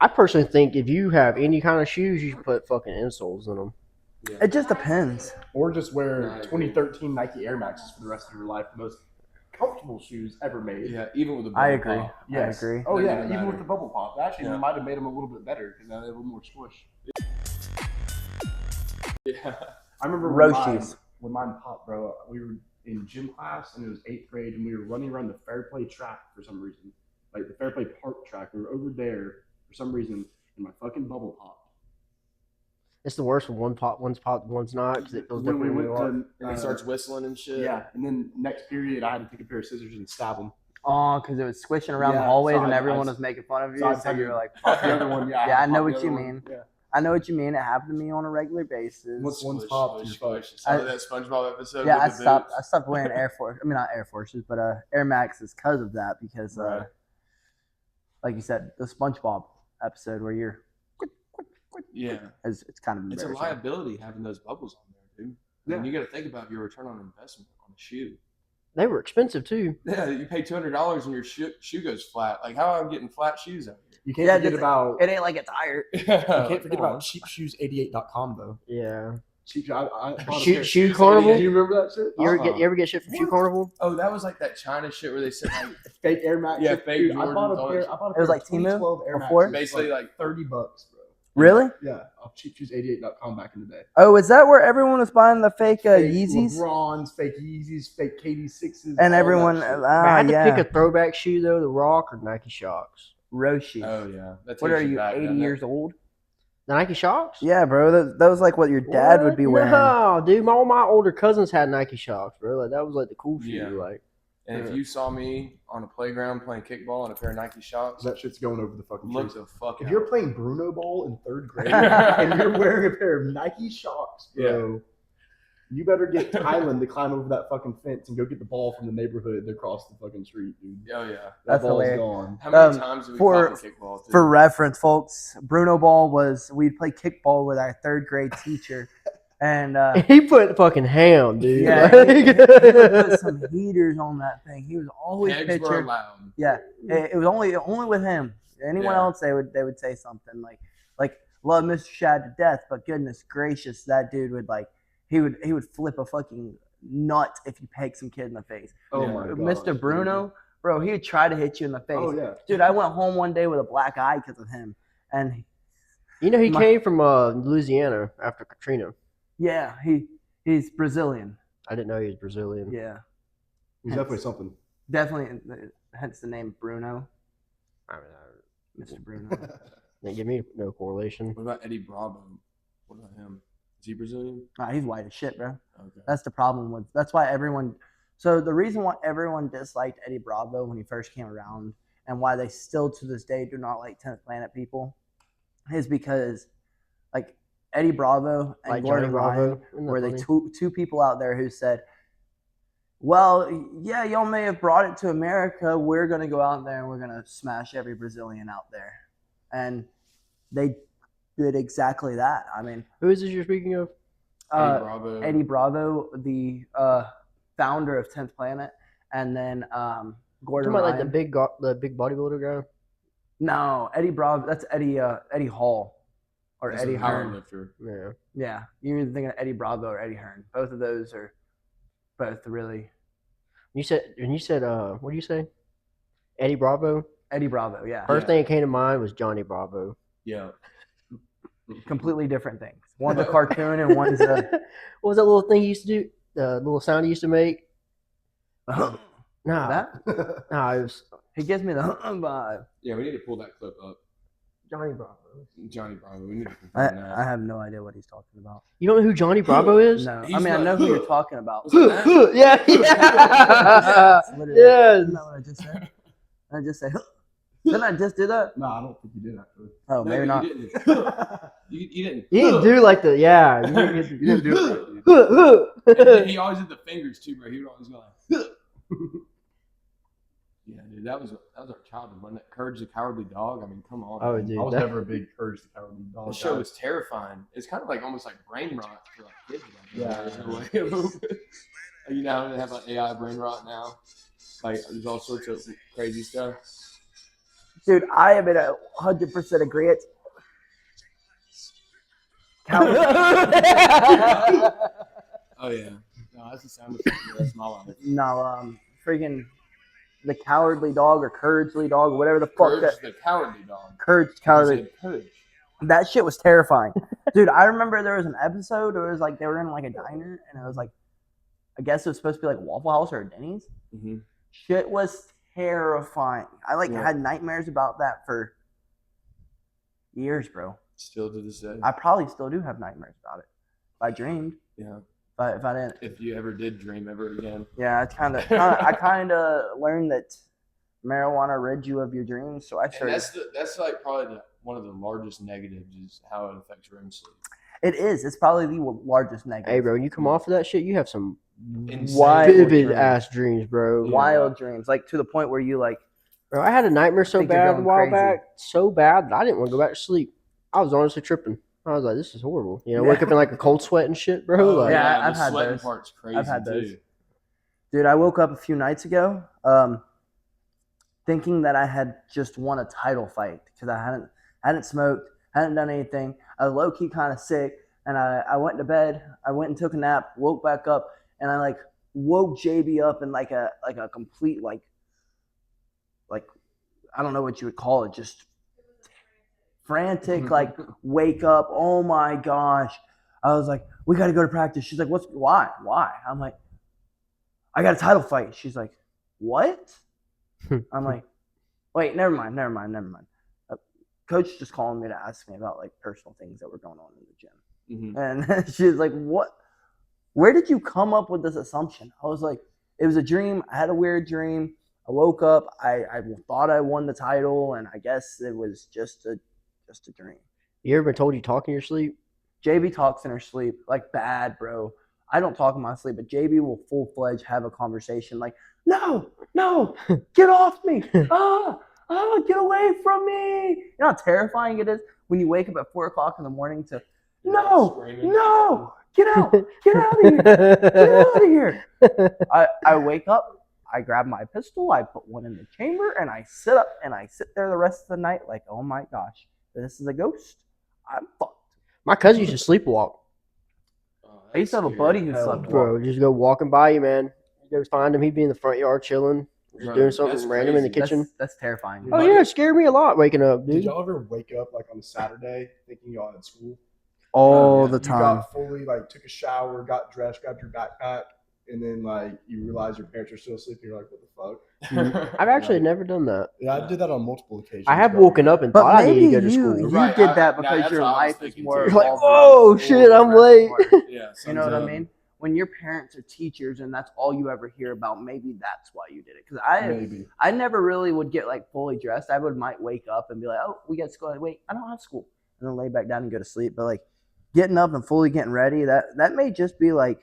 I personally think if you have any kind of shoes, you should put fucking insoles in them. Yeah. It just depends. Or just wear No, I agree. 2013 Nike Air Maxes for the rest of your life. The most comfortable shoes ever made. Yeah, even with the bubble I agree. pop. Yes. I agree. Oh Doesn't yeah, even even with matter. the bubble pop, that actually Yeah. might have made them a little bit better because now they have a little more squish. Yeah. I remember Roasties. when mine popped, bro. We were in gym class and it was 8th grade, and we were running around the Fairplay track for some reason, like the Fairplay Park track. We were over there for some reason, and my fucking bubble popped. It's the worst when one's popped, one's not, because it feels When we different. went to And he starts whistling and shit. yeah, and then next period I had to take a pair of scissors and stab them. Oh, because it was squishing around the Yeah, hallways so and I- everyone I- was making fun of you. So I So had you to were like, pop the other one. Yeah, Yeah, I know pop what the you other one. mean. Yeah. I know what you mean. It happened to me on a regular basis. Once one's Squish, popped, squish, you're fucked. squish. Sounded that SpongeBob episode. Yeah, with I the stopped. boots. I stopped wearing Air Force. I mean, not Air Forces, but Air Maxes because of that. Because, Right. like you said, the SpongeBob episode where you're, Yeah. it's kind of It's a embarrassing. liability having those bubbles on there, dude. I mean, Yeah. you got to think about your return on investment on a shoe. They were expensive too. Yeah, you pay $200 and your shoe goes flat. Like, how am I getting flat shoes out You can't Yeah, forget just- about It ain't like a tire. here? you can't forget about cheapshoes88.com though. Yeah. Cheap. I bought a pair- Shoe Shoes Carnival. Do you remember that shit? You ever get shit from Shoe Carnival? Oh, that was like that China shit where they said like Fake Air Max. Yeah, fake Dude, I bought Jordans, all a pair. that I bought a It pair was like of Temu 2012 Air before? Maxes, basically like $30, bro. Really? Yeah, off cheapshoes88.com back in the day. Oh, is that where everyone was buying the fake Fake Yeezys? LeBrons, fake Yeezys, fake KD6s, And all everyone, that shit. If I had to yeah, pick a throwback shoe though, the Rock or Nike Shocks. Roshi. oh yeah. That What takes are you, back, 80 doesn't it? years old? The Nike Shocks? Yeah, bro. That was like what your dad would be wearing. No, dude. All my older cousins had Nike Shocks, bro. Like that was like the cool shoe. Yeah. Like And if you saw me on a playground playing kickball in a pair of Nike Shocks, That shit's going over the fucking look trees. the fuck If out. you're playing Bruno Ball in 3rd grade and you're wearing a pair of Nike Shocks, bro, you better get Kylan to climb over that fucking fence and go get the ball from the neighborhood across the fucking street, dude. Oh yeah. That That's ball's hilarious. gone. How many Um, times have we for- caught in kickball? Too? For reference, folks, Bruno Ball we'd play kickball with our 3rd grade teacher. And he put fucking ham, dude. yeah, Like- he would put some heaters on that thing. He was always Pegs were pictured. allowed. Yeah, it was only with him. Anyone Yeah. else, they would say something like love Mr. Shad to death, but goodness gracious, that dude would he would flip a fucking nut if you peg some kid in the face. Oh Yeah. my god. Mr. Bruno, bro, he would try to hit you in the face. Oh yeah. Dude, I went home one day with a black eye because of him, and You know, he My- came from Louisiana after Katrina. yeah, he's Brazilian. I didn't know he was Brazilian. Yeah, He's definitely something. definitely. Hence the name Bruno, I mean, Mr. Bruno. didn't give me no correlation. What about Eddie Bravo? What about him? Is he Brazilian? Nah, he's white as shit, bro. Okay. That's the problem with. That's why everyone. So the reason why everyone disliked Eddie Bravo when he first came around, and why they still to this day do not like 10th Planet people, is because, like Eddie Bravo and Like Gordon Johnny Ryan Bravo. Isn't that were they funny? two people out there who said, "Well, yeah, y'all may have brought it to America. We're gonna go out there and we're gonna smash every Brazilian out there," and they did exactly that. I mean, Who is this you're speaking of? Eddie Bravo. Eddie Bravo, the founder of 10th Planet, and then Talking Gordon about like Ryan. the big bodybuilder guy. No, Eddie Bravo. That's Eddie Hall or He's Eddie a Hearn. powerlifter. Yeah. Yeah, you're either thinking of Eddie Bravo or Eddie Hearn. Both of those are both really You said what do you say? Eddie Bravo. Eddie Bravo. Yeah, First thing that came to mind was Johnny Bravo. Yeah. completely different things. One's a cartoon and one's a. What was that little thing he used to do? The little sound he used to make? Nah, that nah, it was he gives me the vibe. Yeah, we need to pull that clip up. Johnny Bravo. Johnny Bravo. We need to I confirm that. have no idea what he's talking about. You don't know who Johnny Bravo is? No, I He's mean I like, know who you're talking about. Was it that? yeah, yeah. That's literally- Yes. Isn't that what I just said? I just say. Didn't I just do that? No, I don't think you did actually. Oh, maybe not. You didn't. You didn't. You didn't do like the yeah. You didn't do it right, dude. And he always did the fingers too, bro. He would always go like. Yeah, dude, that was our childhood, wasn't it? Courage the Cowardly Dog. I mean, come on. Oh, man. dude. I was that- never a big Courage the Cowardly Dog The show guy. was terrifying. It's kind of like almost like brain rot for like kids. Yeah. There's no way of moving. You know how they have like AI brain rot now? Like there's all sorts of crazy stuff. Dude, I am in 100% agreement. Oh yeah. No, that's the sound effect for the rest of my life. No, freaking the cowardly dog or couragely dog, whatever the fuck Courage, that. the cowardly dog. Courage, He cowardly. said courage. That shit was terrifying. Dude, I remember there was an episode where it was like they were in like a diner and it was like, I guess it was supposed to be like Waffle House or a Denny's. Mm-hmm. Shit was terrifying. I Yeah. had nightmares about that for years, bro. Still to this day. I probably still do have nightmares about it. If I dreamed, Yeah. but if I didn't, If you ever did dream ever again. yeah, it's I kind of learned that marijuana rid you of your dreams. So I And started. that's like probably one of the largest negatives is how it affects REM sleep. It is. It's probably the largest negative. Hey, bro, when you come off of that shit, you have some Insane vivid dreams. ass dreams, bro. Yeah. Wild dreams, like to the point where you like. Bro, I had a nightmare so Think you're bad a going while crazy. back, so bad that I didn't want to go back to sleep. I was honestly tripping. I was like, this is horrible. You know, wake up in like a cold sweat and shit, bro. Like, Yeah, the I've had sweating those. part's crazy I've had those. too. Dude, I woke up a few nights ago, thinking that I had just won a title fight because I hadn't smoked, hadn't done anything. I was low key kind of sick, and I went to bed. I went and took a nap, woke back up, and I like woke JB up in like a complete like I don't know what you would call it, just frantic like wake up. Oh my gosh! I was like, we got to go to practice. She's like, why? I'm like, I got a title fight. She's like, what? I'm like, wait, never mind. Coach just calling me to ask me about like personal things that were going on in the gym. Mm-hmm. And she's like, what? Where did you come up with this assumption? I was like, it was a dream. I had a weird dream. I woke up. I thought I won the title, and I guess it was just a dream. you ever been told you talk in your sleep? JB talks in her sleep like bad, bro. I don't talk in my sleep, but JB will full-fledged have a conversation like, no, get off me. Get away from me. You know how terrifying it is when you wake up at 4 o'clock in the morning to, no, get out of here. Get out of here. I wake up, I grab my pistol, I put one in the chamber, and I sit up and I sit there the rest of the night like, oh my gosh, this is a ghost. I'm fucked. My cousin used to sleepwalk. I used to have a buddy who slept. Bro, just go walking by you, man. You go find him. He'd be in the front yard chilling, just Bro, doing something that's random in the crazy. kitchen. That's terrifying. Oh yeah, it scared me a lot waking up, Did dude. y'all ever wake up like on a Saturday thinking y'all had school? All Yeah. the You time. got fully like took a shower, got dressed, grabbed your backpack, and then like you realize your parents are still asleep. And you're like, what the fuck? I've actually never done that. Yeah, I did that on multiple occasions. I have growing woken up and But thought I needed maybe to go to you school. Right, did I- that now because that's your what I was life is thinking, more too. You're like, evolved whoa, than shit, I'm school. late. Yeah, You know what I sun's up. mean? When your parents are teachers and that's all you ever hear about, maybe that's why you did it. Because Maybe. I never really would get like fully dressed. I might wake up and be like, oh, we got school. Wait, I don't have school. And then lay back down and go to sleep. But like getting up and fully getting ready, that may just be like,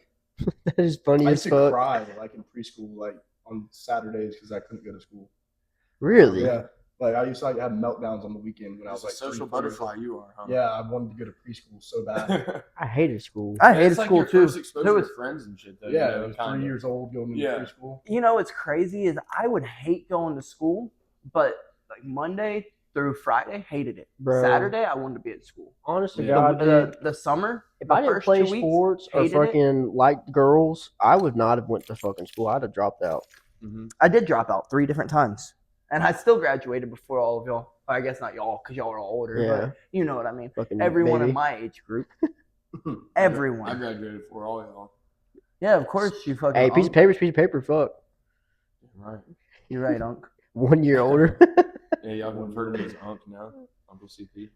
That is funny I as used to fuck. cry like in preschool, like on Saturdays because I couldn't go to school. Really? Yeah, like I used to like have meltdowns on the weekend when I was It's a like social 3, 4 years butterfly old. you are, huh? Yeah, I wanted to go to preschool so bad. I hated school. I And hated it's like school your too. first exposure There was, to friends and shit, though. Yeah, you I know, was kinda. 3 years old going into Yeah. preschool. you know, what's crazy is I would hate going to school, but like Monday through Friday, hated it. Bro. Saturday, I wanted to be at school. Honest to Yeah. God, dude. The summer, If the I didn't first play 2 weeks, sports or hated it. fucking liked girls, I would not have went to fucking school. I'd have dropped out. Mhm. I did drop out 3 different times, and I still graduated before all of y'all. I guess not y'all, because y'all are all older. Yeah. But you know what I mean. Fucking Everyone baby. in my age group. I Everyone. graduated for all y'all. Yeah, of course you fucking. Hey, piece of paper, fuck. Right. You're right, Unc. 1 year older. Yeah, y'all can refer to me as Unc now. Uncle CP.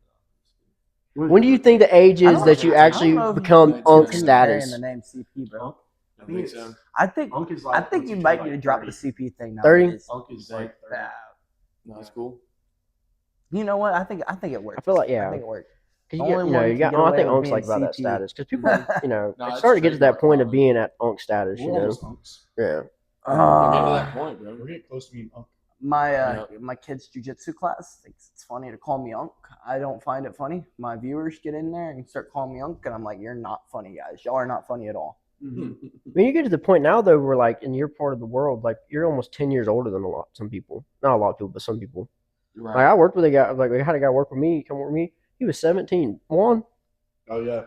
When do you think the age I is don't- that you I don't actually know if you become can unk continue carrying status? the name CP, bro. I think so. I think Unk is I like think once you turn, might like, need to drop 30. the CP thing now. 30? Unk is like 30. No, that's cool. You know what? I think it works. I feel like, I yeah. think it works. 'Cause The you, only you know, one you can got. get I away think with unks being like about that CP. status because people, you know, No, it's it's starting to get to that trademark point of quality. being at unk status. We're You know, almost unks. yeah. We're getting to that point, bro. We're getting close to being unk. My kid's jujitsu class thinks it's funny to call me Unc. I don't find it funny. My viewers get in there and start calling me Unc, and I'm like, you're not funny, guys. Y'all are not funny at all. When you get to the point now, though, where like in your part of the world, like you're almost 10 years older than some people. Not a lot of people, but some people. Right. Like I worked with a guy. Like we had a guy work with me. Come work with me. He was 17. One. Oh yeah.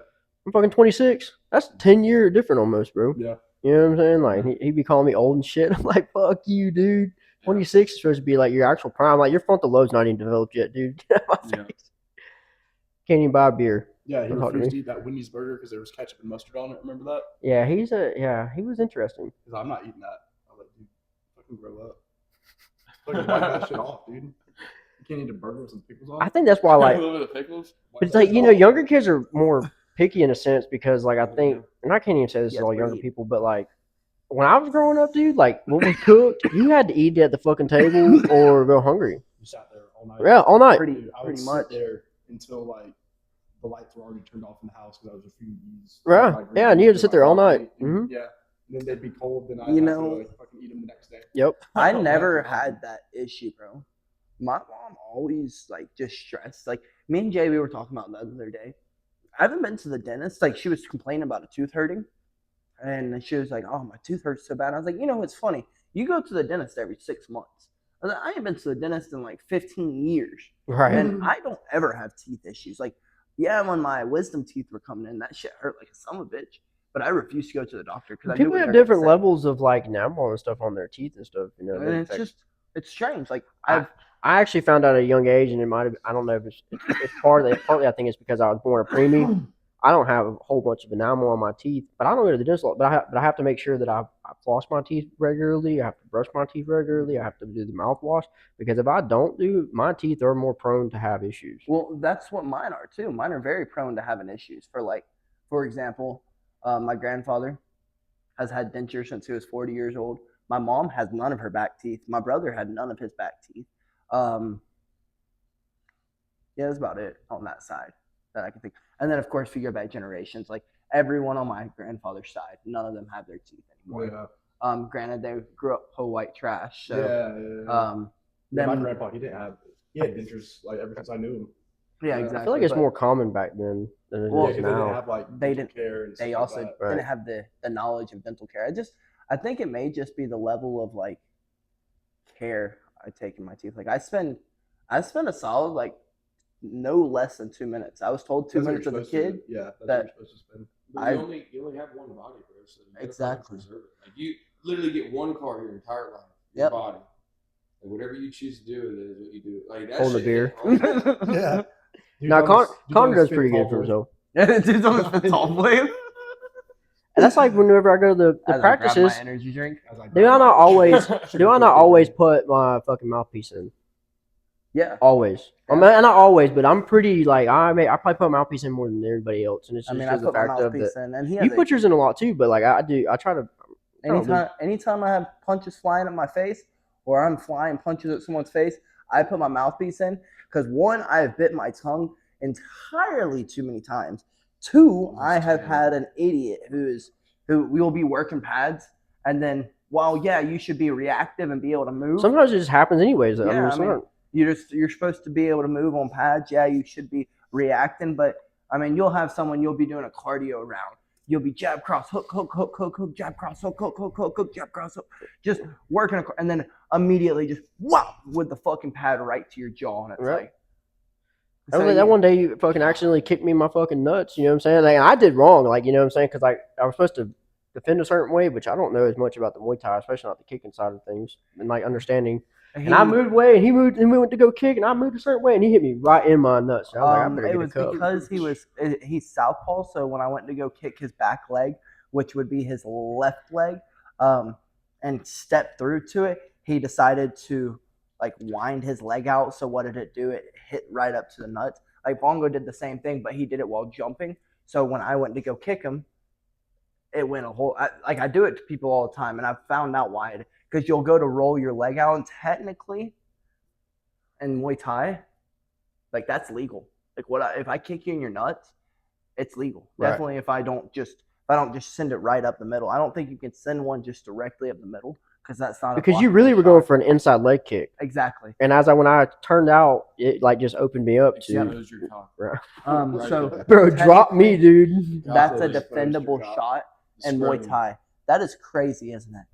I'm fucking 26. That's 10-year different almost, bro. Yeah. You know what I'm saying? Like he'd be calling me old and shit. I'm like, fuck you, dude. 26 is supposed to be like your actual prime. Like your frontal lobe's not even developed yet, dude. Get out my Yeah. face. Can't even buy a beer. Yeah, he Don't talk to refused to me. eat that Wendy's burger because there was ketchup and mustard on it. Remember that? Yeah, he was interesting. Because I'm not eating that. I was like, dude, fucking grow up. Fucking wipe that shit off, dude. You can't eat a burger with some pickles on it. I think that's why, A like, little bit of pickles. but it's like, you know, younger kids are more picky in a sense because, like, I think, and I can't even say this is Yes, all we're younger eating. people, but like, when I was growing up, dude, like, what was cooked, you had to eat it at the fucking table or go hungry. You sat there all night. Yeah, all night. Pretty Dude, I would pretty sit much. there until like the lights were already turned off in the house because I was refugees. Right. Like, Yeah, and you had to sit there all night. and, Yeah. And then they'd be cold, then I'd You have know- to like fucking eat them the next day. Yep. I never had that issue, bro. My mom always like just stressed. Like me and Jay, we were talking about the other day. I haven't been to the dentist. Like she was complaining about a tooth hurting, and she was like, "Oh, my tooth hurts so bad." I was like, "You know, it's funny. You go to the dentist every 6 months. I was like, I ain't been to the dentist in like 15 years, Right. and I don't ever have teeth issues. Like, yeah, when my wisdom teeth were coming in, that shit hurt like a son of a bitch. But I refused to go to the doctor because People have different levels of like enamel and stuff on their teeth and stuff. You know, And that it's affects- just it's strange. Like I actually found out at a young age, and it might have. I don't know if it's partly I think it's because I was born a preemie. I don't have a whole bunch of enamel on my teeth, but I don't go to the dentist a lot. But I have to make sure that I floss my teeth regularly. I have to brush my teeth regularly. I have to do the mouthwash because if I don't do, my teeth are more prone to have issues. Well, that's what mine are too. Mine are very prone to having issues. For example, my grandfather has had dentures since he was 40 years old. My mom has none of her back teeth. My brother had none of his back teeth. Yeah, that's about it on that side that I can think. And then, of course, if you go back generations, like everyone on my grandfather's side, none of them have their teeth anymore. Yeah. Granted, they grew up po white trash. So, Yeah. them, My grandpa, he had dentures like ever since I knew him. yeah, I exactly. I feel like it's but more common back then than it Well, is because they didn't now. have like They dental didn't- care and they stuff also like that. didn't have the knowledge of dental care. I think it may just be the level of like care I take in my teeth. Like I spend a solid like no less than 2 minutes. I was told 2 That's what minutes you're as a supposed to- kid. Yeah, that's that- what you're supposed to spend. But I- you only have one body, bro. So you gotta Exactly. preserve it. Like you literally get one car your entire life. Your Yep. body. Like whatever you choose to do, it is what you do. Like that Hold a shit beer. Yeah. Now Connor does pretty good for himself. Dude's on the tall boy. And that's like whenever I go to the As I grab practices. my energy drink. Do I not always put my fucking mouthpiece in? Yeah. Always. I mean, not always, but I'm pretty like I probably put my mouthpiece in more than everybody else, and it's I just mean, I the put my fact of mouthpiece that. in, and he You has put yours in a lot too, but like I do, I try to. anytime I have punches flying at my face, or I'm flying punches at someone's face, I put my mouthpiece in because one, I have bit my tongue entirely too many times. Two, I have had an idiot who will be working pads, and then while you should be reactive and be able to move. Sometimes it just happens anyways. I mean, Yeah, it's I mean, not- you're supposed to be able to move on pads. Yeah, you should be reacting, but I mean, you'll have someone, you'll be doing a cardio round. You'll be jab, cross, hook, jab, cross, hook, jab, cross, hook, just working, and then immediately just whop with the fucking pad right to your jaw, and it's Right. like. I was like, that one day you fucking accidentally kicked me in my fucking nuts. You know what I'm saying? Like, I did wrong. Like, you know what I'm saying? Because like I was supposed to defend a certain way, which I don't know as much about the Muay Thai, especially not the kicking side of things, and like understanding. And I moved away, and he moved, and we went to go kick, and I moved a certain way, and he hit me right in my nuts. And I was like, I better It get was a cup. because he's southpaw, so when I went to go kick his back leg, which would be his left leg, and step through to it, he decided to like wind his leg out. So what did it do? It hit right up to the nuts. Like Bongo did the same thing, but he did it while jumping. So when I went to go kick him, it went a whole. I do it to people all the time, and I've found out why. Because you'll go to roll your leg out, and technically, in Muay Thai, like that's legal. Like if I kick you in your nuts, it's legal. Right. Definitely if I don't just send it right up the middle. I don't think you can send one just directly up the middle because that's not Because you blockable really were shot. going for an inside leg kick, Exactly. and when I turned out, it like just opened me up to. Expose your cock. Right So there. Bro, drop me, dude. that's a Exposed your defendable cock. shot in Muay Scrotum. Thai. That is crazy, isn't it?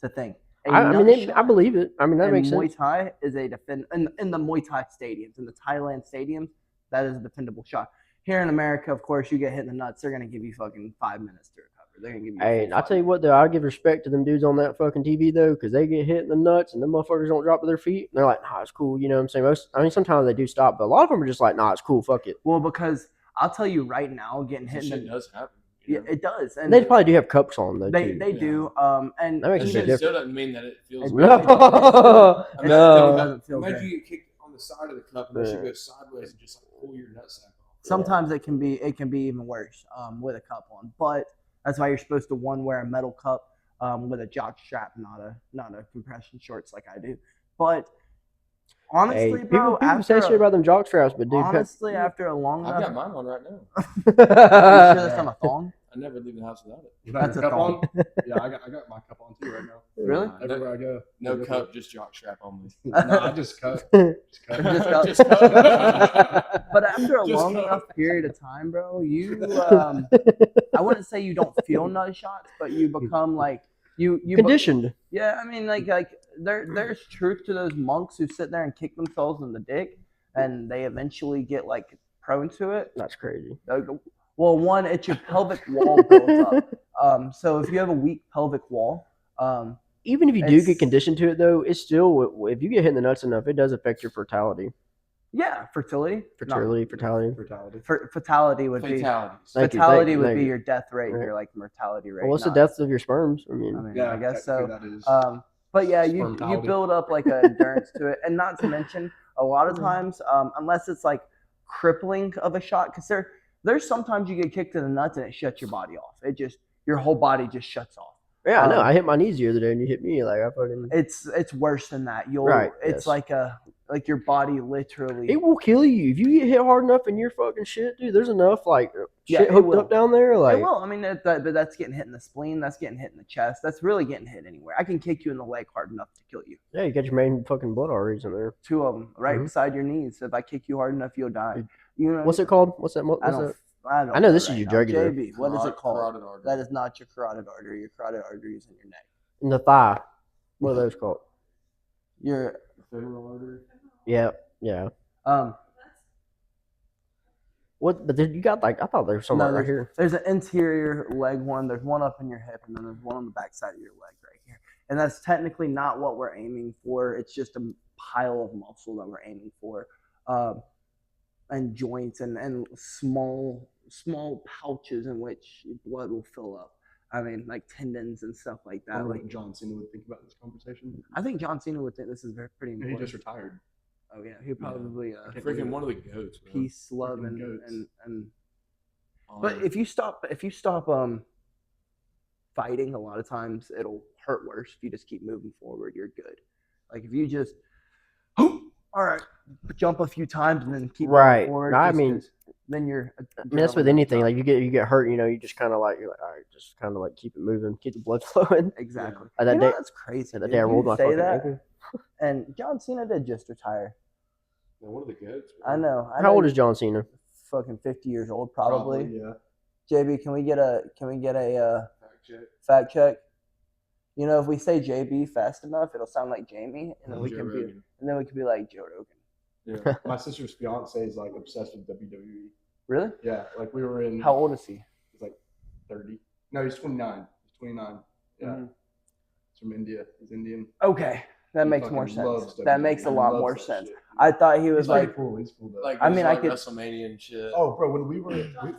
To think. I nut mean, I shot believe it. I mean, that in makes Muay sense. Thai is a defend in the Muay Thai stadiums, in the Thailand stadiums, that is a defendable shot. Here in America, of course, you get hit in the nuts, they're gonna give you fucking 5 minutes to recover. They're gonna give you. Hey, I tell you what, though, I give respect to them dudes on that fucking TV though, because they get hit in the nuts and them motherfuckers don't drop to their feet. And they're like, nah, it's cool. You know what I'm saying? I mean, sometimes they do stop, but a lot of them are just like, nah, it's cool. Fuck it. Well, because I'll tell you right now, getting That hit in shit the does happen. yeah, it does, and And they probably do have cups on though. they too. they do. And That makes That a shit difference. still doesn't mean that it feels It bad. No, It still no. doesn't feel Imagine great. you get kicked on the side of the cup and that shit goes sideways and just like pull your nutsack off. Sometimes it can be even worse with a cup on, but that's why you're supposed to wear a metal cup with a jock strap, not a compression shorts like I do. But honestly, Hey, bro, people say shit about them jock straps, but dude, honestly, after a long I've got enough, mine on right now. you sure that's not a thong? I never leave the house without it. You got That's your a cup thong. on? Yeah, I got my cup on too right now. Really? No, Everywhere I go. no cup, just jock strap only. No, I just cut. Just cut. Just cut. But after a Just long cut. enough period of time, bro, I wouldn't say you don't feel nut shots, but you become like you conditioned. Yeah, I mean, like there's truth to those monks who sit there and kick themselves in the dick, and they eventually get like prone to it. That's crazy. Like, well, one, it's your pelvic wall built up. So if you have a weak pelvic wall, Even if you do It's- get conditioned to it, though, it's still if you get hit in the nuts enough, it does affect your fertility. yeah, fertility. Fatality. Fatality would be Fatalities. Thank you, fatality thank would you. be your death rate, Right. your like mortality rate. Well, what's the not- death of your sperms? I mean, I mean, Yeah, I guess so. technically that is. But yeah, you Spermtality. build up like an endurance to it, and not to mention a lot of times, unless it's like crippling of a shot, because there's sometimes you get kicked in the nuts and it shuts your body off. It just your whole body just shuts off. yeah, I know. I hit my knees the other day, and you hit me like I fucking. It's worse than that. Right, It's yes. like your body literally. It will kill you if you get hit hard enough in your fucking shit, dude. There's enough like Yeah, shit it hooked will. up down there. It Like, will. I mean, but that's getting hit in the spleen. That's getting hit in the chest. That's really getting hit anywhere. I can kick you in the leg hard enough to kill you. yeah, you got your main fucking blood arteries in there. 2 of them right Mhm. beside your knees. If I kick you hard enough, you'll die. You know. What's it called? What's that? What's I don't. that? I don't. I know this right is your now. jugular. JB, what is it called? Carotid artery. That is not your carotid artery. Your carotid artery is in your neck. In the thigh. What are those called? Your Femoral artery. Yeah, yeah. um. What? But you got like I thought there was some No, right here. There's an interior leg one. There's one up in your hip, and then there's one on the back side of your leg right here. And that's technically not what we're aiming for. It's just a pile of muscle that we're aiming for, and joints and small pouches in which blood will fill up. I mean, like tendons and stuff like I that. wonder Like, what John Cena would think about this conversation. I think John Cena would think this is pretty He important. just retired. Oh yeah, he probably Freaking one of the goats. Bro. peace, love, Freaking goats. and On But if you stop fighting, a lot of times it'll hurt worse. If you just keep moving forward, you're good. Like if you just all right, jump a few times and then keep Right. moving forward. No, I just mean- 'cause then you're. I mean, that's with anything. Like you get hurt, you know, you just kind of like you're like, all right, just kind of like keep it moving, keep the blood flowing. Exactly. Like that You know, day- that's crazy. That dude. day I rolled You my say fucking that, ankle. and John Cena did just retire. Man, one of the goats. Bro. I know. How old is John Cena? Fucking 50 years old, probably. Yeah. JB, can we get a Fact check. fact check? You know, if we say JB fast enough, it'll sound like Jamie, and then we Joe can be, Rogan. and then we can be like Joe Rogan. Yeah. My sister's fiance is like obsessed with WWE. Really? Yeah, like we were in. How old is he? He's like 30. No, he's 29. He's 29. Yeah. Mhm. He's from India. He's Indian. Okay, that He makes more fucking sense. loves That WWE. makes a He lot loves more that sense. shit. I thought he He's was pretty like, cool. He's cool though. Like, I mean, I like could- WrestleMania and shit. Oh, bro, when we were when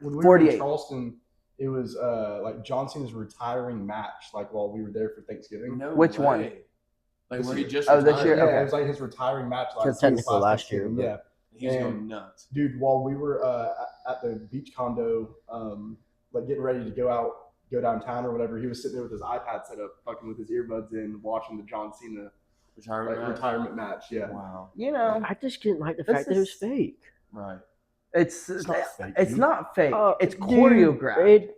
we were 48. in Charleston, it was like John Cena's retiring match, like while we were there for Thanksgiving. No Which way. one? Like This where he year. just Oh, this retired? year? Yeah, Okay. it was like his retiring match. Because technically last year, Thanksgiving, but- yeah. He's And- going nuts. Dude, while we were at the beach condo, like getting ready to go downtown or whatever, he was sitting there with his iPad set up, fucking with his earbuds in, watching the John Cena retirement match. Yeah. Wow. you know, I just didn't like the This fact that it was is- fake. Right. it's not fake, it's dude. not fake. It's Dude, choreographed.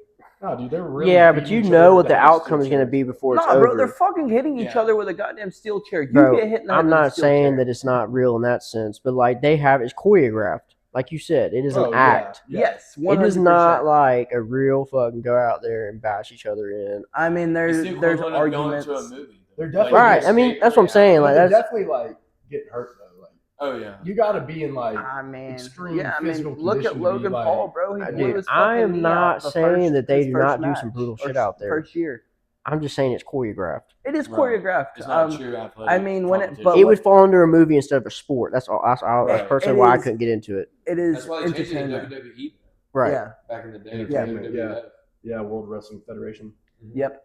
No, dude, they were really. Yeah, but beating you each know other what the down with outcome is steel going to chairs. be before it's Nah, bro, they're over. fucking hitting each Yeah. other with a goddamn steel chair. You Bro, get hit in the head I'm with a not steel saying chair. that it's not real in that sense, but like they have it's choreographed. Like you said, it is an Oh, act. Yeah. Yes, 100%. It is not like a real fucking go out there and bash each other in. I mean, It's there's the equivalent of arguments. going to a movie. They're Like, definitely Right. you I mean, escape that's what I'm the saying. reality. Like But they're that's definitely like getting hurt though. Like Oh yeah. you got to be in like I mean, extreme yeah. I physical mean, look at condition to be, Logan like- Paul, bro. He blew dude, his I fucking am knee not out the saying first- that they his do first not do some match, brutal or shit out there. First year, I'm just saying it's choreographed. it is Right. choreographed. It's not true athletic. I mean, when it- competition. but It what- would fall under a movie instead of a sport. That's all. That's Right. personally It why I is- couldn't get into it. it is That's why they changed it to entertainment. WWE Right. Yeah. back in the day. Entertainment, WWF. yeah, World Wrestling Federation. Yep.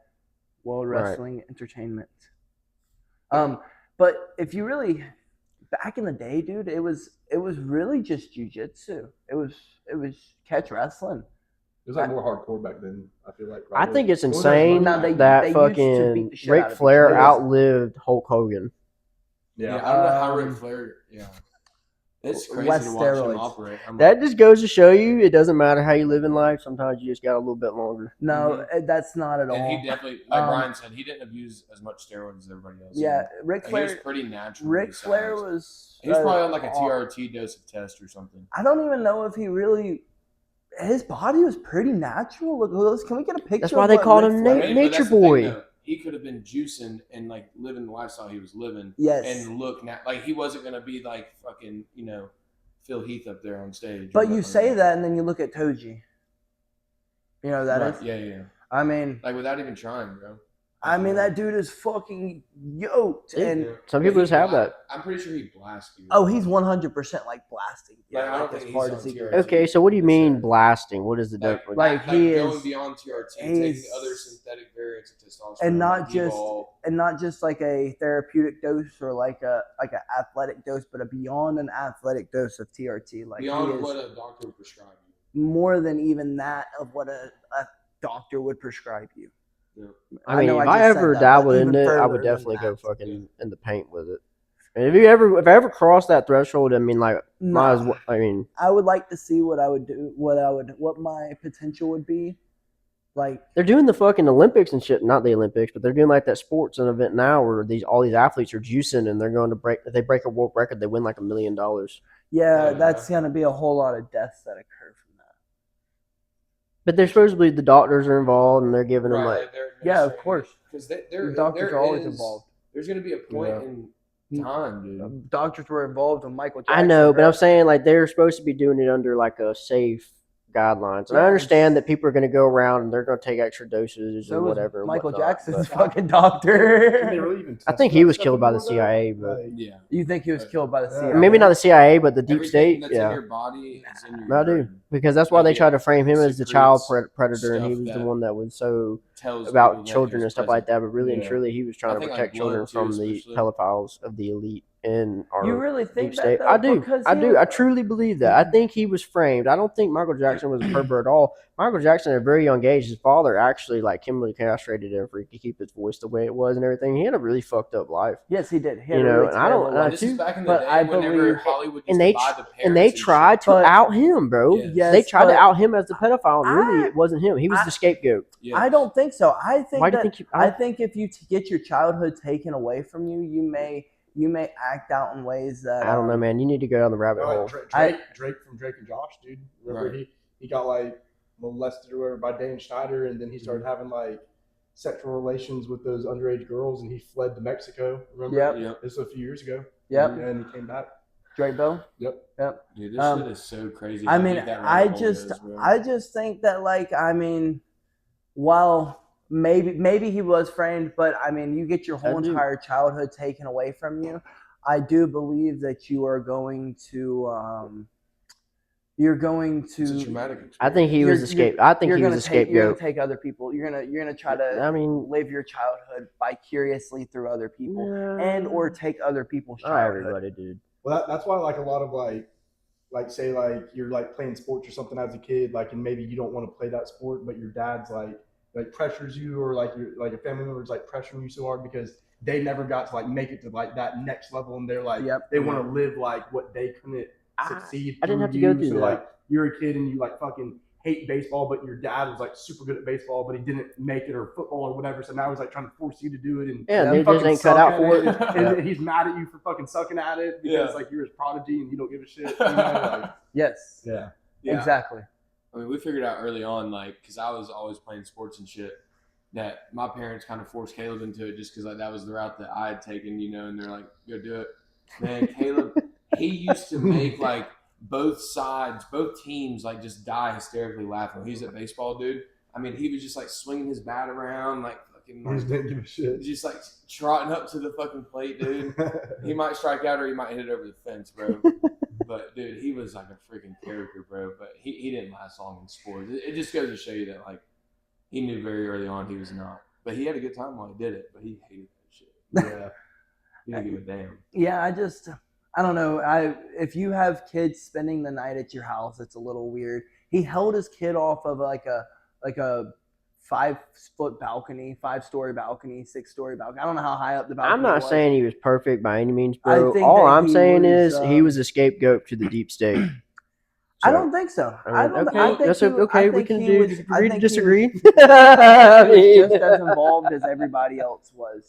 World Right. Wrestling Entertainment. But if you really back in the day, dude, it was really just jujitsu. It was catch wrestling. It was like more hardcore back then. I feel like. I probably. think it's It wasn't as insane much- Now, they that used to beat fucking the shit out Ric of each Flair other. outlived Hulk Hogan. Yeah, Yeah. I don't know how Um, Ric Flair. Yeah, it's crazy less to watch him steroids. operate. I'm That like, just goes to show you it doesn't matter how you live in life. Sometimes you just got a little bit longer. No, that's not at all. and he definitely, like Um, Brian said, he didn't abuse as much steroids as everybody else. Yeah, Ric Like, he was Flair. pretty natural. Ric Flair was. He was probably on like a aw- TRT dose of test or something. I don't even know if he really. His body was pretty natural. Look, can we get a picture? That's why of they what called Ric him Flair- Nate. But Nature that's the thing, boy. though. He could have been juicing and like living the lifestyle he was living. Yes. And look, like he wasn't gonna be like fucking, Phil Heath up there on stage. But you say that, and then you look at Toji. You know who that is. Yeah. I mean, Like without even trying, bro. that dude is fucking yoked, Yeah. and Some people just have that. I'm pretty sure he blasted you. oh, he's 100% like blasting. Like, I don't as think hard he's as he on goes. TRT. Okay, so what do you mean Sure. blasting? What is the difference? Like, he going is- beyond TRT, he's- taking other synthetic variants of testosterone, And not like just- Evolve. and not just like a therapeutic dose or like a athletic dose, but a beyond an athletic dose of TRT. Like beyond he is what a doctor would prescribe you. more than even that of what a doctor would prescribe you. Yeah. I mean, know if just I said ever that, dabbled but in even it, I further would than definitely go that. fucking in the paint with it. And if I ever cross that threshold, I mean, like, might as No. well. I mean, I would like to see what I would do, what my potential would be. Like, they're doing the fucking Olympics and shit. Not the Olympics, but they're doing like that sports and event now where all these athletes are juicing and they're going to break. If they break a world record, they win like $1 million. yeah, Yeah. that's gonna be a whole lot of deaths that occur from that. But they're supposedly the doctors are involved and they're giving them like. Yeah, of course. Because The doctors are always involved. There's going to be a point Yeah. in time, dude. Doctors were involved with Michael Jackson. I know, but bro. I'm saying like they're supposed to be doing it under like a safe guidelines. And I Yeah, understand that people are going to go around and they're going to take extra doses So or was whatever. and Michael whatnot, Jackson's but fucking Can they doctor. really even I test think that he was stuff killed by the anymore, though? CIA, but Like, Yeah. You think he was killed by the CIA? maybe not the CIA, but the deep Everything state. that's in Yeah, your body is in your I do urine. because that's why Like, they it tried to frame him as the child secretes predator, and he stuff was the that one that was so Tells about people that children he and was stuff like present. that. But really and Yeah. truly, he was trying I to think, protect like, children blood, too, from the especially. pedophiles of the elite in our You really deep think state. that? Though? I do. Because I he do. was- I truly believe that. I think he was framed. I don't think Michael Jackson was a pervert at all. Michael Jackson at a very young age, his father actually like chemically castrated him for he could keep his voice the way it was and everything. He had a really fucked up life. Yes, he did. He had You a know, really and I don't- terrible and I life. This is back in the But day I whenever believe- Hollywood used And to they buy the parents and they shit. tried to But- out him, bro. Yes. Yes, They tried to but out him as the pedophile. And really, I- it wasn't him. He was I- the scapegoat. Yes. I don't think so. I think Why do you that think? I think if you get your childhood taken away from you, you may act out in ways that I don't know, man. You need to go down the rabbit like hole. Drake from Drake and Josh, dude. Remember Right. he got like molested or whatever by Dan Schneider, and then he started having like sexual relations with those underage girls, and he fled to Mexico. Remember? Yep. Yep. This was a few years ago. Yep. And he came back. Drake Bell. Yep. Dude, this Um, shit is so crazy. I how mean, deep that I rabbit hole just goes, bro. I just think that like I mean, while maybe he was framed, but I mean, you get your whole I do. entire childhood taken away from you. I do believe that you are going to you're going to It's a traumatic experience. I think he was the scape. I think he was the You're gonna scapegoat. take other people. You're gonna try to I mean, live your childhood vicariously through other people, and or take other people's not childhood. everybody, dude. Well, that's why like a lot of like say like you're like playing sports or something as a kid, like, and maybe you don't want to play that sport, but your dad's like pressures you, or like you're like a family member's like pressuring you so hard because they never got to like make it to like that next level, and they're like Yep. they want to live like what they couldn't succeed. I didn't have to through go you. through so that. like you're a kid and you like fucking hate baseball, but your dad was like super good at baseball, but he didn't make it, or football or whatever. So now he's like trying to force you to do it, and they you just fucking ain't cut suck out at for it. it. And he's mad at you for fucking sucking at it because like you're his prodigy and you don't give a shit. You know, like, Yes. yeah. Exactly. I mean, we figured out early on, like, because I was always playing sports and shit, that my parents kind of forced Caleb into it just because like that was the route that I had taken, you know, and they're like, go do it. Man, Caleb, he used to make like both sides, both teams, like just die hysterically laughing. He's a baseball dude. I mean, he was just like swinging his bat around, like fucking, He just didn't give a shit. just like trotting up to the fucking plate, dude. He might strike out or he might hit it over the fence, bro. But dude, he was like a freaking character, bro. But he didn't last long in sports. It just goes to show you that like he knew very early on he was not. But he had a good time while he did it. But he hated that shit. Yeah. He didn't give a damn. Yeah, I don't know. If you have kids spending the night at your house, it's a little weird. He held his kid off of like a 5-foot balcony, 5-story balcony, 6-story balcony. I don't know how high up the balcony I'm not was. saying he was perfect by any means, I bro. think All that I'm he saying was, is he was a scapegoat to the deep state. I don't think so. I mean, okay, I think that's he, okay. I We think can he was, I agree to think disagree. He was just as involved as everybody else was.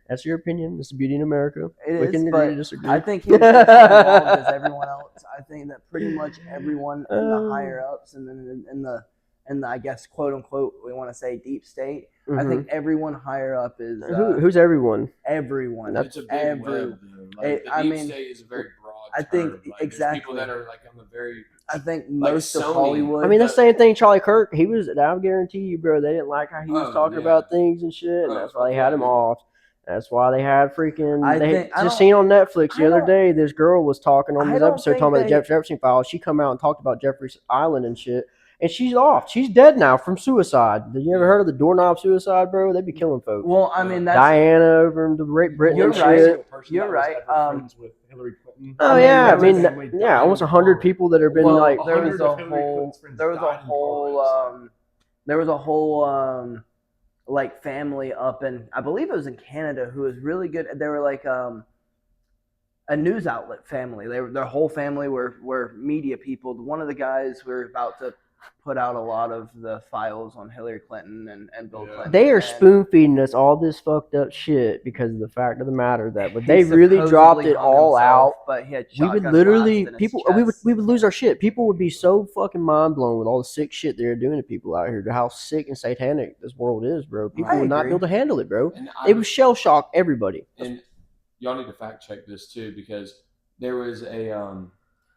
That's your opinion. That's the beauty in America. It We is, can agree but to disagree. I think he was just as involved as everyone else. I think that pretty much everyone in the higher ups and then in the I guess quote unquote we want to say deep state. I think everyone higher up is who's everyone? Everyone. It's a big web, though. Like, the deep state is a very broad I think term. Like, exactly. There's people that are like on the very. I think like most of Sony. Hollywood. I mean, the same thing. Charlie Kirk. He was. I guarantee you, bro. They didn't like how he was talking about things and shit, and that's why they had him off. That's why they had freaking. Just seen on Netflix the other day. This girl was talking on this episode talking about the Jeff Epstein files. She come out and talked about Jeffrey's Island and shit. And she's off. She's dead now from suicide. Have you ever heard of the doorknob suicide, bro? They be killing folks. Well, I mean, that's Diana over in the Great Britain You're and right. shit. You're right. Friends with Hillary Clinton. Oh yeah, I mean, yeah, almost 100 people that have been like. There was a whole like family up in, I believe it was in Canada, who was really good. They were like a news outlet family. Their whole family were media people. One of the guys were about to put out a lot of the files on Hillary Clinton and Bill Clinton. They are spoon feeding us all this fucked up shit because of the fact of the matter that when they really dropped it all out, but he had we would literally we would lose our shit. People would be so fucking mind blown with all the sick shit they're doing to people out here, to how sick and satanic this world is, bro. People would not be able to handle it, bro. It would shell shock everybody. And y'all need to fact check this too, because there was a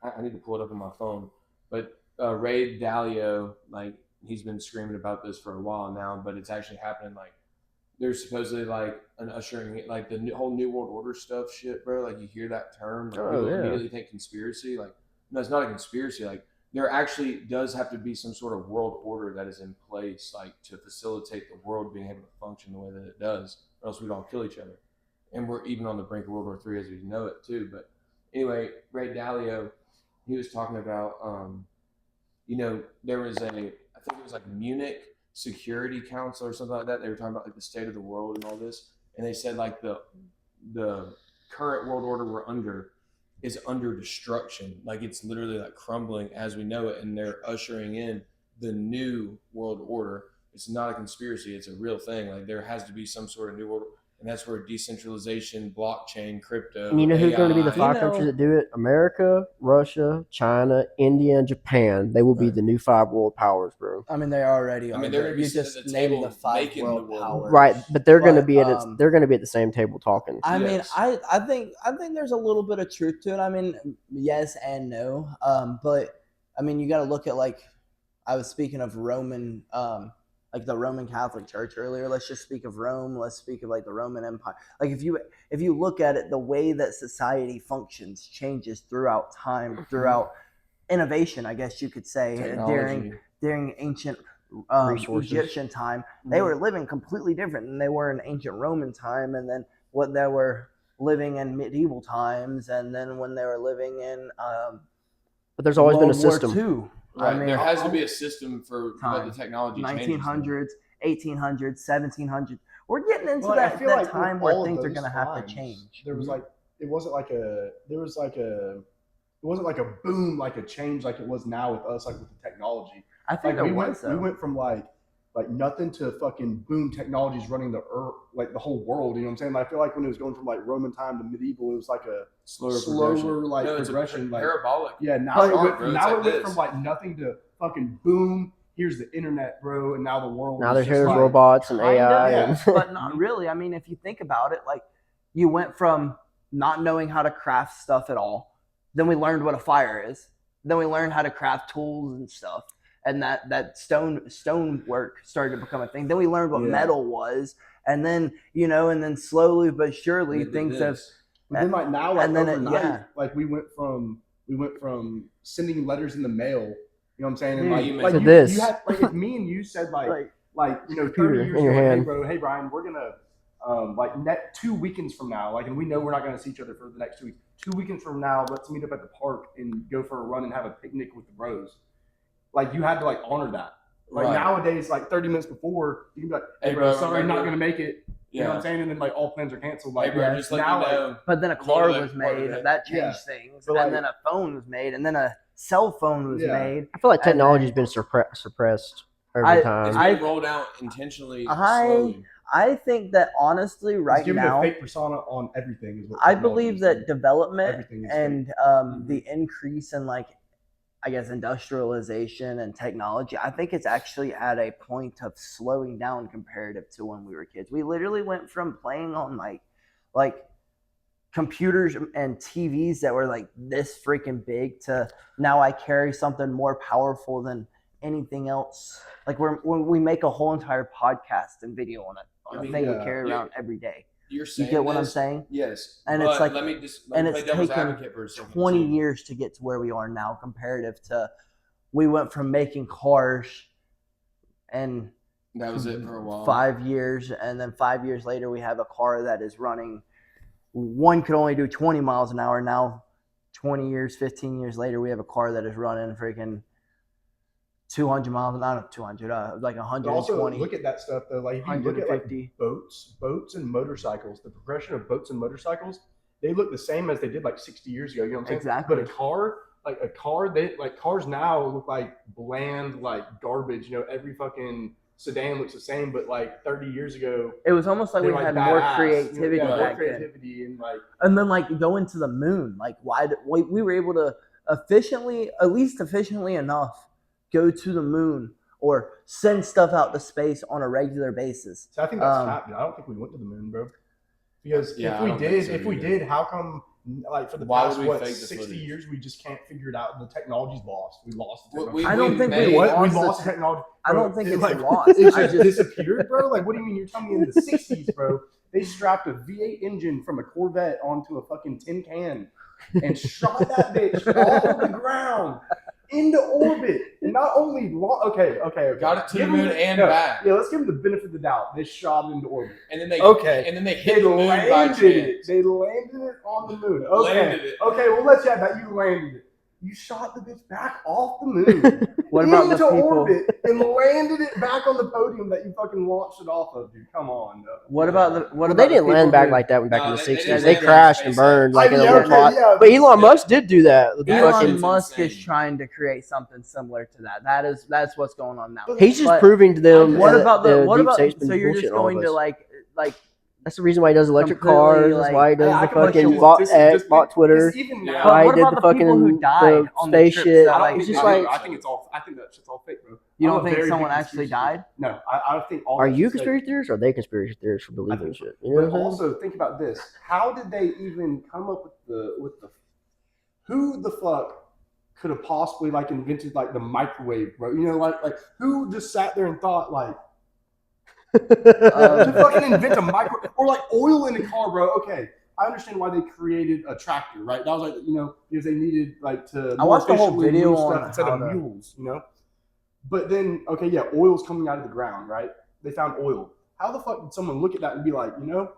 I need to pull it up on my phone, but Ray Dalio, like, he's been screaming about this for a while now, but it's actually happening. Like, there's supposedly like an ushering, like the whole New World Order stuff, shit, bro. Like, you hear that term, like, people immediately think conspiracy. Like, no, it's not a conspiracy. Like, there actually does have to be some sort of world order that is in place, like, to facilitate the world being able to function the way that it does, or else we'd all kill each other. And we're even on the brink of World War III as we know it too. But anyway, Ray Dalio, he was talking about, you know, there was I think it was like Munich Security Council or something like that. They were talking about like the state of the world and all this. And they said like the current world order we're under is under destruction. Like, it's literally like crumbling as we know it. And they're ushering in the new world order. It's not a conspiracy. It's a real thing. Like, there has to be some sort of new world. And that's where decentralization, blockchain, crypto. And you know who's AI, going to be the five countries that do it? America, Russia, China, India, and Japan. They will be the new 5 world powers, bro. I mean, they already are. I mean, they're going to be just named the 5 world powers, right? But they're going to be at the same table talking. I mean, I think there's a little bit of truth to it. I mean, yes and no. But I mean, you got to look at, like, I was speaking of Roman. Like the Roman Catholic Church earlier. Let's just speak of Rome. Let's speak of like the Roman Empire. Like, if you look at it, the way that society functions changes throughout time, throughout innovation, I guess you could say. During ancient Egyptian time, they were living completely different than they were in ancient Roman time, and then what they were living in medieval times, and then when they were living in but there's always been a system. War II. Right. I mean, there has to be a system for what the technology 1900s, 1800s, 1700s. We're getting into that like time where things are going to have to change. There was it wasn't like a boom, like a change like it was now with us, like with the technology. I think Like there we was went from like nothing to fucking boom, technology's running the earth, like the whole world. You know what I'm saying? Like, I feel like when it was going from like Roman time to medieval, it was like a slower like progression. Like parabolic. yeah, now it Chart, went from like nothing to fucking boom. Here's the internet, bro, and now the world. Now is there's just like, robots and Kinda, AI. yeah. but not really. I mean, if you think about it, like you went from not knowing how to craft stuff at all, then we learned what a fire is, then we learned how to craft tools and stuff, and that stone work started to become a thing. Then we learned what metal was, and then and then slowly but surely things have. But then like now, like and then overnight, like we went from sending letters in the mail. You know what I'm saying? And Dude, like you had like if me and you said like 30 years ago, hey Brian, we're gonna like 2 weekends from now, like, and we know we're not gonna see each other for the next 2 weeks. 2 weekends from now, let's meet up at the park and go for a run and have a picnic with the bros. Like you had to like honor that. Like nowadays, like 30 minutes before, you can be like, hey bro, sorry, not gonna make it. You know what I'm saying? And then like all plans are canceled. Like just now, you know, but then a car was made that changed things, but and then a phone was made, and then a cell phone was made. I feel like technology's been suppressed over time. It's been rolled out intentionally. Slowly. I think that honestly, right now, a fake persona on everything is what I believe that development and fake. The increase in like, I guess, industrialization and technology, I think it's actually at a point of slowing down comparative to when we were kids. We literally went from playing on like computers and TVs that were like this freaking big to now I carry something more powerful than anything else. Like we make a whole entire podcast and video on a thing we carry around every day. You're saying you get what I'm saying? Yes. And it's like, let me it's taken 20 years to get to where we are now, comparative to we went from making cars and that was it for a while. 5 years, and then 5 years later we have a car that is running. One could only do 20 miles an hour. Now, 20 years, 15 years later, we have a car that is running freaking 200 miles, not 200, like 120. But also, look at that stuff though. Like if you look at like boats and motorcycles, the progression of boats and motorcycles, they look the same as they did like 60 years ago. You know what I'm saying? Exactly. But cars now look like bland, like garbage. You know, every fucking sedan looks the same. But like 30 years ago, it was almost like we had more creativity back then. And then like going to the moon, like we were able to efficiently enough, go to the moon or send stuff out to space on a regular basis. So I think that's happening. I don't think we went to the moon, bro. Because if we did, how come like for the past 60 years we just can't figure it out? The technology's lost. We lost the technology. I don't think we lost the technology. Bro, I don't think it's like, lost. It just disappeared, bro. Like, what do you mean? You're telling me in the 60s, bro, they strapped a V8 engine from a Corvette onto a fucking tin can and shot that bitch off the ground into orbit, and not only okay, got it to the moon and back. Yeah, let's give them the benefit of the doubt. They shot it into orbit, and then they hit the moon by chance. They landed it on the moon. Okay, we'll let you have that. You landed it. You shot the bitch back off the moon What about into the people? orbit and landed it back on the podium that you fucking launched it off of, dude. Come on, no. What about they didn't land back like that back in the 60s. They crashed and burned like in a little pot. Yeah, but Elon Musk did do that. Elon Musk is trying to create something similar to that. That's what's going on now. He's just proving to them. What about so you're just going to like that's the reason why he does electric cars. That's why he does the fucking bot Twitter. Why he did the fucking who died on the spaceship. It's just like I think that shit's all fake, bro. You don't think someone actually died? No, I think all. Are you conspiracy theorists or are they conspiracy theorists for believing shit? You know but also think about this: how did they even come up with the who the fuck could have possibly like invented like the microwave, bro? You know, like who just sat there and thought like. To fucking invent a micro or like oil in a car, bro. Okay, I understand why they created a tractor, right? That was like because they needed like to. I watched the whole video on instead of mules, But then oil's coming out of the ground, right? They found oil. How the fuck did someone look at that and be like, I'm gonna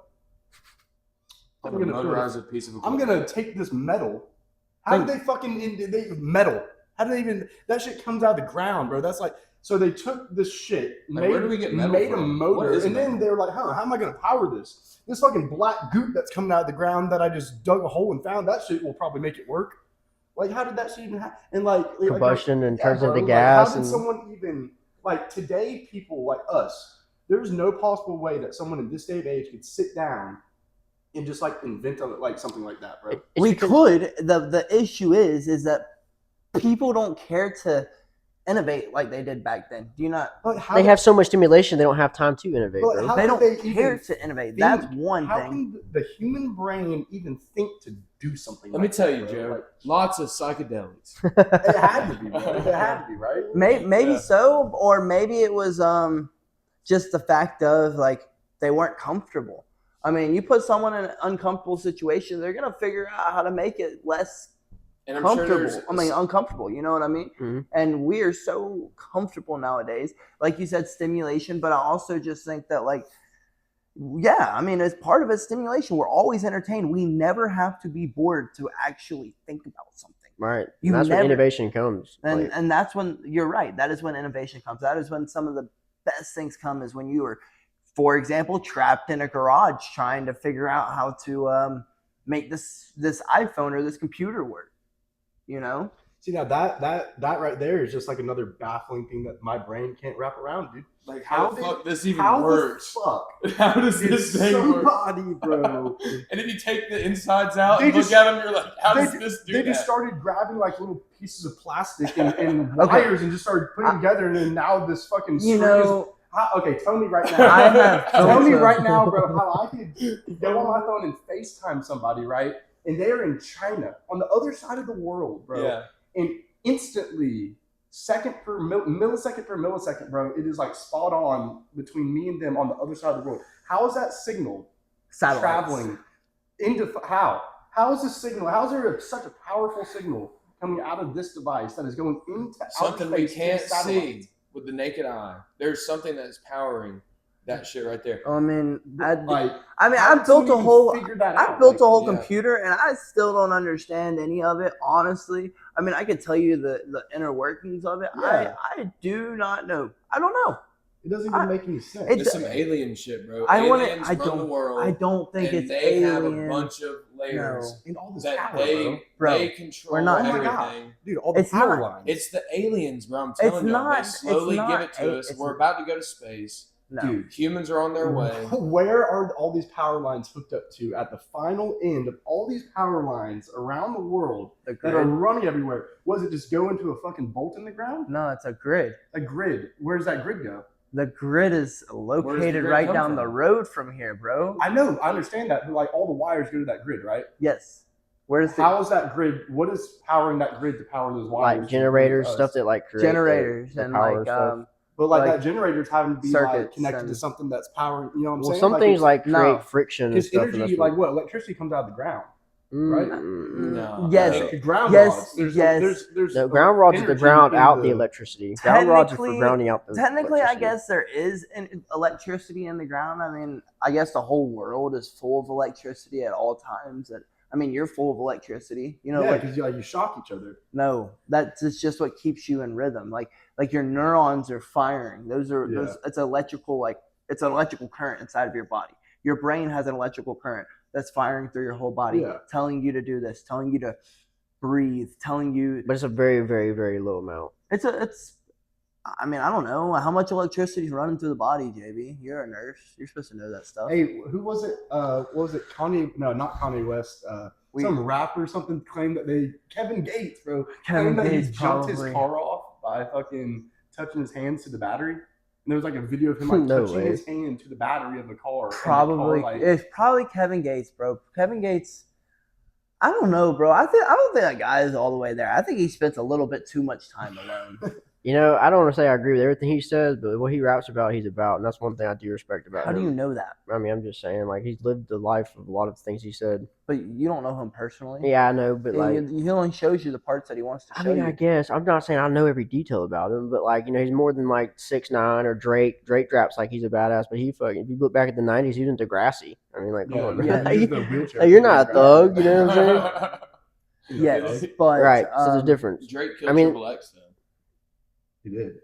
motorize a piece of equipment. I'm gonna take this metal. How did they fucking metal? How did they even? That shit comes out of the ground, bro. That's like. So they took this shit, where do we get metal made from? a motor, and then they were like, how am I going to power this? This fucking black goop that's coming out of the ground that I just dug a hole and found, that shit will probably make it work. Like, how did that shit even happen? And like Combustion and turns bro, into like, gas. how did And someone even like today? People like us, there's no possible way that someone in this day of age could sit down and just like invent like something like that, bro. it's We because- could. The issue is that people don't care to innovate like they did back then. Do you not? But how they did- have so much stimulation, they don't have time to innovate, But bro. how They could don't they care even to innovate. think? That's one How thing. can the human brain even think to do something? Let me like tell that, you, bro? Joe. Like, Lots of psychedelics. it had to be, bro. It had to be, right? Maybe Yeah. so, or maybe it was just the fact of like they weren't comfortable. I mean, you put someone in an uncomfortable situation, they're gonna figure out how to make it less And I'm comfortable. sure I mean, uncomfortable. You know what I mean? Mhm. And we are so comfortable nowadays. Like you said, stimulation, but I also just think that like, yeah, I mean, as part of it, stimulation. We're always entertained. We never have to be bored to actually think about something. Right. You And that's never- when innovation comes. And Like, and that's when you're right. That is when innovation comes. That is when some of the best things come. Is when you are, for example, trapped in a garage trying to figure out how to make this iPhone or this computer work. You know, See, now that right there is just like another baffling thing that my brain can't wrap around, dude. like How how the did- fuck this even How works? the fuck How does did this thing work? somebody, bro? And if you take the insides out They and just- look at them, you're like, how they does ju- this do They that? just started grabbing like little pieces of plastic and Okay. wires and just started putting together, and then now this fucking you string know, okay, tell me right I now. have Tell me built a- right now, bro, how I could go on my phone and FaceTime somebody, right? And they're in China, on the other side of the world, bro. Yeah. And instantly, millisecond per millisecond, bro, it is like spot on between me and them on the other side of the world. How is that signal satellites. traveling into how? How is this signal? How is there such a powerful signal coming out of this device that is going into Something outer we space to can't satellites? see with the naked eye. There's something that's powering that shit right there. I mean, Like, I mean, how I did built someone a even whole. figure that I out? built a Like, whole yeah. computer, and I still don't understand any of it. Honestly, I mean, I could tell you the inner workings of it. Yeah. I do not know. I don't know. it doesn't even make any sense. It's- There's some alien shit, bro. I want Aliens it. run the world. I don't think and it's they have a alien. bunch of layers and all this that power, they Bro, they control we're not- Oh my everything. God. dude, all the It's power not- lines. It's the aliens, bro. I'm telling you, not- they it's slowly give not it to us. it's- We're about to go to space. No. dude. Humans are on their way. Where are all these power lines hooked up to at the final end of all these power lines around the world The that are grid. running everywhere? Was it just go into a fucking bolt in the ground? No, it's a grid. A grid. Where does that grid go? The grid is located grid right come down from? the road from here, bro. I know, I understand that, but like all the wires go to that grid, right? Yes. Where's the How is that grid? What is powering that grid to power those wires? like generators, to stuff that like create generators the and power like stuff. But like, like that generator's having to be like circuits connected to and- something that's powering. You know what I'm Well, saying? some things it's- like create No. friction and because stuff. and energy, that's what- like what electricity comes out of the ground, right? No. Yes. I Ground Yes, rods. There's yes. there's No, ground rods is the energy ground in out the electricity. Ground rods are for Technically- grounding out the Technically, I electricity. guess there is electricity in the ground. I mean, I guess the whole world is full of electricity at all times. I mean, you're full of electricity. You know, yeah, like because you shock each other. no, that's it's just what keeps you in rhythm. Like your neurons are firing. Those are Yeah. those. It's electrical. Like it's an electrical current inside of your body. Your brain has an electrical current that's firing through your whole body, Yeah. telling you to do this, telling you to breathe, telling you But it's a very, very, very low amount. it's. I mean, I don't know how much electricity is running through the body, JB. You're a nurse. You're supposed to know that stuff. Hey, who was it? What was it? Kanye? No, not Kanye West. Some rapper or something claimed that Kevin Gates, bro. Kevin claimed that he Gates jumped probably. his car off by fucking touching his hands to the battery. And there was like a video of him like No touching way. his hand to the battery of the car. and the car, Probably like, it's probably Kevin Gates, bro. Kevin Gates. I don't know, bro. I don't think that guy is all the way there. I think he spends a little bit too much time alone. You know, I don't want to say I agree with everything he says, but what he raps about, he's about, and that's one thing I do respect about How do him. you know that? I mean, I'm just saying, like, he's lived the life of a lot of things he said. But you don't know him personally. Yeah, I know, but Yeah, like, he only shows you the parts that he wants to I show mean, you. I guess I'm not saying I know every detail about him, but like, you know, he's more than like 6'9" or Drake. Drake raps like he's a badass, but he fucking. If you look back at the '90s, he was into Degrassi. I mean, like, come on, man. yeah, Like, used the wheelchair like, you're for not a the thug, graphic. you know what I'm saying? Yes, but Right. So there's a difference. Drake killed I mean- Triple X though. He did.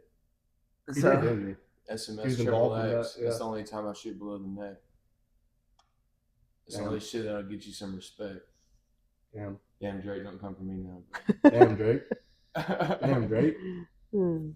He So, did, didn't he? SMS was Triple involved in X. that, It's yeah. the only time I shoot below the neck. It's the Damn. only shit that'll get you some respect. Damn. Damn, Drake, don't come for me now. Damn, Drake. Damn, Drake. Dude.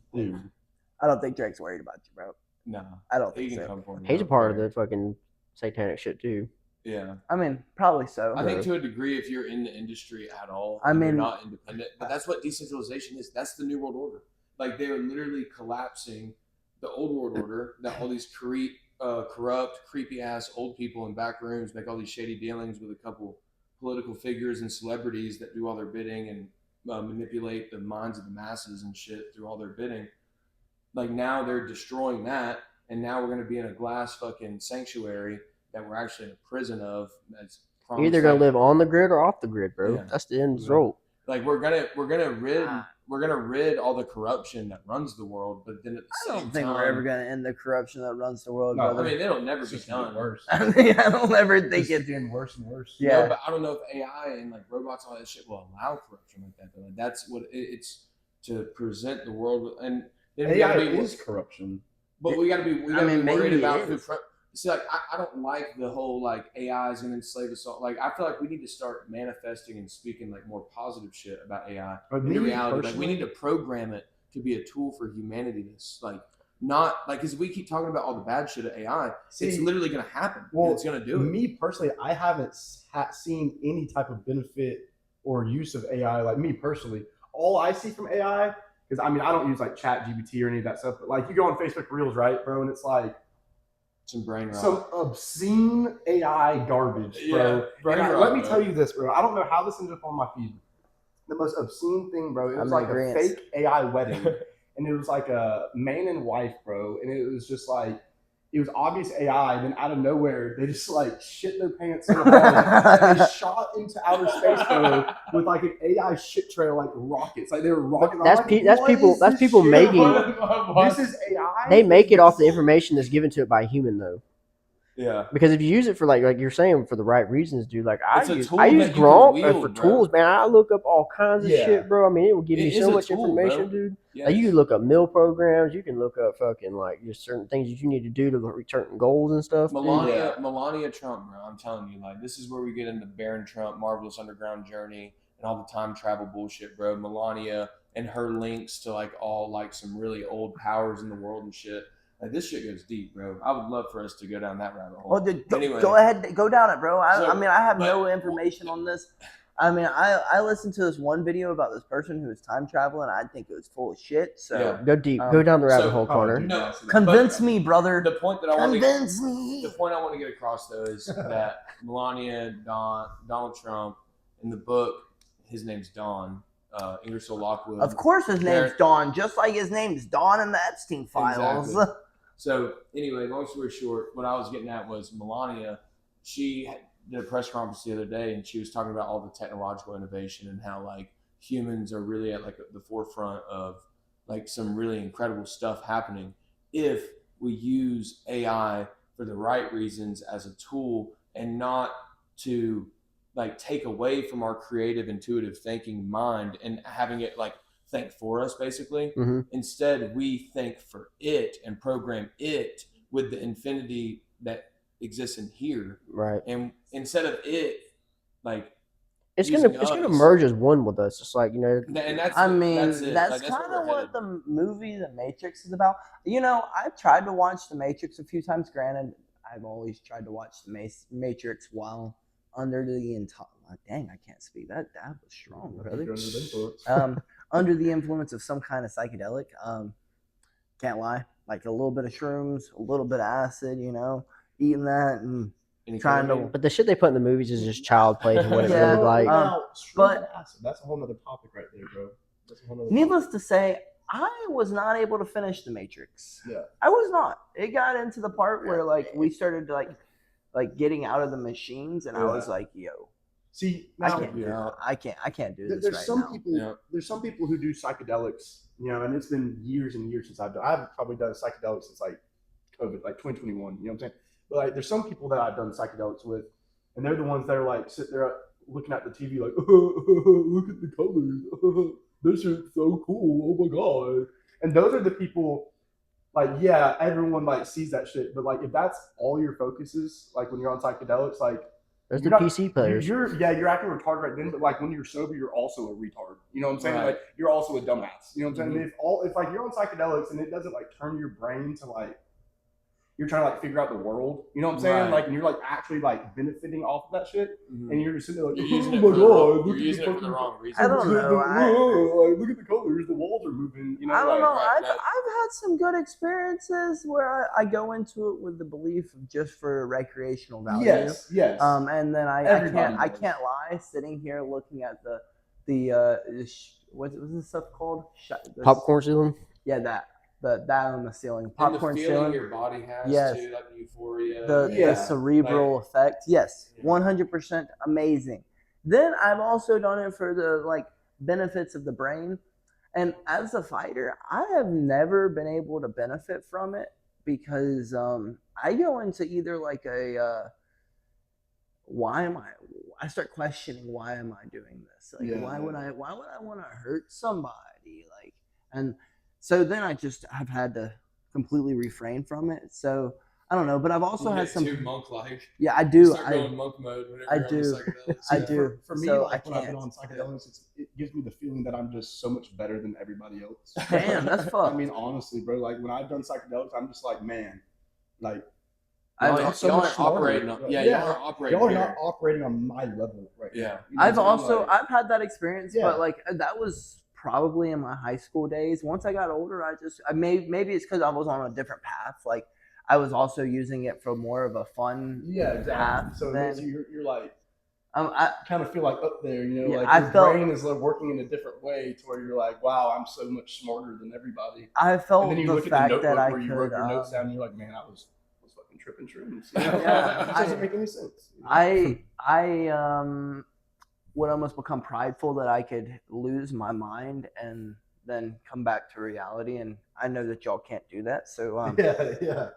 I don't think Drake's worried about you, bro. No, I don't he think can so. come for me. He's I a don't part of care. the fucking satanic shit too. Yeah. I mean, probably so. I think to a degree, if you're in the industry at all, I and you're mean- not independent, but that's what decentralization is. That's the new world order. Like they are literally collapsing the old world order. That all these corrupt, creepy ass old people in back rooms make all these shady dealings with a couple political figures and celebrities that do all their bidding and manipulate the minds of the masses and shit through all their bidding. Like now they're destroying that, and now we're going to be in a glass fucking sanctuary that we're actually in a prison of. That's You're either gonna live on the grid or off the grid, bro. Yeah. That's the end result. Like we're gonna rid all the corruption that runs the world, but then at the I same don't think time, we're ever gonna end the corruption that runs the world, No, brother. I mean, it'll never It's be just gonna done. get worse. I don't ever think It's it's getting worse and worse. Yeah. No, but I don't know if AI and like robots and all that shit will allow corruption like that. Though. Like, that's what it's to present the world with, and then we AI gotta be, is corruption. but we gotta be I mean, be worried maybe about it who. is. See, like I don't like the whole like AI is gonna enslave us all. Like I feel like we need to start manifesting and speaking like more positive shit about AI. But In me reality, like we personally- need to program it to be a tool for humanity. This like not like because we keep talking about all the bad shit of AI. It's See, literally gonna happen. Well, It's gonna do it. Me personally, I haven't seen any type of benefit or use of AI. Like me personally, all I see from AI, because I mean, I don't use like Chat GPT or any of that stuff, but like you go on Facebook Reels, right, bro, and it's like Some brain rot. some obscene AI garbage, bro. Yeah, brain And rot, let me bro. tell you this, bro. I don't know how this ended up on my feed. The most obscene thing, bro. It was I'm in like a agreeance. fake AI wedding, and it was like a man and wife, bro. And it was just like it was obvious AI. And then out of nowhere, they just like shit their pants so hard. They shot into outer space, bro, with like an AI shit trail, like rockets. Like they were rocket. That's I'm pe- like, that's what people- is that's this people shit, making- bro? This is AI. They make it off the information that's given to it by a human though. Yeah. Because if you use it for like you're saying for the right reasons, dude. Like It's a tool I use that you can Gronk wield, for bro. tools, man. I look up all kinds of Yeah. shit, bro. I mean, it will give It you is so a much tool, information, bro. dude. Yes. Like you can look up meal programs. You can look up fucking like just certain things that you need to do to reach certain goals and stuff. dude. Melania Trump, bro. I'm telling you, like this is where we get into Baron Trump, Marvelous Underground Journey, and all the time travel bullshit, bro. Melania and her links to like all like some really old powers in the world and shit. Like this shit goes deep, bro. I would love for us to go down that rabbit hole. Well, dude, Anyway. go ahead, go down it, bro. I mean, I have but- no information on this. I mean, I listened to this one video about this person who was time traveling. I think it was full of shit. So Yeah. Go deep. Go down the rabbit so- hole, Oh, Connor. dude, No, yeah, so convince me, brother. The point that I want to Convince me. the point I want to get across though is that Melania, Donald Trump, in the book, his name's Don, Ingersoll Lockwood. Of course, his name's They're- Don, just like his name's Don in the Epstein files. Exactly. So anyway, long story short, what I was getting at was Melania. She did a press conference the other day, and she was talking about all the technological innovation and how like humans are really at like the forefront of like some really incredible stuff happening if we use AI for the right reasons as a tool and not to like take away from our creative, intuitive thinking mind and having it like think for us basically. Mhm. Instead, we think for it and program it with the infinity that exists in here. Right. And instead of it, like, It's using gonna us. merge as one with us. It's like and that's I mean, that's, it. that's Like, kind where of we're what headed. the movie The Matrix is about. You know, I've tried to watch The Matrix a few times. Granted, I've always tried to watch The Matrix while under the dang, I can't speak. That was strong, brother. Under the influence of some kind of psychedelic. Can't lie. Like a little bit of shrooms, a little bit of acid, you know, eating that and Any trying to- kind of- But the shit they put in the movies is just child play to what it Yeah, really like. but- that's a whole nother topic right there, bro. That's a whole nother needless to say, I was not able to finish The Matrix. Yeah. I was not. It got into the part where like we started to like getting out of the machines, and I was Yeah. like, "Yo, See, I now, can't do Yeah. it. I can't do this there's right some now." people. Yeah. There's some people who do psychedelics, you know, and it's been years and years since I've probably done psychedelics since like COVID, like 2021. You know what I'm saying? But like, there's some people that I've done psychedelics with, and they're the ones that are like sit there looking at the TV like, look at the colors, this is so cool, oh my god. And those are the people. Like, yeah, everyone like sees that shit, but like if that's all your focus is, like when you're on psychedelics, like There's You're the not- PC players. You're acting retarded right then, but like when you're sober, you're also a retard. You know what I'm saying? Right. Like you're also a dumbass. You know what I'm saying? Mhm. If like you're on psychedelics and it doesn't like turn your brain to like you're trying to like figure out the world. You know what I'm saying? Right. Like, and you're like actually like benefiting off of that shit, Mhm. and you're just sitting there like, You're using oh it my for the wrong, god, you're look using at it the for the fucking. wrong reason. I don't know. Like, look at the colors, the walls are moving. You know, I don't like, know. right, I've that- had some good experiences where I go into it with the belief of just for recreational value. yes. And then I Everybody can't does. lie. Sitting here looking at the what's this stuff called? Popcorn ceiling. Yeah, that on the ceiling. And Popcorn the feeling ceiling. your body has Yes. too, like euphoria. The Yeah. cerebral effect. Yes, Yeah. 100% amazing. Then I've also done it for the like benefits of the brain. And as a fighter, I have never been able to benefit from it because I go into either like a why am I start questioning why am I doing this? Like Yeah. why would I want to hurt somebody? Like, and so then I just have had to completely refrain from it. So I don't know, but I've also You had get some. too monk-like. Yeah, I You do. start going monk mode whenever I you're on the do. psychedelics. I Yeah. do. For me, So like I when I've been can't. on psychedelics, it gives me the feeling that I'm just so much better than everybody else. Damn, that's fucked. I mean, honestly, bro. Like when I've done psychedelics, I'm just like, man, like I've, I'm so y'all much are smarter. operating on, Yeah. y'all are operating y'all are here. not operating on my level right Yeah. now. You know I've what I'm saying? also Like, I've had that experience, Yeah. but like that was probably in my high school days. Once I got older, maybe it's because I was on a different path. Like I was also using it for more of a fun yeah, exactly. path. So it Then makes you're like I kind of feel like up there, you know, Yeah, like I your felt- brain is like working in a different way to where you're like, wow, I'm so much smarter than everybody. I felt And then you the look at the fact notebook that I where you could. wrote your notes down, and you're like, man, I was fucking tripping shrooms. You know? Yeah, It doesn't make any sense. I would almost become prideful that I could lose my mind and then come back to reality. And I know that y'all can't do that. So yeah.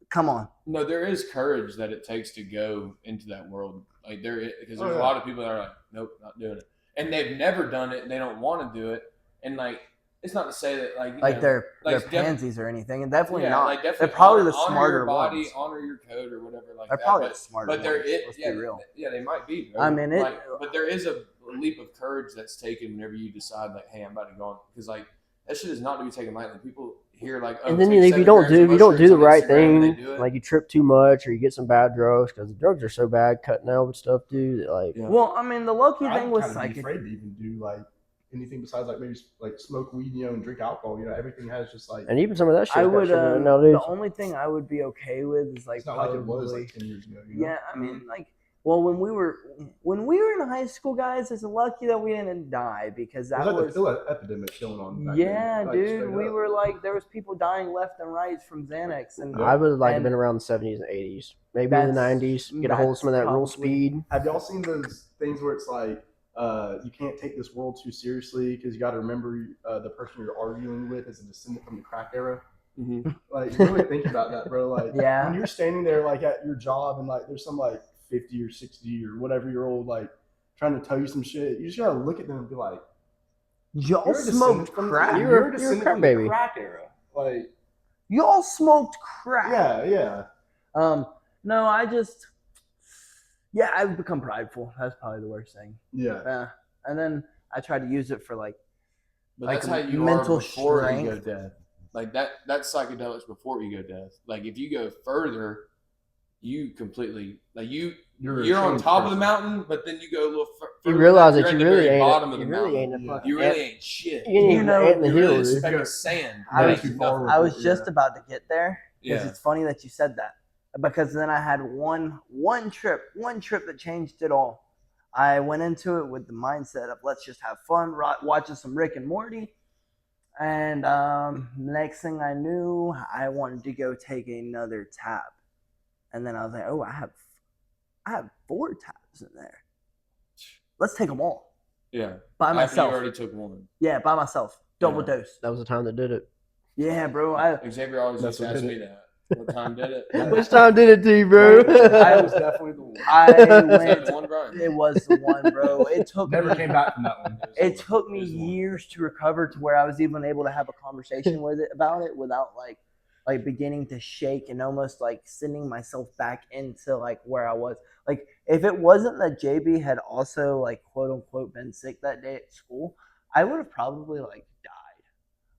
come on. No, there is courage that it takes to go into that world. Like because Oh, there's a yeah. lot of people that are like, nope, not doing it, and they've never done it, and they don't want to do it. And like, it's not to say that like you Like know, they're like, pansies or anything, and definitely yeah, not. like definitely They're probably honor, the honor smarter your body, ones. honor your code or whatever like They're that. probably But, the smarter but there ones. is Let's yeah, be real. yeah, they might be. Bro. I mean, but there is a leap of courage that's taken whenever you decide like, hey, I'm about to go on, because like that shit is not to be taken lightly. People hear like, oh, And then take if 7 you don't grams of do mushrooms the on right Instagram and they thing, do it. like you trip too much or you get some bad drugs, because the drugs are so bad, cutting out with stuff, dude. That, like, Yeah. Well, I mean, the lucky I'd thing with kind of be psychic. afraid to even do like anything besides like maybe like smoke weed, you know, and drink alcohol. You know, everything has just like and even some of that shit. I got would. sugar in it nowadays. The only thing I would be okay with is like it's not probably. like it was like 10 years ago. You know? Yeah, I mean, like, well, when we were in high school, guys, it's lucky that we didn't die because that There's like was. the pill epidemic going on. Back Yeah, then. Like, dude, straight we up. were like, there was people dying left and right from Xanax, and Yeah. I would have liked to And- been around the 70s and 80s, maybe in the That's- 90s. Get a hold of some of that real probably- speed. Have y'all seen those things where it's like you can't take this world too seriously because you got to remember the person you're arguing with is a descendant from the crack era. Mhm. Like, really think about that, bro. Like, Yeah. when you're standing there, like at your job, and like there's some like 50 or 60 or whatever year old like trying to tell you some shit, you just gotta look at them and be like, y'all "You're a descendant smoked from crack. You're a a descendant crack from baby. the crack era." Like, Y'all smoked crack. yeah. No, I've become prideful. That's probably the worst thing. Yeah. And then I tried to use it for like But like that's how you mental are before strength. ego death. Like that's psychedelics before ego death. Like if you go further, you completely like you're a on changed top of the person. mountain, but then you go a little further. You realize you're that at you the really very ain't. bottom of You the really mountain. ain't a Yeah. fucking. You really ain't shit. You ain't You know, ant in the You're really hill, dude. speck of sand. I Like, was too nothing. far I was Yeah. just about to get there because Yeah. it's funny that you said that because then I had one trip that changed it all. I went into it with the mindset of let's just have fun, watching some Rick and Morty, and next thing I knew, I wanted to go take another tab, and then I was like, oh, I have 4 tabs in there. Let's take them all Yeah. by After myself. you already took one. Yeah, by myself, double Yeah. dose. That was the time that did it. Yeah, bro. Xavier always That's used to what ask did me it. that. What time did it? Which time did it to you, bro? That was definitely the one. I Was that went. the one, Brian? It was the one, bro. It took Never me. came back from that one. It took me It was the one. years to recover to where I was even able to have a conversation with it about it without like like beginning to shake and almost like sending myself back into like where I was. Like if it wasn't that JB had also like quote unquote been sick that day at school, I would have probably like died.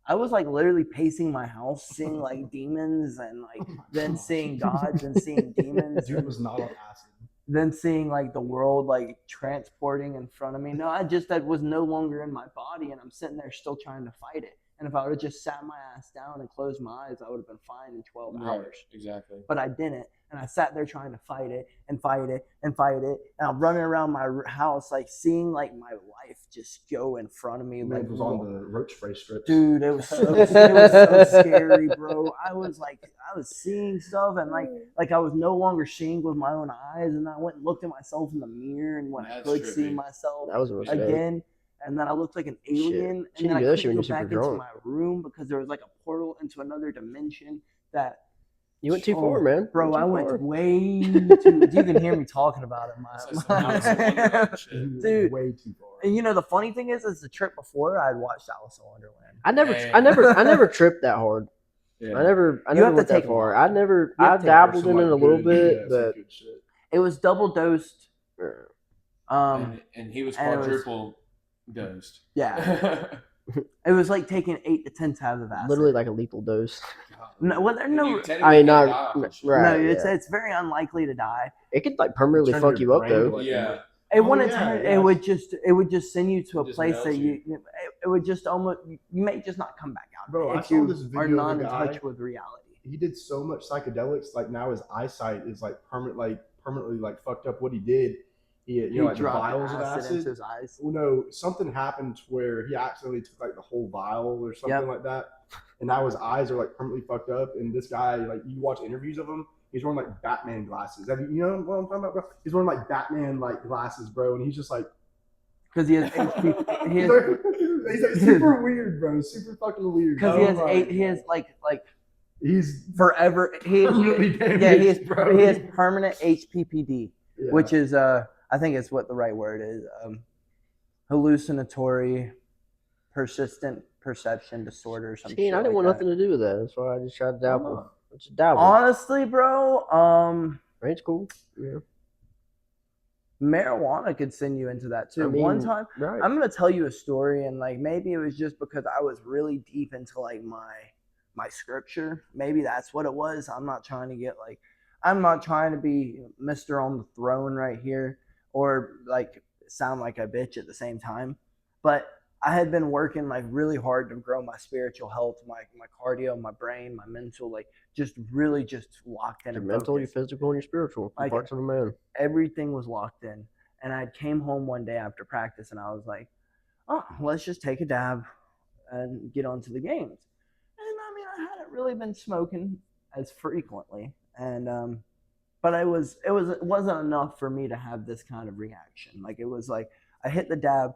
I was like literally pacing my house, seeing like demons and like then seeing gods and seeing demons. Dude was not on acid. Then seeing like the world like transporting in front of me. No, that was no longer in my body, and I'm sitting there still trying to fight it. And if I would have just sat my ass down and closed my eyes, I would have been fine in 12 hours. Exactly. But I didn't, and I sat there trying to fight it and fight it and fight it, and I'm running around my house like seeing like my life just go in front of me. Man Like was on the roach spray strips. dude, it was so scary, bro. I was seeing stuff, and like I was no longer seeing with my own eyes, and I went and looked at myself in the mirror, and when I could see myself That was a mistake. again, and then I looked like an alien, Shit. and then I You do that shit couldn't when go you're back super into drunk. my room because there was like a portal into another dimension that. You went too far, man. Bro, I went far. way too. You can hear me talking about it, dude. Way too far. And you know the funny thing is the trip before I'd watched Alice in Wonderland. I never tripped that hard. Yeah. I never You have to went take that a far. lot. I dabbled in it a little bit, some but good shit. It was double dosed. And he was and it was- quadruple dosed. Yeah, it was like taking 8 to 10 tabs of acid. literally like a lethal dose. No, well, there no. I mean, not No, right. it's very unlikely to die. It could like permanently Turn fuck your you up brain though. like- Yeah. It Oh, wouldn't yeah, turn. yeah. It would just send you to a Just place melt that you. it would just almost you may just not come back out. Bro, I if saw you this video are of a not in guy- touch with reality. He did so much psychedelics, like now his eyesight is like permanently like fucked up. What he did, he like the dropped vials of acid into acid. his eyes. Well, no, something happened where he accidentally took like the whole vial or something Yep. like that, and now his eyes are like permanently fucked up. And this guy, like you watch interviews of him, he's wearing like Batman glasses. Have you know what I'm talking about, bro? He's wearing like Batman like glasses, bro, and he's just like Because he has HP. he's like super weird, bro. Super fucking weird. Because he has like he's forever. permanently damaged, bro. He has permanent HPPD, Yeah. which is I think it's what the right word is. Hallucinatory, persistent perception disorder or something. See, and I didn't want nothing to do with that. That's why I just tried to dabble. Just dabble. Honestly, bro, It's cool. Yeah. marijuana could send you into that too. I mean, One time, right. I'm gonna tell you a story, and like maybe it was just because I was really deep into like my scripture. Maybe that's what it was. I'm not trying to be Mr. on the throne right here, or like sound like a bitch at the same time. But I had been working like really hard to grow my spiritual health, my cardio, my brain, my mental, like just really just locked in. Your and mental, your focused. physical, and your spiritual. Like- Parts of a man. Everything was locked in. And I came home one day after practice and I was like, oh, let's just take a dab and get on to the games. And I mean, I hadn't really been smoking as frequently. And, but it wasn't enough for me to have this kind of reaction. Like it was like, I hit the dab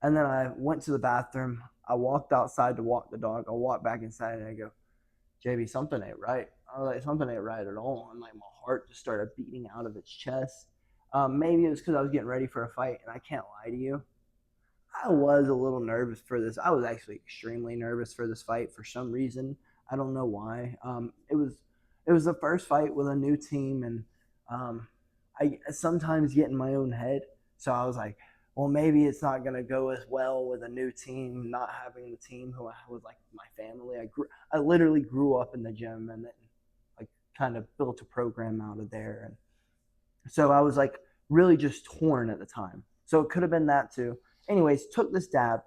and then I went to the bathroom. I walked outside to walk the dog. I walked back inside and I go, JB, something ain't right. I was like, something ain't right at all. And like my heart just started beating out of its chest. Maybe it was because I was getting ready for a fight, and I can't lie to you. I was a little nervous for this. I was actually extremely nervous for this fight for some reason. I don't know why. It was the first fight with a new team, and I sometimes get in my own head. So I was like, well, maybe it's not gonna go as well with a new team, not having the team who was like my family. I literally grew up in the gym, and then like kind of built a program out of there, and so I was like really just torn at the time. So it could have been that too. Anyways, took this dab,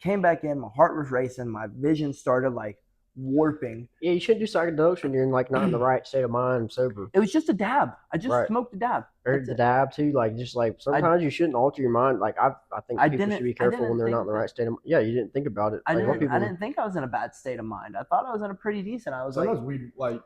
came back in, my heart was racing, my vision started like warping. Yeah, you shouldn't do psychedelics when you're in like not in the right state of mind, sober. It was just a dab. I just Right. smoked a dab. Or That's the it. dab too, like just like sometimes you shouldn't alter your mind. Like I think I people should didn't- be I careful didn't when they're not in think the that- right state of. Yeah, you didn't think about it. I Like, what didn't think I was in a bad state of mind. I thought I was in a pretty decent. I was Sometimes like, we like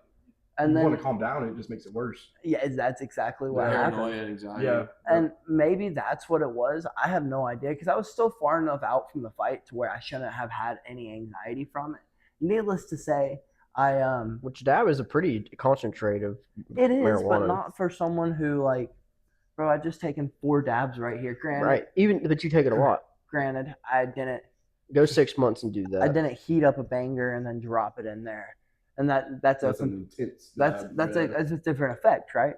and you then want to calm down, and it just makes it worse. yeah, that's exactly what happened. Paranoia and anxiety. Yeah. And maybe that's what it was. I have no idea because I was still far enough out from the fight to where I shouldn't have had any anxiety from it. Needless to say, Which dab is a pretty concentrative. it is, but marijuana. not for someone who like, bro. I just taken 4 dabs right here. Granted, Right. Even but you take it a lot. Granted, I didn't Go 6 months and do that. I didn't heat up a banger and then drop it in there. and that's That's a an intense. that's dab, that's yeah. a different effect, right?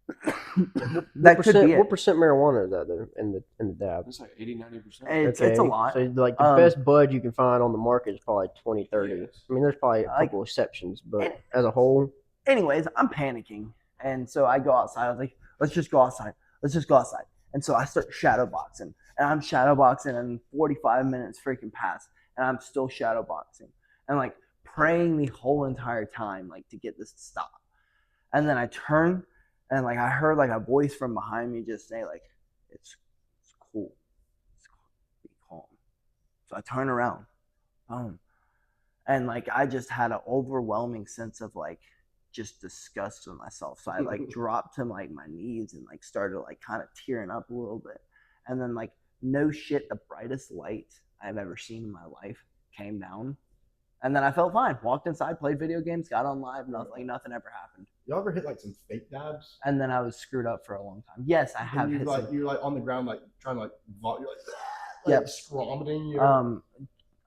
What That could percent? be What it. percent marijuana is that though in the dab? It's like 80-90%. It's a lot. So like the Um, best bud you can find on the market is probably 20-30. Yes. I mean, there's probably a Like- couple exceptions, but and- as a whole, Anyways, I'm panicking, and so I go outside. I was like, let's just go outside. Let's just go outside. And so I start shadow boxing, and I'm shadow boxing, and 45 minutes freaking pass, and I'm still shadow boxing, and like praying the whole entire time, like to get this to stop. And then I turn, and like I heard like a voice from behind me just say like, it's cool, be calm. So I turn around, boom, and like I just had an overwhelming sense of like just disgust with myself. So I like dropped to like my knees and like started like kind of tearing up a little bit. And then like no shit, the brightest light I've ever seen in my life came down. And then I felt fine. Walked inside, played video games, got on live, and I was like nothing ever happened. Y'all ever hit like some fake dabs? And then I was screwed up for a long time. Yes, I have And hit like some. you're like on the ground like trying to like you're like Yep. vomiting. You know?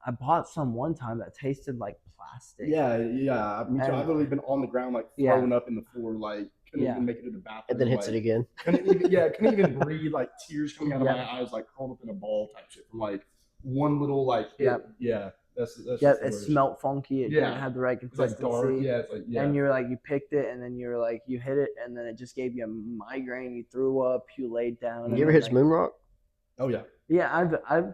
I bought some one time that tasted like plastic. Yeah. Me too. And- I've literally been on the ground like Yeah. throwing up in the floor, like couldn't Yeah. even make it to the bathroom. and then hits like, it again. couldn't even breathe, like tears coming out of Yep. my eyes, like curled up in a ball type shit from like one little like hit. Yep. Yeah. That's Yep, just the it worst. smelled funky. It Yeah. didn't have the right It's like consistency. dark. Yeah, it's like And you're like, you picked it, and then you're like, you hit it, and then it just gave you a migraine. You threw up, you laid down. and You ever then, hit like, Moon Rock? oh yeah. Yeah, I've.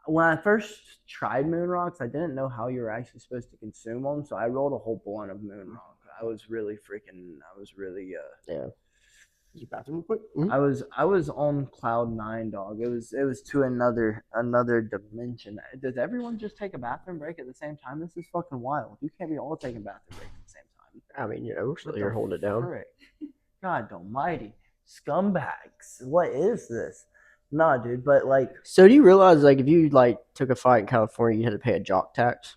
When I first tried moon rocks, I didn't know how you were actually supposed to consume them, so I rolled a whole blunt of moon rock. I was really Yeah. Use the bathroom real quick. I was on cloud nine, dog. It was to another dimension. Does everyone just take a bathroom break at the same time? This is fucking wild. You can't be all taking bathroom breaks at the same time. I mean, you know, we're still What here the holding it down. frick? God almighty. Scumbags. What is this? Nah, dude, but like, So do you realize, like, if you like took a fight in California, you had to pay a jock tax?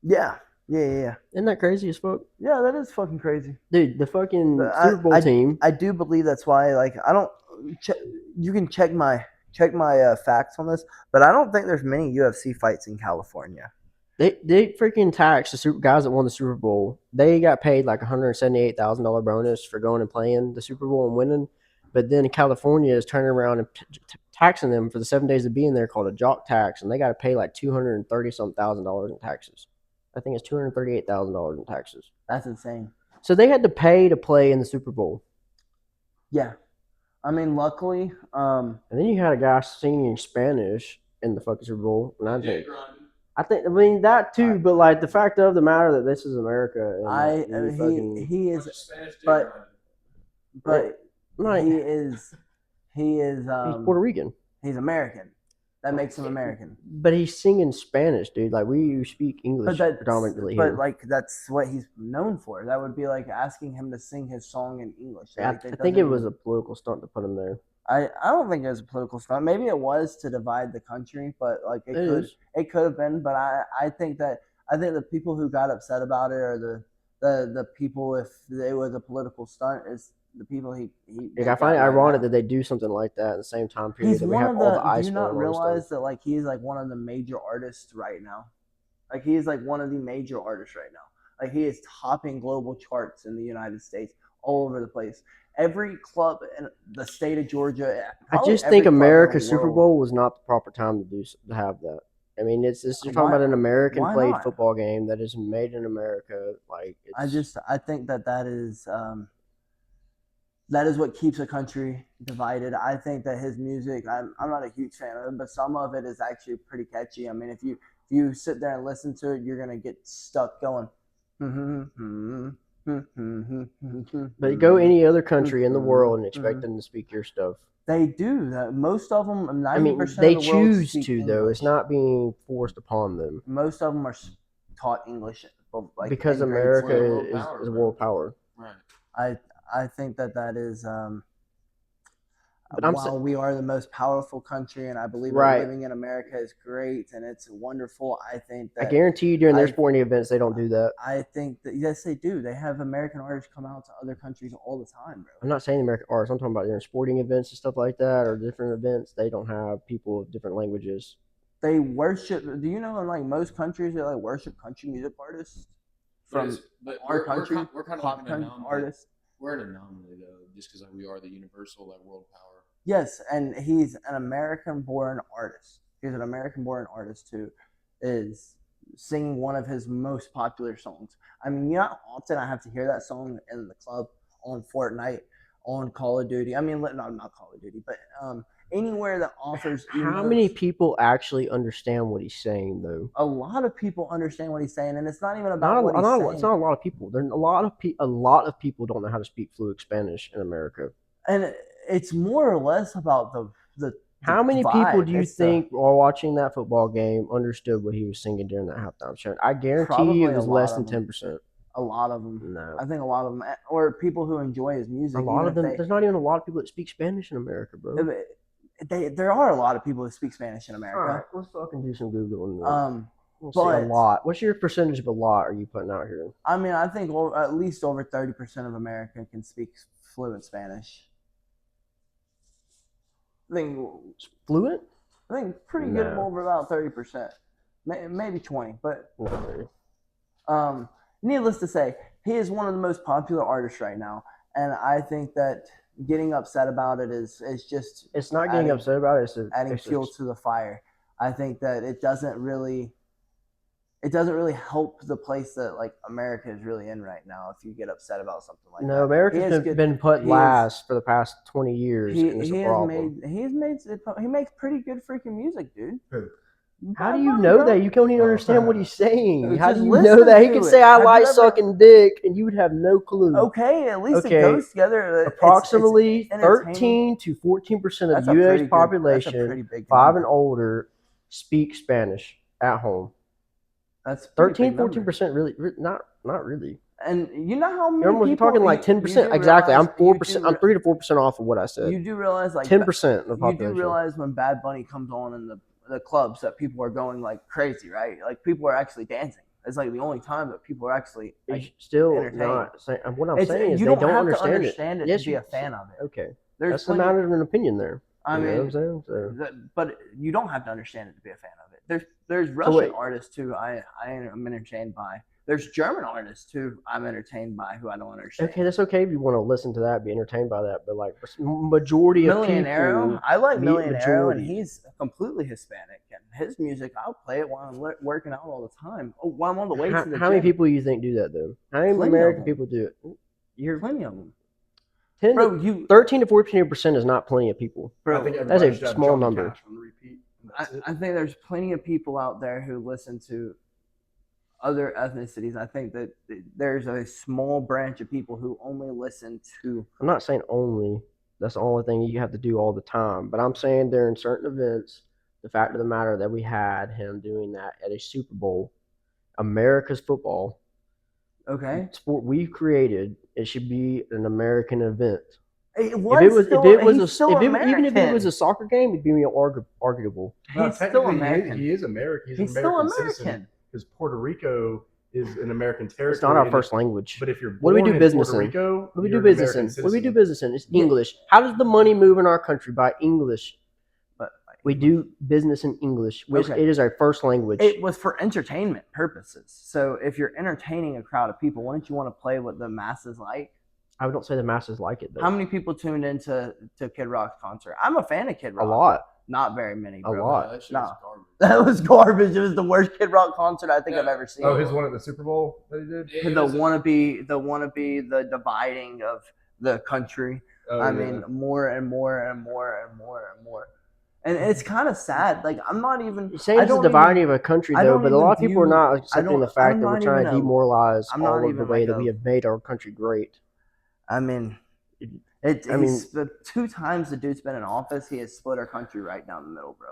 yeah. Isn't that crazy as fuck, Yeah, that is fucking crazy. dude? The fucking But Super Bowl team. I do believe that's why. Like, I don't. You can check my facts on this, but I don't think there's many UFC fights in California. They freaking taxed the super guys that won the Super Bowl. They got paid like $178,000 bonus for going and playing the Super Bowl and winning. But then California is turning around and taxing them for the 7 days of being there, called a jock tax, and they got to pay like $230,000 in taxes. I think it's $238,000 in taxes. That's insane. So they had to pay to play in the Super Bowl. Yeah, I mean, luckily, And then you had a guy singing in Spanish in the fucking Super Bowl. And I mean that too, but like the fact of the matter that this is America. And he is, Spanish dick but- grinding. but like, he is he's Puerto Rican, he's American. That makes him American. but he's singing Spanish, dude. Like we speak English But predominantly but here. like that's what he's known for. That would be like asking him to sing his song in English. I Like, that think it doesn't was even- a political stunt to put him there. I don't think it was a political stunt. Maybe it was to divide the country, but like it could have been. But I think the people who got upset about it are the people, if it was a political stunt, is the people he Like, I find it ironic that they do something like that at the same time period he's that we one have of all the. the ice Do you going not on realize and stuff. that like he's like one of the major artists right now? Like he's like one of the major artists right now. Like he is topping global charts in the United States, all over the place. Every club in the state of Georgia. I probably just every think club in the America's Super world. Bowl was not the proper time to have that. I mean, it's you're talking Why- about an American why played not? football game that is made in America. Like I think that is what keeps a country divided. I think that his music, I'm not a huge fan of it, but some of it is actually pretty catchy. I mean, if you sit there and listen to it, you're gonna get stuck going. But go any other country in the world and expect them to speak your stuff. They do that. Most of them, 90% I mean, of they the world choose speak to though. English. It's not being forced upon them Most of them are taught English, like because in grade America school. is a world power. Right. I think that is. But I'm while we are the most powerful country, and I believe that Right. living in America is great and it's wonderful. I think I that guarantee you during their I- sporting events they don't do that. I think that yes, they do. They have American artists come out to other countries all the time, bro. I'm not saying American artists. I'm talking about during sporting events and stuff like that, or different events. They don't have people of different languages. They worship. Do you know in like most countries they like worship country music artists? from but our country, we're kind of pop like an country anomaly. artists. We're an anomaly though, just because we are the universal like world power. Yes, and he's an American-born artist. He's an American-born artist who is singing one of his most popular songs. I mean, you know how often I have to hear that song in the club, on Fortnite, on Call of Duty. I mean, not Call of Duty, but anywhere that offers. How many people actually understand what he's saying, though? A lot of people understand what he's saying, and it's not even about what he's saying. It's not a lot of people. There a lot of people don't know how to speak fluent Spanish in America. And it's more or less about the How many vibe. people do you It's think while watching that football game understood what he was singing during that halftime show? I guarantee Probably you it was a lot less of than them. 10%. a lot of them. No. I think a lot of them, or people who enjoy his music. A lot of them. They, There's not even a lot of people that speak Spanish in America, bro. there are a lot of people who speak Spanish in All America. right, let's fucking do some Googling. We'll see But a lot. What's your percentage of a lot are you putting out here? I mean, I think at least over 30% of America can speak fluent Spanish. I think Fluent? pretty good over about 30%, maybe 20. But needless to say, he is one of the most popular artists right now, and I think that getting upset about it is just it's not getting upset about it. It's adding fuel to the fire. I think that it doesn't really help the place that like America is really in right now if you get upset about something like that. No, America's been put last for the past 20 years. He makes pretty good freaking music, dude. How do you know that? You can't even understand what he's saying. How do you listen know that? He to could it. say, "I Have like you ever- sucking dick," and you would have no clue. Okay, at least Okay. it goes together. Approximately it's entertaining. 13 to 14% of That's the a U.S. pretty good- that's a population, pretty big 5 number. and older, speak Spanish at home. That's a pretty 13, big number. 14% really, not really. And you know how many You're almost people talking like you 10%. do Exactly. I'm realize- 4%. I'm 3 to 4% off of what I said. You do realize like 10% of the you population. do realize when Bad Bunny comes on in the clubs that people are going like crazy, right? Like people are actually dancing. It's like the only time that people are actually It's like, still entertained. not saying. What I'm saying is you they don't have understand to understand it, Yes, to be a fan of it. Okay, There's that's the plenty- matter of an opinion there. I You know mean, what I'm saying? So, but you don't have to understand it to be a fan of it. There's Russian wait. artists who I am entertained by. There's German artists who I'm entertained by who I don't understand. Okay, that's okay if you want to listen to that, be entertained by that, but like majority of people, I like Millionairo, and majority. he's completely Hispanic. And his music, I'll play it while I'm working out all the time. Oh, while I'm on the way to the how many gym. people do you think do that though? How many Plenty of American them. people do it? You're Plenty of them. 13 to 14% is not plenty of people. I think That's everybody a should have small Johnny number. Cash on repeat. I think there's plenty of people out there who listen to other ethnicities. I think that there's a small branch of people who only listen to. I'm not saying only. That's the only thing you have to do all the time. But I'm saying during certain events, the fact of the matter that we had him doing that at a Super Bowl, America's football, sport we've created, it should be an American event. Even if it was a soccer game, it'd be arguable. He's still American. He is American. He's still American. Citizen because Puerto Rico is an American territory. It's not our first language. But if you're what do we do born business Puerto in? Rico, What do we you're do an business in? American What do we do citizen. business in? It's English. How does the money move in our country? By English. But we do business in English, which it is our first language. It was for entertainment purposes. So if you're entertaining a crowd of people, wouldn't you want to play what the masses like? I don't say the masses like it though. How many people tuned into Kid Rock's concert? I'm a fan of Kid Rock. A lot. Not very many, bro. A lot. That shit No. was garbage. That was garbage. It was the worst Kid Rock concert I think I've ever seen. Oh, his one at the Super Bowl that he did. The dividing of the country. I mean, more and more and more and more and more. And it's kind of sad. Like I'm not even You're saying it's a dividing of a country though, but a lot of people are not accepting the fact that we're trying to demoralize all of the way that we have made our country great. I mean, the 2 times the dude's been in office, he has split our country right down the middle, bro.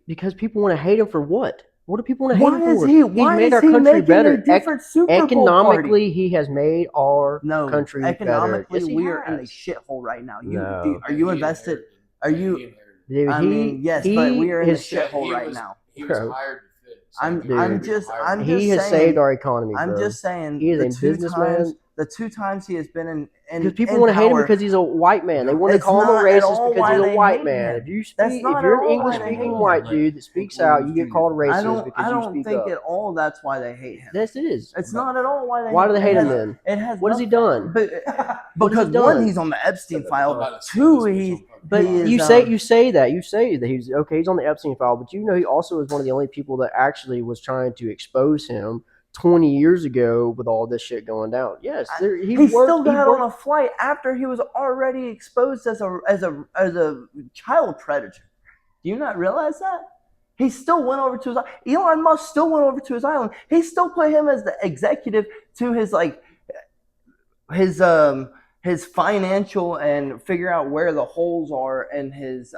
Because people want to hate him for what? What do people want to hate him for? Why He's made our is he country making better. a different Super Bowl Economically, party? he has made our country better. Economically, Yes, we are in a shithole right now. No. Are you invested? Are you? Dude, I mean, yes, but we are in a shithole right now. He was hired to fix. I'm just he has saying, saved our economy, bro. I'm just saying. He is a businessman. the 2 times he has been in because people want to hate him power, because he's a white man. They want to It's call him a not at racist all because why he's a they white hate man. him. If you That's speak, not if you're at an all English why they speaking hate white him. dude that speaks out, you get called I racist because you don't speak think up. at all that's why they hate him. Yes, it is. It's not at all why they. Why do they hate him has- then? It has. What has he nothing- done? But, What has he because one, done? he's on the Epstein I'm file. about to say 2, this bitch he's on fucking But he is, you say that he's okay. He's on the Epstein file, but you know he also is one of the only people that actually was trying to expose him 20 years ago with all this shit going down. Yes, he still got on a flight after he was already exposed as a child predator. Do you not realize that? He still went over to Elon Musk still went over to his island. He still put him as the executive to his financial and figure out where the holes are in his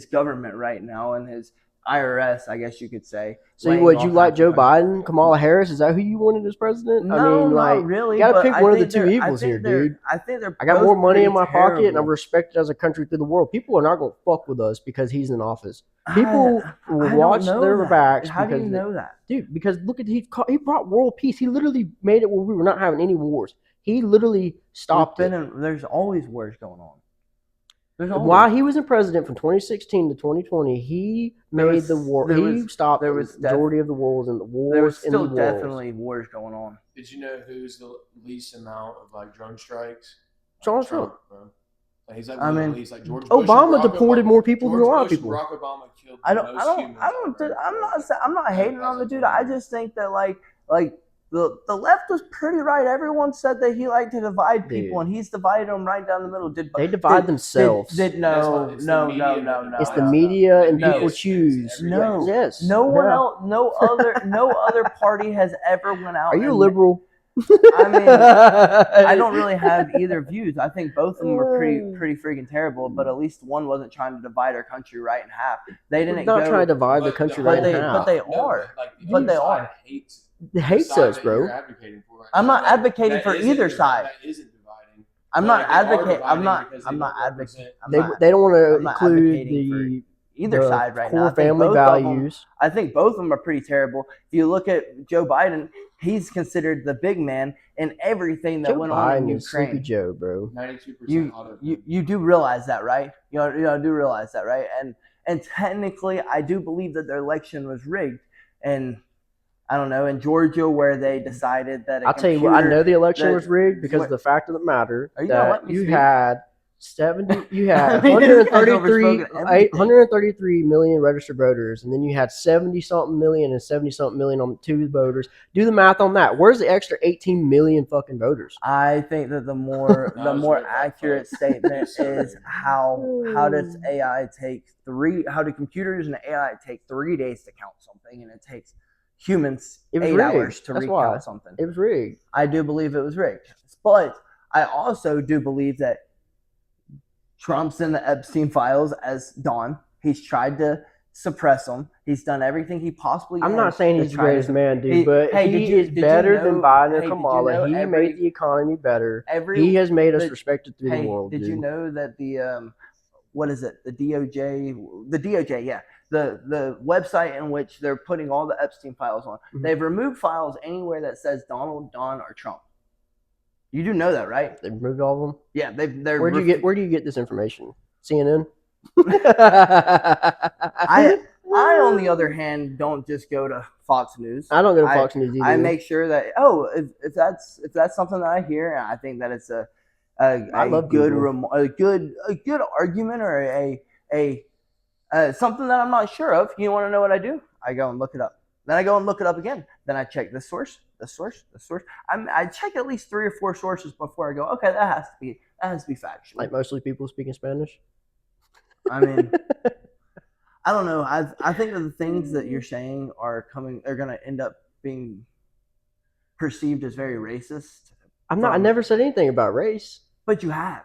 government right now, and his IRS, I guess you could say. So would you like Joe Biden, Kamala Harris? Is that who you wanted as president? No, I mean, not really. You got to pick one of the think two they're- evils here, dude. I think they're. I got both more money pretty in my pocket, and I'm terrible. respected as a country through the world. People are not going to fuck with us because he's in office. People will I watch don't know their that. backs. How do because you know that? Dude, because look at he brought world peace. He literally made it where we were not having any wars. He literally stopped it. There's always wars going on. While he was in president from 2016 to 2020, he made the war. He stopped the majority of the wars and the wars. There was still in the world. definitely wars going on. Did you know who's the least amount of like drone strikes? Donald Trump. Bro. Like, he's like I mean, the least, like George Bush Obama and Barack deported Obama. more people than a lot of Bush people. and Barack Obama killed I most don't. humans. I'm not hating on the dude. I just think that like the left was pretty right. Everyone said that he liked to divide people, and he's divided them right down the middle. They divide themselves. No. It's the media and No. people choose. No. Yes. No one else. No other party has ever went out. Are you a liberal? I mean, I don't really have either views. I think both of them were pretty freaking terrible. But at least one wasn't trying to divide our country right in half. They didn't. Not trying to divide the country right in half. But they are. But they are. It hates us, bro. I'm not advocating for either side. That isn't dividing. I'm not advocating. I'm not advocating. They don't want to I'm not include advocating for the either side right core now. I think family both of them- values. I think both of them are pretty terrible. If you look at Joe Biden, he's considered the big man in everything that Joe went on in Biden is Sleepy Ukraine. Joe, bro. 92% You do realize that, right? You do realize that, right? And technically, I do believe that their election was rigged. And I don't know, in Georgia, where they decided that I'll tell you what, I know the election was rigged because of the fact of the matter Are you gonna let that me you speak? had 70, you had I mean, this guy's 133, overspoken everything. 133 million registered voters, and then you had 70 something million and 70 something million on two voters. Do the math on that. Where's the extra 18 million fucking voters? I think that the more accurate statement is how does AI take how do computers and AI take 3 days to count something, and it takes humans 8 rigged. hours to That's recount why. something. It was rigged. I do believe it was rigged, but I also do believe that Trump's in the Epstein files as Don. He's tried to suppress them. He's done everything he possibly can. I'm not saying he's the greatest man, dude, but Hey, he did you is better than know- Biden hey, or did you Kamala. know He made the economy better. He has made us respected through the world, Did dude. you know that the what is it? The DOJ, yeah. The website in which they're putting all the Epstein files on. Mhm. They've removed files anywhere that says Donald, Don, or Trump. You do know that, right? They removed all of them? Yeah, they're. Where do you get this information? CNN? I on the other hand don't just go to Fox News. I don't go to Fox News either. I make sure that if that's something that I hear, and I think that it's a good argument or a something that I'm not sure of. You want to know what I do? I go and look it up. Then I go and look it up again. Then I check this source. I check at least 3 or 4 sources before I go. Okay, that has to be factual. Like mostly people speaking Spanish. I mean, I don't know. I think that the things that you're saying are going to end up being perceived as very racist. I never said anything about race. But you have.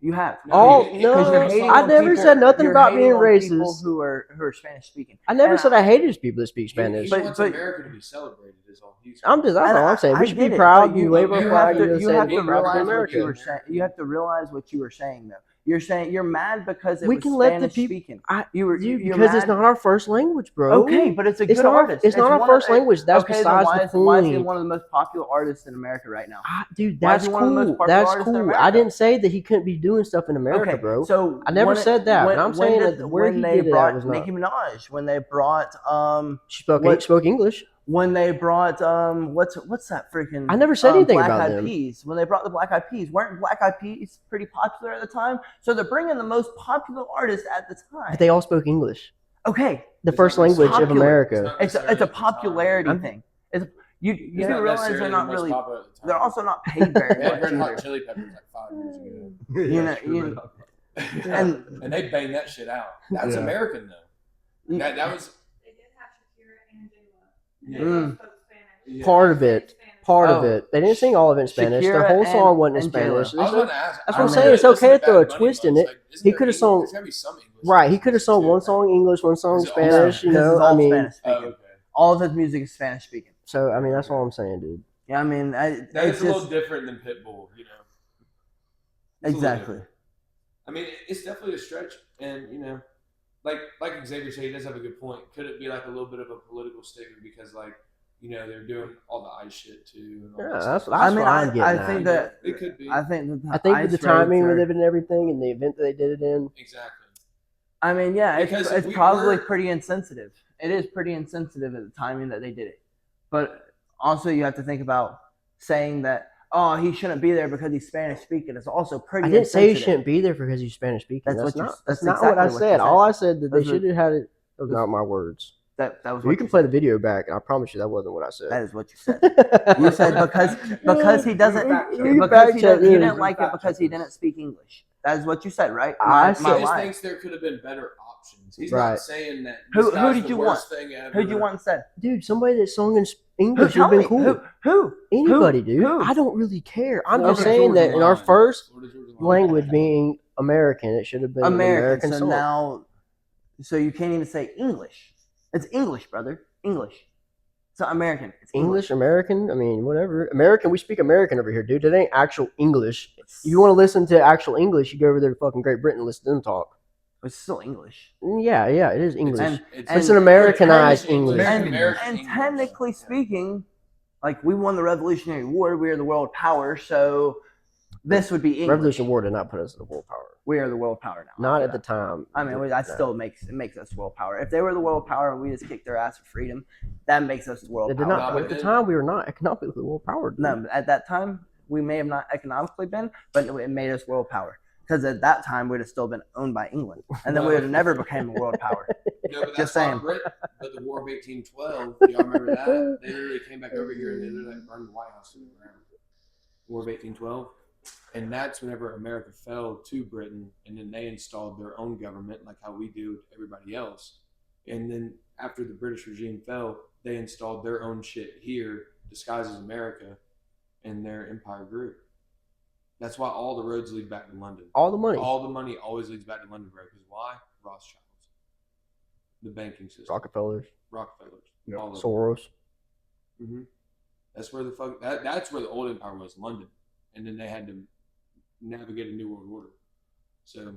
You have. I never said nothing about being racist. People who are Spanish speaking. I never said I hated people that speak Spanish. He wants America to be celebrated. Is all he's. That's all I'm saying. We should be proud. You wave our flag. You have to America. You have to realize what you were saying, though. You're saying you're mad because it We was can let the Spanish people. speaking. You're You're because it's mad- not our first language, bro. Okay, but it's a good not artist. It's not our one first of- language. That's okay, then besides why the is why is he point. one of the most popular artists in America right now? Dude, Why is that's he one of the most cool. popular That's artists in cool. America? I didn't say that he couldn't be doing stuff in America, Okay, bro. so I never said that, but I'm saying that where when he they did it brought was not. Nicki Minaj, when they brought She spoke English. when they brought what's that freaking I never said anything Black about Eyed them. Peas. When they brought the Black Eyed Peas, weren't Black Eyed Peas pretty popular at the time? So they're bringing the most popular artist at the time. But they all spoke English. Okay, The first language of popular. America. It's a popularity I'm- thing. It's you It's do not realize necessarily they're the not most really. popular at the time. They're also not paid very They had much Red Hot either. Chili Peppers like 5 years ago. You know, you- and they banged that shit out. That's Yeah. American though. That was They did have Shakira and J-Lo. Yeah. They both spoke Spanish. Yeah. Part of it. Part of Oh. it. They didn't sing all of it in Spanish. The Shakira whole song wasn't in and J-Lo. Spanish. I was going to ask. That's what I'm I saying. really It's okay listened to throw a Bad Bunny twist in much. it. Like, isn't He there could've English? sung- There's gotta be some English. Right. He could have sung too, one right? song English, one song Is it all Spanish. You This is know, all I mean, Spanish Oh, speaking. okay. All of his music is Spanish speaking. so I mean, that's all I'm saying, dude. Yeah, I mean, That it's is a little just different than Pitbull, you know. It's a little exactly. different. I mean, it's definitely a stretch, and you know, like Xavier said, he does have a good point. Could it be like a little bit of a political statement because, like, you know, they're doing all the ice shit too? And all Yeah, that that's stuff. what I mean, I'm getting I at. think that It could be. I think that I think with ice the timing raids with are- it and everything, and the event that they did it in, Exactly. I mean, yeah, Because it's we probably were- pretty insensitive. It is pretty insensitive at the timing that they did it. But also, you have to think about saying that, oh, he shouldn't be there because he's Spanish speaking. It's also pretty. I didn't say he insensitive. shouldn't be there because he's Spanish speaking. That's That's what you- not. that's That's not exactly what I what you said. said. All I said that they Those are- should have had it. Those are not my words. That was. You What can you play said. the video back, and I promise you that wasn't what I said. That is what you said. You said because he doesn't You can because fact he check didn't, he this. didn't like it because he didn't speak English. That is what you said, right? I Am said- He just lying? thinks there could have been better options. He's Right. not saying that. Who- This who guy's did the you worst thing ever. Who'd you want instead? Dude, somebody that sung in Who? English would Tell have been me. cool. Who? Anybody, dude. Who? I don't really care. I'm Florida just saying Georgia that in our Line. first Florida Georgia Line. language being American, it should have been an American So song. now, so you can't even say English. It's English, brother. English. It's not American. It's English, American, I mean, whatever. American, we speak American over here, dude. It ain't actual English. It's, If you want to listen to actual English, you go over there to fucking Great Britain and listen to them talk. it's still English. Yeah, it is English. And- It's an Americanized English. And technically speaking, like we won the Revolutionary War, we are the world power, so this would be English. Revolution War did not put us in the world power. We are the world power now. Not after at the that. time. I mean, that still makes us world power. If they were the world power and we just kicked their ass for freedom, that makes us the world It did power. not. but At the then- time, we were not economically the world power. dude. No, at that time, we may have not economically been, but it made us world power. Because at that time, we'd have still been owned by England, and then we would have never became a world power. No, but Just that's saying. not Britain. But the War of 1812, y'all remember that? They literally came back over here and they literally burned the White House to the ground. War of 1812. And that's whenever America fell to Britain, and then they installed their own government, like how we do to everybody else. And then after the British regime fell, they installed their own shit here, disguised as America, and their empire grew. That's why all the roads lead back to London. All the money. All the money always leads back to London, bro. Because why? Rothschilds. The banking system. Rockefellers, Rockefellers. Yep. All of them. Soros. Mm-hmm. That's where the fuck. That's where the old empire was, London, and then they had to navigate a new world order. So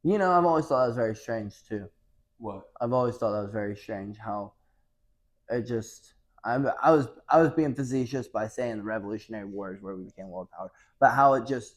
You know, I've always thought that was very strange too. what? I've always thought that was very strange how it just. I was being facetious by saying the Revolutionary War is where we became world power, but how it just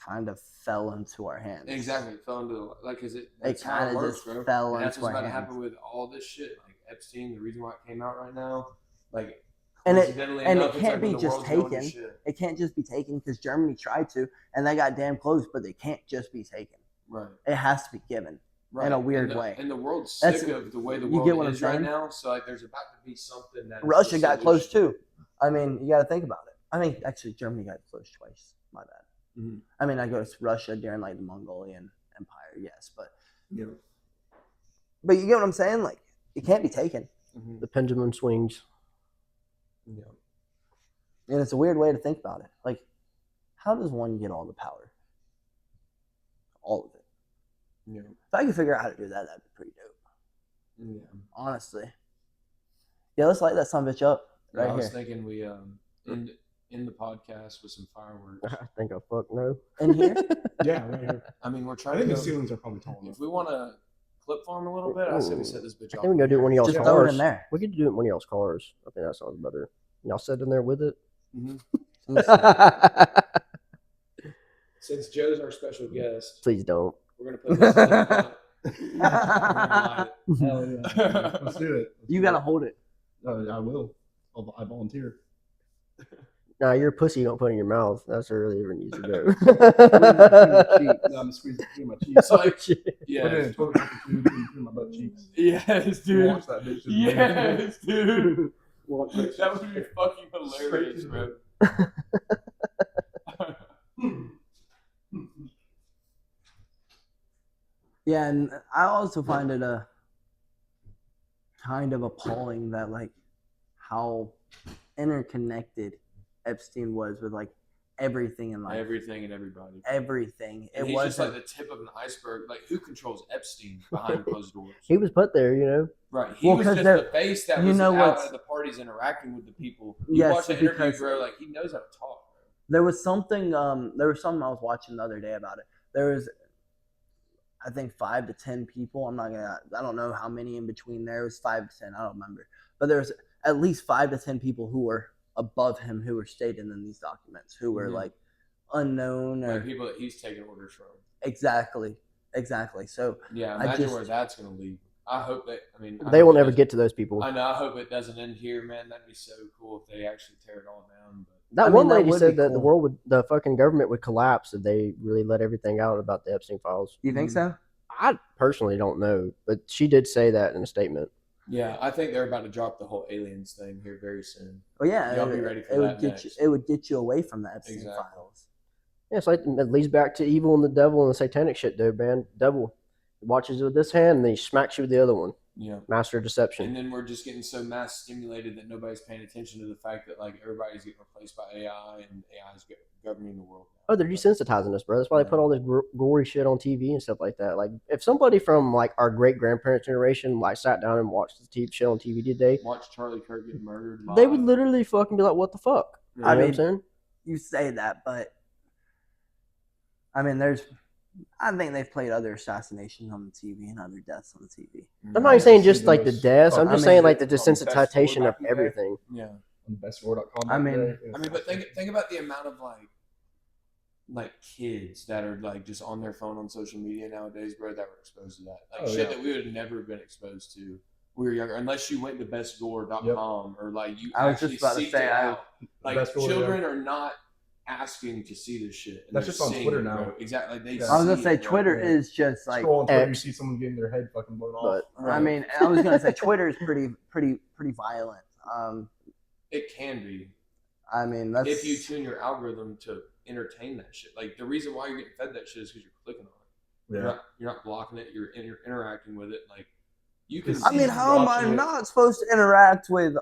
kind of fell into our hands. Exactly, it fell into like because It that's how kind it of works, just bro. fell And that's into what's our about to hands. happen with all this shit, like Epstein. The reason why it came out right now, like And it coincidentally and enough, it it's can't like when be the just world's going to taken. shit. It can't just be taken because Germany tried to, and they got damn close, but they can't just be taken. Right. It has to be given. Right. In a weird and way. And the world's That's- sick of the way the you world get what I'm is right saying? now. So like, there's about to be something that is Russia the got close solution. too. I mean, you got to think about it. I mean, actually, Germany got close twice. My bad. Mhm. I mean, I go to Russia during like the Mongolian Empire, yes, but Yeah. you get what I'm saying? Like, it can't be taken, Mhm. The pendulum swings. Yeah. and it's a weird way to think about it. Like, how does one get all the power? All of it. Yeah. If I could figure out how to do that, that'd be pretty dope. Yeah. Honestly. Yeah, let's light that son of a bitch up Yeah, right I was here. thinking we end the podcast with some fireworks. I think I fuck no. In here? Yeah, right here. I mean, we're I trying think to the go. ceilings are probably tall enough. If we want to clip farm a little bit, I say we set this bitch I off. think we can go do it in one of y'all's Just cars. throw it in there. We could do it in one of y'all's cars. I think that sounds better. Y'all sit in there with it. Since Joe's our special guest, Please don't. we're gonna put this in the pot. Hell yeah. Let's do it. You gotta hold it. I will. I volunteer. Nah, you're a pussy. You don't put it in your mouth. That's where it even needs to go. No, I'm squeezing between my cheeks. So, like, Put it yeah, in toilet paper tube between my butt cheeks. yes, dude. Watch that bitch. Yes, dude. Watch that That would be fucking hilarious, bro. Yeah, and I also find it kind of appalling that like how interconnected Epstein was with like everything in life. Everything and everybody. Everything. And It he's just wasn't. like the tip of an iceberg. Like, who controls Epstein behind closed doors? He was put there, you know. Right. He Well, was 'cause just there- the face that you was know out what's- at the parties interacting with the people. You Yes, watch the interview, because- bro, like, he knows how to talk. There was something. There was something I was watching the other day about it. There was, I think, 5 to 10 people. I don't know how many in between there. It was 5 to 10. I don't remember. But there was at least 5 to 10 people who were above him who were stated in these documents who were Mhm. like unknown or Like, people that he's taking orders from. exactly. So Yeah, I imagine just- where that's going to lead. I hope that, I mean, I They hope will it never doesn't- get to those people. I know, I hope it doesn't end here, man. That'd be so cool if they actually tear it all down. But That I mean, one that lady would said be that the cool. world would, the fucking government would collapse if they really let everything out about the Epstein files. you think so? I personally don't know, but she did say that in a statement. yeah, I think they're about to drop the whole aliens thing here very soon. Well, yeah, Y'all be ready for it would that get next. you. It would get you away from the Epstein Exactly. files. Yeah, it's like it leads back to evil and the devil and the satanic shit, dude, man. Devil watches you with this hand and then he smacks you with the other one. Yeah. Master of deception. And then we're just getting so mass stimulated that nobody's paying attention to the fact that like everybody's getting replaced by AI and AI is governing the world. Oh, they're desensitizing us, bro. That's why they put all this gory shit on TV and stuff like that. Like, if somebody from like our great grandparents' generation like sat down and watched the TV shit on TV today, Watch Charlie Kirk get murdered. they live. would literally fucking be like, "What the fuck?" You know I what I'm mean, saying? You say that, but I mean, I think they've played other assassinations on the TV and other deaths on the TV. I'm not even saying Yeah, just see like the the most deaths. I'm fucking just saying like shit the on best desensitization war of back in the day. everything. Yeah. On bestwar.com. I mean- today. I mean, but think about the amount of like kids that are like just on their phone on social media nowadays, bro, that were exposed to that. Like Oh, shit yeah. that we would have never been exposed to when we were younger, unless you went to bestgore.com or like you I was actually just about to seeked say, it out. Like Best Gore, children are not asking to see this shit. and That's they're just on seeing Twitter it, now. bro. Exactly. Like, they Yeah. I was gonna see say it, bro. Twitter yeah. is just like. Scroll on Twitter, you X. see someone getting their head fucking blown off. But I mean, I was gonna say Twitter is pretty violent. It can be. I mean, that's If you tune your algorithm to entertain that shit. Like the reason why you're getting fed that shit is because you're clicking on it. Yeah. You're not blocking it. You're interacting with it. Like you can. I I see mean, how am I watching it. not supposed to interact with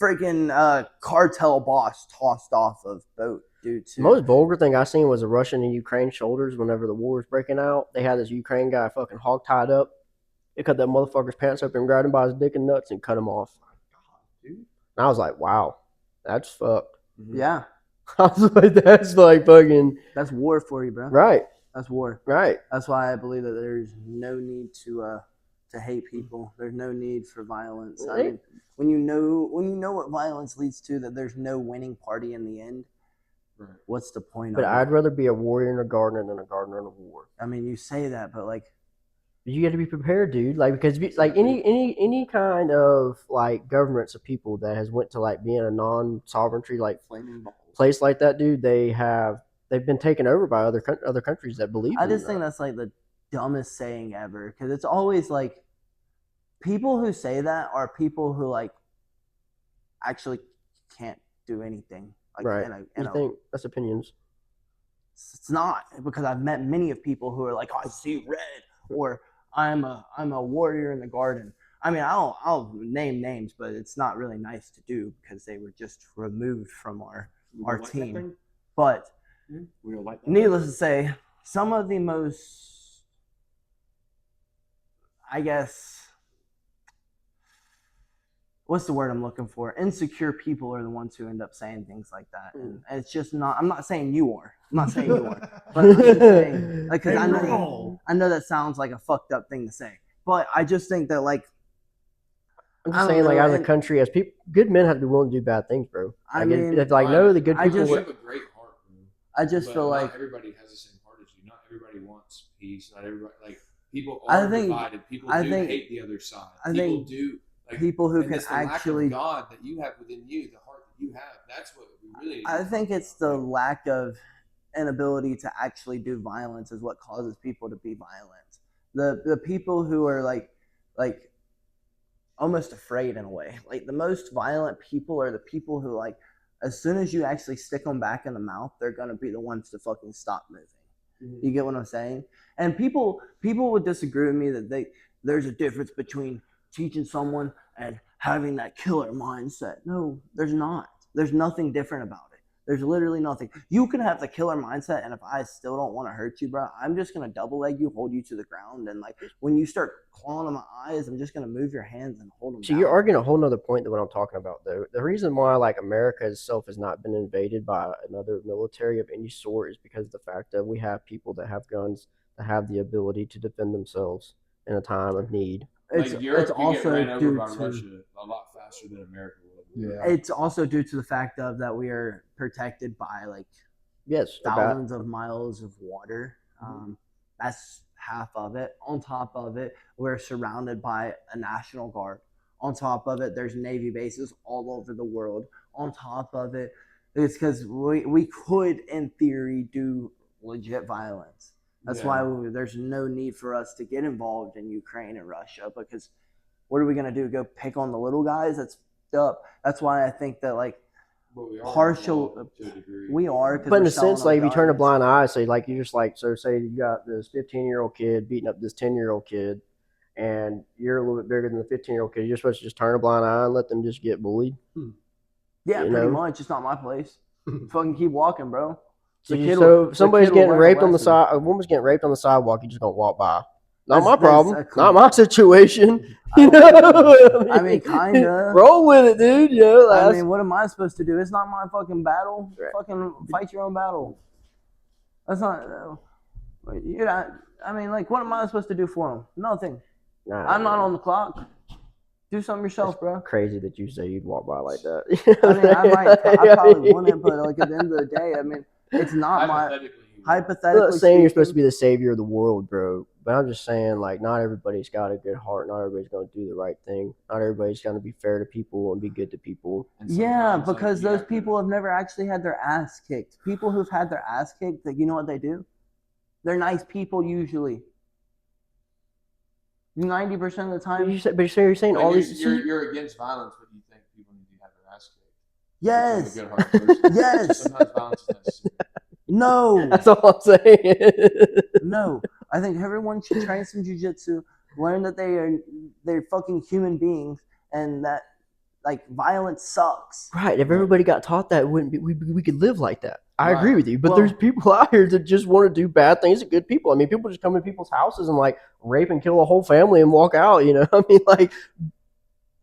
freaking cartel boss tossed off of boat due to the most vulgar thing I seen was the Russian and Ukraine shoulders whenever the war was breaking out. They had this Ukraine guy fucking hog tied up. They cut that motherfucker's pants up and grabbed him by his dick and nuts and cut him off. Dude. And I was like, wow, that's fucked. Yeah, I was like, that's like fucking that's war for you, bro. right, That's war. right. That's why I believe that there's no need to hate people. There's no need for violence. I Right. mean, when you know what violence leads to, that there's no winning party in the end. Right. What's the point But of I'd it? rather be a warrior and a gardener than a gardener and a war. I mean, you say that, but like, You got to be prepared, dude. Like because like any kind of like governments of people that has went to like being a non-sovereignty like flaming balls. place like that, dude. They've been taken over by other countries that believe. I in just that. think that's like the dumbest saying ever, because it's always like people who say that are people who like actually can't do anything. Like right. in You a, think that's opinions? it's not, because I've met many of people who are like, I see red, or I'm a warrior in the garden. I mean, I'll name names, but it's not really nice to do because they were just removed from our team. But needless to say, some of the most, I guess, what's the word I'm looking for? Insecure people are the ones who end up saying things like that, and it's just not. I'm not saying you are. I'm not saying you are, but I'm just saying, like, because I know that sounds like a fucked up thing to say, but I just think that, like, I'm I just don't saying, like, know, as a and- country, as people, good men have to be willing to do bad things, bro. I Like, mean, it's like, no, the good I people. You just- have a great heart, bro. I just But feel not like everybody has the same heart as you. Not everybody wants peace. Not everybody like people I are think- divided. People I do think- hate the other side. I People think do like people who and can it's the actually. lack of God that you have within you, the heart that you have. That's what we really. I need to think talk it's the about. lack of inability to actually do violence is what causes people to be violent. The people who are like almost afraid in a way. Like the most violent people are the people who, like, as soon as you actually stick them back in the mouth, they're gonna be the ones to fucking stop moving. You get what I'm saying? And people would disagree with me that there's a difference between teaching someone and having that killer mindset. No, there's not. There's nothing different about it. There's literally nothing. You can have the killer mindset, and if I still don't want to hurt you, bro, I'm just gonna double leg you, hold you to the ground, and like when you start clawing on my eyes, I'm just gonna move your hands and hold them. So you're arguing a whole nother point than what I'm talking about, though. The reason why, like, America itself has not been invaded by another military of any sort is because of the fact that we have people that have guns that have the ability to defend themselves in a time of need. Like Europe It's could also get ran over due by to Russia a lot faster than America would. Yeah. it's also due to the fact of that we are protected by like Yes, thousands of miles of water. That's half of it. On top of it, we're surrounded by a National Guard. On top of it, there's Navy bases all over the world. On top of it, it's because we could, in theory, do legit violence. That's why there's no need for us to get involved in Ukraine and Russia, because what are we going to do? Go pick on the little guys? That's up. That's why I think that, like, But we are partial. involved to a degree. We are, but in we're a sense, selling like, if them you turn a guns. blind eye, say, like, you just, like, so say you got this 15-year-old kid beating up this 10-year-old kid, and you're a little bit bigger than the 15-year-old kid, you're supposed to just turn a blind eye and let them just get bullied. Yeah, you pretty know? much. It's not my place. Fucking keep walking, bro. So The if somebody's kid will getting learn a raped on the lesson. side, a woman's getting raped on the sidewalk, you're just gonna walk by. Not That's- my that's problem. a Not my situation. I You don't- know? I mean, kinda. Roll with it, dude. You know, I that's- mean, what am I supposed to do? It's not my fucking battle. Right. Fucking fight your own battle. That's not. You're not. I mean, like, what am I supposed to do for him? Nothing. nah, I'm not man. on the clock. Do something yourself, bro. Crazy that you say you'd walk by like that. I mean, I probably wouldn't, but like at the end of the day, I mean, it's not my Hypothetically, he would. I'm hypothetically. not saying you're supposed to speaking, be the savior of the world, bro. But I'm just saying, like, not everybody's got a good heart. Not everybody's going to do the right thing. Not everybody's going to be fair to people and be good to people. And Yeah, sometimes, like, because you those have to- people have never actually had their ass kicked. People who've had their ass kicked, like, you know what they do? They're nice people usually. 90% of the But time. you're saying Like, all these. you're against violence, but you think people need to have their ass kicked. Yes. Become a good-hearted person. Yes. Sometimes violence is necessary. No. That's all I'm saying. No. I think everyone should train some jujitsu, learn that they're fucking human beings, and that, like, violence sucks. Right. If everybody got taught that, it wouldn't be, we could live like that. I agree Right. with you. But Well- there's people out here that just want to do bad things to good people. I mean, people just come in people's houses and, like, rape and kill a whole family and walk out, you know? I mean, like,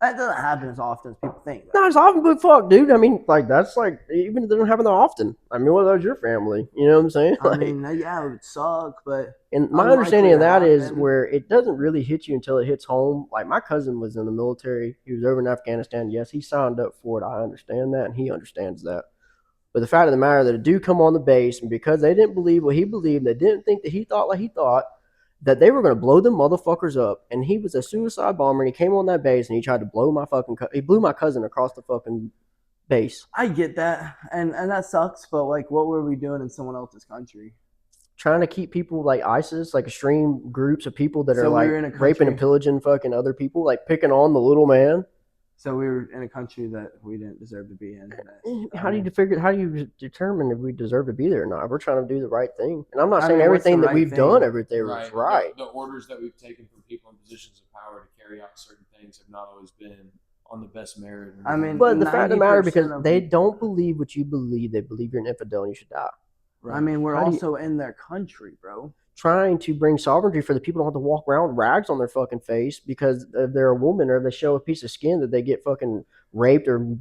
That doesn't happen as often as people think. not as often, but fuck, dude. I mean, like, that's like, even if they don't happen that often. I mean, what about your family? You know what I'm saying? I Like, mean, yeah, it would suck, but and my unlikely understanding of to that is happen. where it doesn't really hit you until it hits home. Like, my cousin was in the military. He was over in Afghanistan. Yes, he signed up for it. I understand that, and he understands that. But the fact of the matter that a dude come on the base, and because they didn't believe what he believed, they didn't think that he thought like he thought, that they were going to blow them motherfuckers up. And he was a suicide bomber, and he came on that base, and he tried to blow my fucking he blew my cousin across the fucking base. I get that, and that sucks. But like, what were we doing in someone else's country? Trying to keep people like ISIS, like extreme groups of people that So are we like were in a raping and country- pillaging fucking other people, like picking on the little man. So we were in a country that we didn't deserve to be in. How do you figure? How do you determine if we deserve to be there or not? We're trying to do the right thing, and I'm not I saying mean, what's the everything that right we've thing? done, everything was right. The orders that we've taken from people in positions of power to carry out certain things have not always been on the best merit. I mean, But the fact of the matter, because 90% of they people- don't believe what you believe, they believe you're an infidel and you should die. I mean, we're How do you- also in their country, bro. trying to bring sovereignty for the people who don't have to walk around with rags on their fucking face because if they're a woman or if they show a piece of skin that they get fucking raped or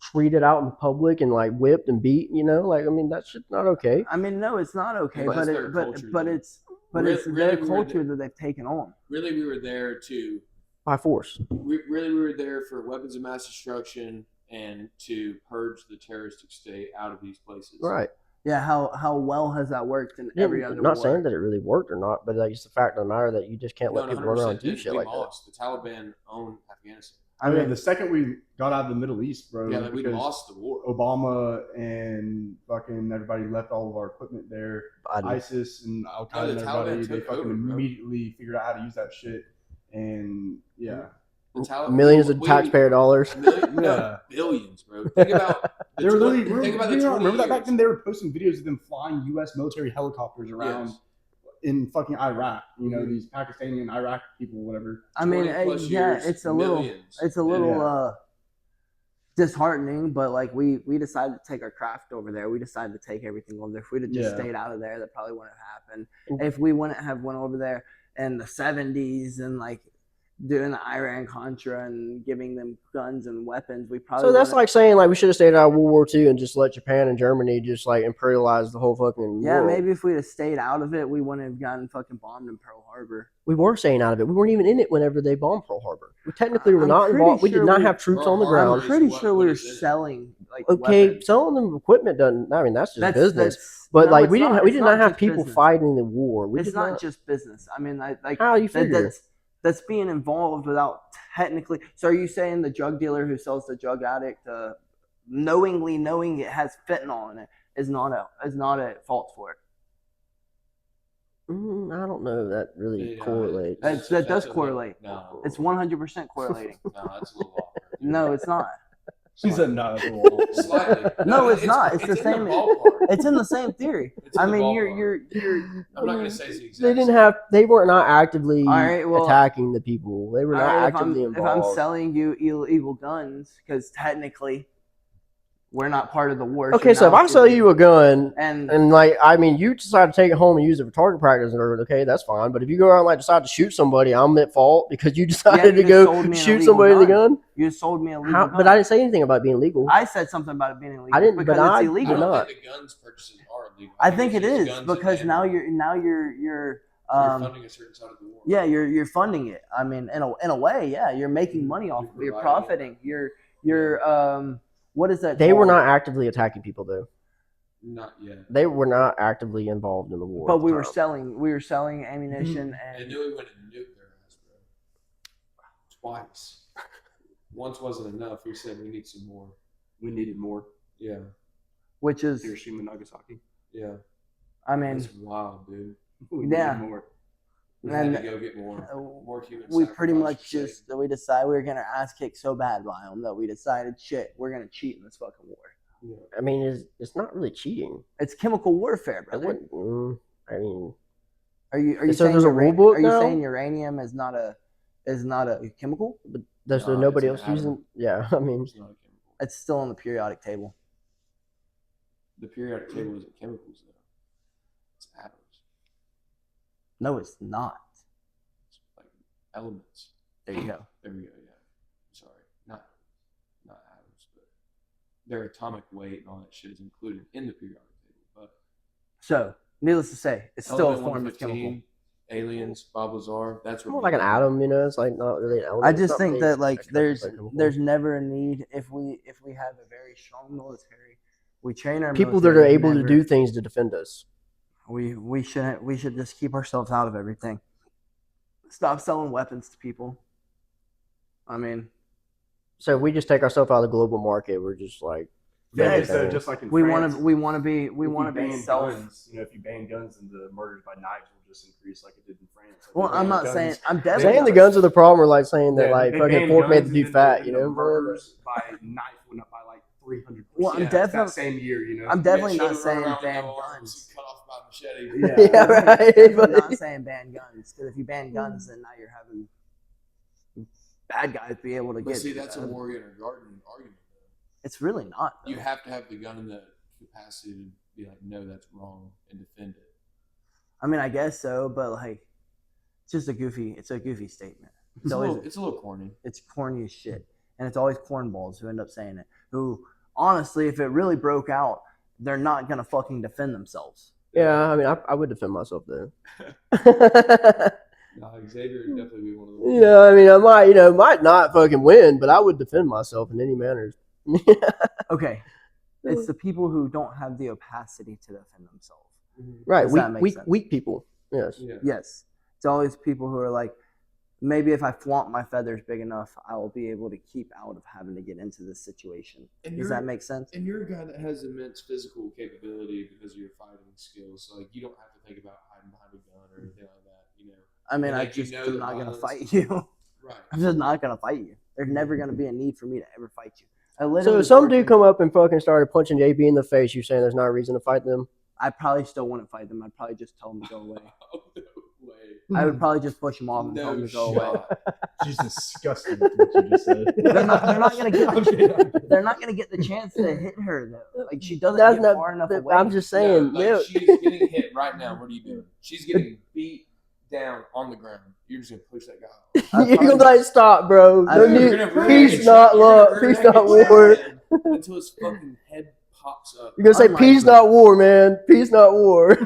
treated out in public and like whipped and beat. Like I mean that shit's not okay. I mean, no, it's not okay, Yeah, but that's their culture, though. it's Really- their really, we were culture that they've taken on. Really, we were there to By force. we were there for weapons of mass destruction and to purge the terroristic state out of these places. Right. Yeah, how well has that worked in every other I'm not war? saying that it really worked or not, but like, it's the fact of the matter that you just can't let people run around and do shit we like lost. The Taliban owned Afghanistan. I mean, the second we got out of the Middle East, bro, Yeah, like we because lost the war. Obama and fucking everybody left all of our equipment there. Biden. ISIS and Al No, Qaeda the and Taliban everybody, they took fucking over, bro. immediately figured out how to use that shit. And yeah, The Taliban, Millions of taxpayer dollars. Yeah. Billions, bro. Think about the they were literally. think about the 20 Remember that back years. then they were posting videos of them flying U.S. military helicopters around Yes. in fucking Iraq. Mhm. These Pakistani and Iraq people, whatever. I mean, 20 plus yeah, years, it's a millions. little disheartening, but like we decided to take our craft over there. We decided to take everything over there. If we'd have just Yeah. stayed out of there, that probably wouldn't have happened. If we wouldn't have went over there in the 70s and like doing the Iran Contra and giving them guns and weapons, we probably So that's wouldn't- like saying like we should have stayed out of World War II and just let Japan and Germany just like imperialize the whole fucking yeah, world. maybe if we'd have stayed out of it, we wouldn't have gotten fucking bombed in Pearl Harbor. We were staying out of it. We weren't even in it whenever they bombed Pearl Harbor. We technically were I'm not pretty involved. We sure did not we- have troops Pearl on the Harbor I'm ground. is pretty what- sure what we were is in it. selling like Okay, weapons. selling them equipment doesn't. I mean, that's just business. That's, But no, like it's we not. did It's not have just people business. fighting the war. We It's did not just business. I mean, like How do you figure? that's being involved without technically. So are you saying the drug dealer who sells the drug addict, knowing it has fentanyl in it, is not at fault for it? I don't know if that really Yeah, correlates. That does a little- correlate. No, It's 100% correlating. no, that's a little off. No, it's not. She said no. That's a little awful. Slightly. No, it's not. It's the in same- ballpark. It's in the same theory. It's in I the mean, ballpark. you're. I'm not gonna say it's the exact. They didn't same. have. They were not actively All right, well- attacking the people. They were All not right, actively if I'm involved. selling you illegal guns, because technically we're not part of the war. Okay, so if now I it's sell you illegal. a gun and like I mean, you decide to take it home and use it for target practice, or okay, that's fine. But if you go out and like decide to shoot somebody, I'm at fault because you decided you to just sold go me an shoot illegal somebody with a gun. gun. you sold me a legal How, gun. but I didn't say anything about being legal. I said something about it being illegal. I didn't, because but I it's did illegal. I don't not. think the guns purchases are illegal. I think it it's just is guns because and now ammo. you're funding a certain side of the war. yeah you're funding it. I mean, in a way, yeah, you're making money off of it. You're providing profiting. You're what is that? They were called? not actively attacking people though. Not yet. They were not actively involved in the war. But at the we were time. selling ammunition They and knew we went and nuked their ass, bro. Twice. Once wasn't enough. We said we need some more. We needed more. Yeah. which is Hiroshima, Nagasaki. Yeah. I mean It's wild, dude. We Yeah. needed more. We And- had to go get more. More human we pretty sacrifice much for just we decided we were getting our ass kicked so bad by them that we decided shit we're gonna cheat in this fucking war. sake. Yeah. I mean, it's not really cheating. It's chemical warfare, I brother. wouldn't. I mean, Are you So saying there's a rule book Are you now? saying uranium is not a chemical? there's No, nobody it's else an using. atom. Yeah, I mean, It's not a chemical. It's still on the periodic table. The periodic table isn't chemicals, though. It's atoms. No, it's not. It's like elements. There you go. There we go. Yeah. Sorry. Not atoms, but their atomic weight and all that shit is included in the periodic table. But So, needless to say, it's still a element form of chemical. 115, aliens, Bob Lazar. That's more like an atom. It's like not really an element. I It's just not think really that like chemical. there's never a need if we have a very strong military. We train our people that are military able to never- do things to defend us. We should just keep ourselves out of everything. Stop selling weapons to people. I mean, So if we just take ourselves out of the global market, we're just like Yeah, everything. so just like in we France, want to be if you ban self. guns, if you ban guns, then the murders by knives will just increase like it did in France. Like, Well, they I'm banned not saying guns. I'm They definitely saying the banned guns are the problem, or like saying that Yeah, like they fucking banned pork made guns the and dude then fat. the murders by knife went up by like 300%. Well, I'm that definitely- same year. I'm definitely Yeah, not should've run saying around with ban no arms guns. and cut off by machete. Yeah, Yeah, I'm right, definitely buddy. not saying ban guns because if you ban guns, then now you're having bad guys be able to But get. see, that's a warrior in a garden argument. Though. It's really not. You though. have to have the gun in the capacity to be like, no, that's wrong, and defend it. I mean, I guess so, but like, it's just a goofy. It's a goofy statement. It's always a little corny. it's corny as shit, and it's always cornballs who end up saying it. Who honestly, if it really broke out, they're not gonna fucking defend themselves. Yeah, I mean, I would defend myself there. No, Xavier would definitely be one of the ones. Yeah, I mean, might not fucking win, but I would defend myself in any manner. Okay, it's the people who don't have the opacity to defend themselves. Right, Does that make weak, sense? weak people. Yes. Yeah. Yes, it's always people who are like, maybe if I flaunt my feathers big enough, I will be able to keep out of having to get into this situation. Does that make sense? And you're a guy that has immense physical capability because of your fighting skills. So like you don't have to think about hiding behind a gun or anything like that. You know. I mean, And, I like, you just know am that not gonna violence fight is- you. Right. I'm just not gonna fight you. There's never gonna be a need for me to ever fight you. I So literally if some work dude in- come up and fucking started punching JB in the face, you're saying there's not a reason to fight them? I probably still wouldn't fight them. I'd probably just tell them to go away. Oh, no way. I would probably just push them off and tell them No to go away. shot. She's disgusting with what you just said. They're not gonna get. I'm kidding, I'm kidding. They're not gonna get the chance to hit her though. Like she doesn't That's get not. far enough away. I'm just saying. No, yeah. like she's getting hit right now. What are you doing? She's getting beat down on the ground. You're just gonna push that guy off. You're gonna be like, stop, bro. I- Don't You're need- gonna ruin peace, it. not You're love. gonna ruin Peace, it not war. until his fucking head pops up. You're gonna say, Unlikely. peace, not war, man. Peace, not war.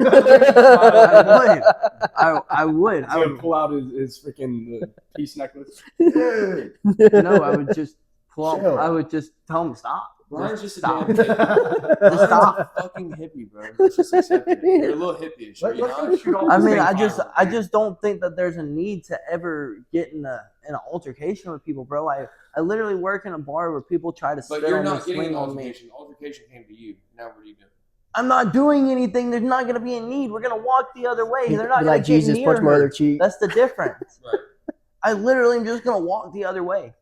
I would. He's gonna pull out his freaking peace necklace. No, I would just pull up. Chill. I would just tell them stop. Brian's just a stop. damn hippie. Brian's stop. a fucking hippie, bro. Let's just accept it. You're a little hippie, are you Let's not? go shoot off I the mean, same I firework. just don't think that there's a need to ever get in an altercation with people, bro. I literally work in a bar where people try to But spit you're on me, not getting swing an on me. altercation. The altercation came to you. Now what are you doing? I'm not doing anything. There's not going to be a need. We're going to walk the other way. They're not Be going like to get Jesus, near punch my her. other cheek. That's the difference. Right. I literally am just going to walk the other way.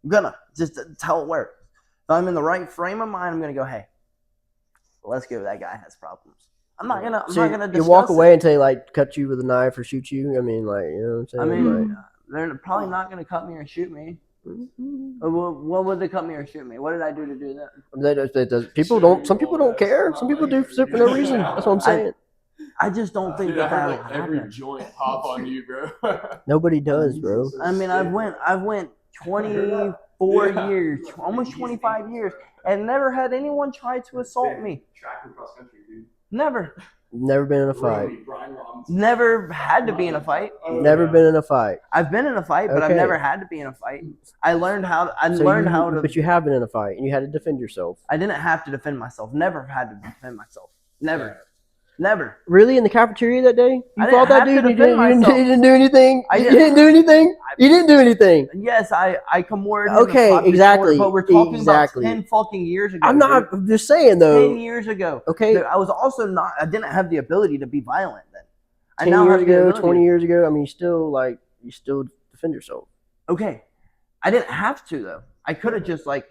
I'm going to. Just that's how it works. If I'm in the right frame of mind, I'm going to go, hey, let's go. That guy has problems. I'm not going to. I'm So not going to you discuss walk it. away until they like cut you with a knife or shoot you. I mean, like, you know what I I'm saying? mean, Like, they're probably not going to cut me or shoot me. What would they cut me or shoot me? What did I do to do that? people don't. Some people don't care. Some people do shit for no reason. That's what I'm saying. I just don't think Dude, that I that heard will like every happen. joint pop on you, bro. Nobody does, bro. I mean, I've went 24 years, almost 25 years, and never had anyone try to assault me. Track and cross country, dude. Never. Never been in a fight. Really, Brian Robinson. Never had to be in a fight. Oh, Never yeah. been in a fight. I've been in a fight, but I've Okay. never had to be in a fight. I learned how. But you have been in a fight and you had to defend yourself. I didn't have to defend myself. Never had to defend myself. Never. Never. Really, in the cafeteria that day, I you didn't fought that have to dude. And you defend didn't myself. do anything. I You didn't- didn't do anything. You didn't do anything. Yes, I comorted him. Okay, and fought exactly, before, but we're talking exactly. about 10 fucking years ago. I'm not. dude. I'm just saying 10 though. years ago. Okay, I was also not. I didn't have the ability to be violent then. I 10 now years have the ago, ability. 20 years ago. I mean, you still defend yourself. Okay, I didn't have to though. I could have just like.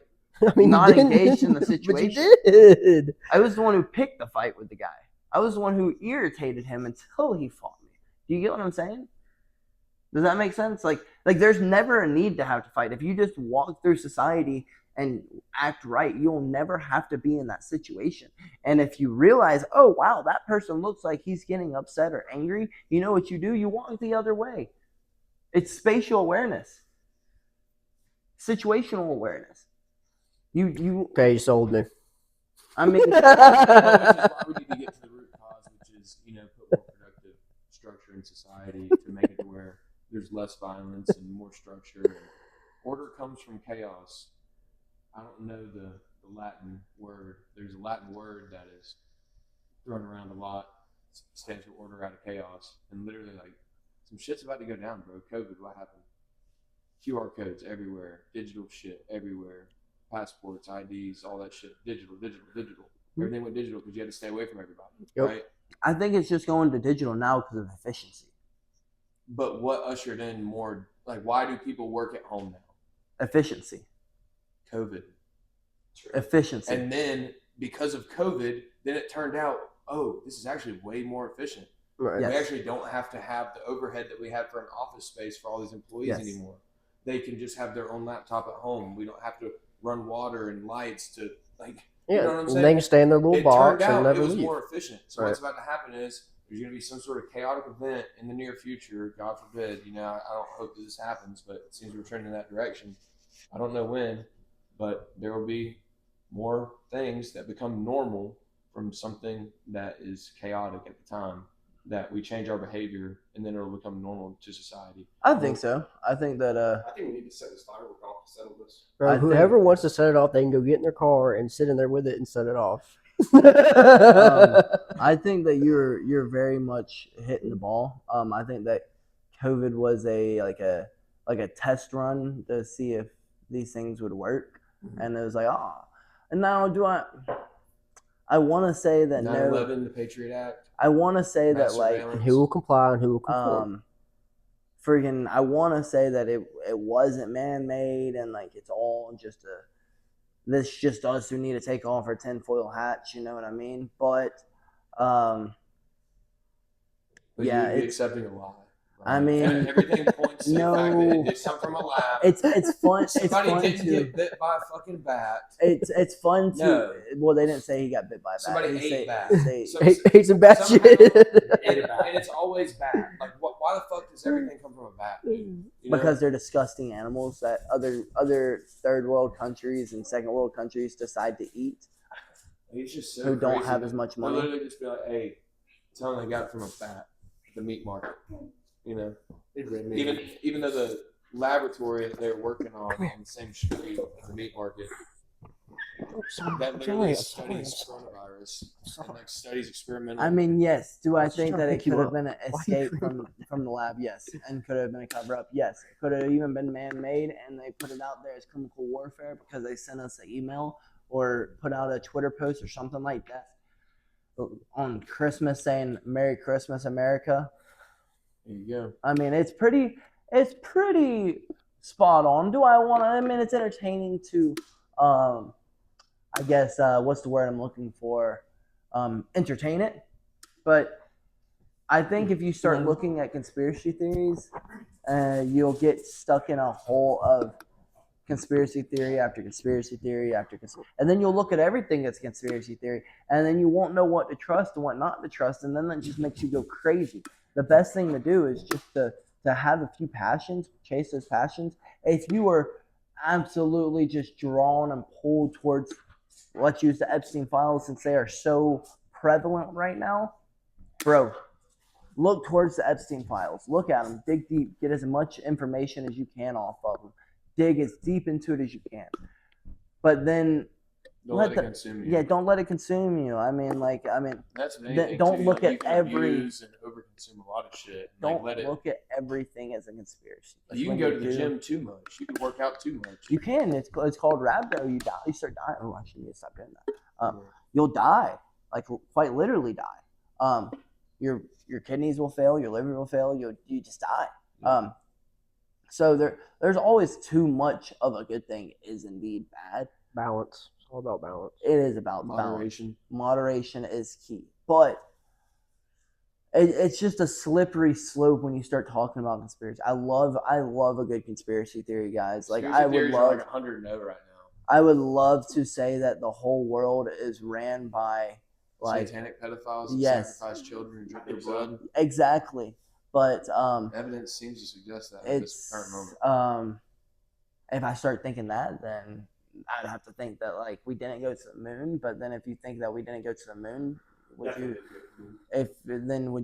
I mean, Not you didn't, engaged in the But situation. you did. I was the one who picked the fight with the guy. I was the one who irritated him until he fought me. Do you get what I'm saying? Does that make sense? Like there's never a need to have to fight. If you just walk through society and act right, you'll never have to be in that situation. And if you realize, oh wow, that person looks like he's getting upset or angry, you know what you do? You walk the other way. It's spatial awareness. Situational awareness. You Okay, you sold me. I mean Which is why we need to get to the root cause, which is, put more productive structure in society to make it to where there's less violence and more structure. And order comes from chaos. I don't know the Latin word. There's a Latin word that is thrown around a lot. It stands for order out of chaos. And literally, like, some shit's about to go down, bro. COVID, what happened? QR codes everywhere. Digital shit everywhere. Passports, IDs, all that shit. Digital. Everything went digital because you had to stay away from everybody, Yep. right? I think it's just going to digital now because of efficiency. But what ushered in more, like, why do people work at home now? Efficiency. COVID. Efficiency. And then because of COVID, then it turned out, oh, this is actually way more efficient. Right. Yes. We actually don't have to have the overhead that we had for an office space for all these employees Yes. anymore. They can just have their own laptop at home. We don't have to run water and lights to, like, Yeah, you know what I'm and saying? they can stay in their little It box turned out and never it was leave. more efficient. So Right. what's about to happen is there's going to be some sort of chaotic event in the near future. God forbid. I don't hope that this happens, but it seems we're trending in that direction. I don't know when, but there will be more things that become normal from something that is chaotic at the time, that we change our behavior and then it'll become normal to society. I think so. I think that I think we need to set this firework off to settle this. Bro, I whoever think- wants to set it off, they can go get in their car and sit in there with it and set it off. I think that you're very much hitting the ball. I think that COVID was like a test run to see if these things would work, and it was like, and now I want to say that 9/11, the Patriot Act. I want to say mass that like surveillance. Who will comply and who will conform? friggin' I want to say that it wasn't man-made and like it's all just this just us who need to take off our tinfoil hats, you know what I mean? But But yeah, you'd be it's accepting a lie. I mean, everything points to the fact that it did come from a lab. it's fun. It's Somebody fun didn't to. get bit by a fucking bat. It's fun to. No. Well, they didn't say he got bit by a bat. Somebody They ate say- bat. they- So- Ate some bad somehow- shit. and it's always bat. Like, why the fuck does everything come from a bat? Dude? You know? because they're disgusting animals that other third world countries and second world countries decide to eat, it's just so who don't crazy have that as much they'll money. literally just be like, "Hey, tell them they got it from a bat, the meat market." Even though the laboratory that they're working on the same street as the meat market, that literally studies coronavirus and like studies experimental. I mean, yes. Do I was just think trying that to it pick you could have up. been an Why are you escape from the lab? Yes, and could have been a cover up. Yes, could have even been man made, and they put it out there as chemical warfare because they sent us an email or put out a Twitter post or something like that on Christmas saying "Merry Christmas, America." There you go. I mean, it's pretty spot on. Do I want to? I mean, it's entertaining to, I guess, what's the word I'm looking for? Entertain it. But I think if you start looking at conspiracy theories, you'll get stuck in a hole of conspiracy theory after conspiracy theory after and then you'll look at everything that's conspiracy theory, and then you won't know what to trust and what not to trust, and then that just makes you go crazy. The best thing to do is just to have a few passions, chase those passions. If you are absolutely just drawn and pulled towards, let's use the Epstein files since they are so prevalent right now, bro, look towards the Epstein files. Look at them, dig deep, get as much information as you can off of them. Dig as deep into it as you can. But then Don't let it consume you. yeah, don't let it consume you. I mean, That's the main thing, don't too. look Like, at you can every- abuse and overconsume a lot of shit. don't Like, let it. look at everything as a conspiracy. You can When go to the do- gym too much. You can work out too much. You can. It's called rhabdo. You die. You start dying. Oh, I should need to stop doing that. You'll die, like quite literally die. Your kidneys will fail. Your liver will fail. You just die. So there's always too much of a good thing is indeed bad. Balance. It's all about balance. It is about Moderation. balance. Moderation is key, but it's just a slippery slope when you start talking about conspiracy. I love a good conspiracy theory, guys. Like Conspiracy I would theories are love. like 100 right now. I would love to say that the whole world is ran by like Satanic pedophiles that yes. sacrifice children and drink their blood. exactly, but Evidence seems to suggest that at this it's current moment. if I start thinking that, then I'd have to think that like we didn't go to the moon. But then if you think that we didn't go to the moon, would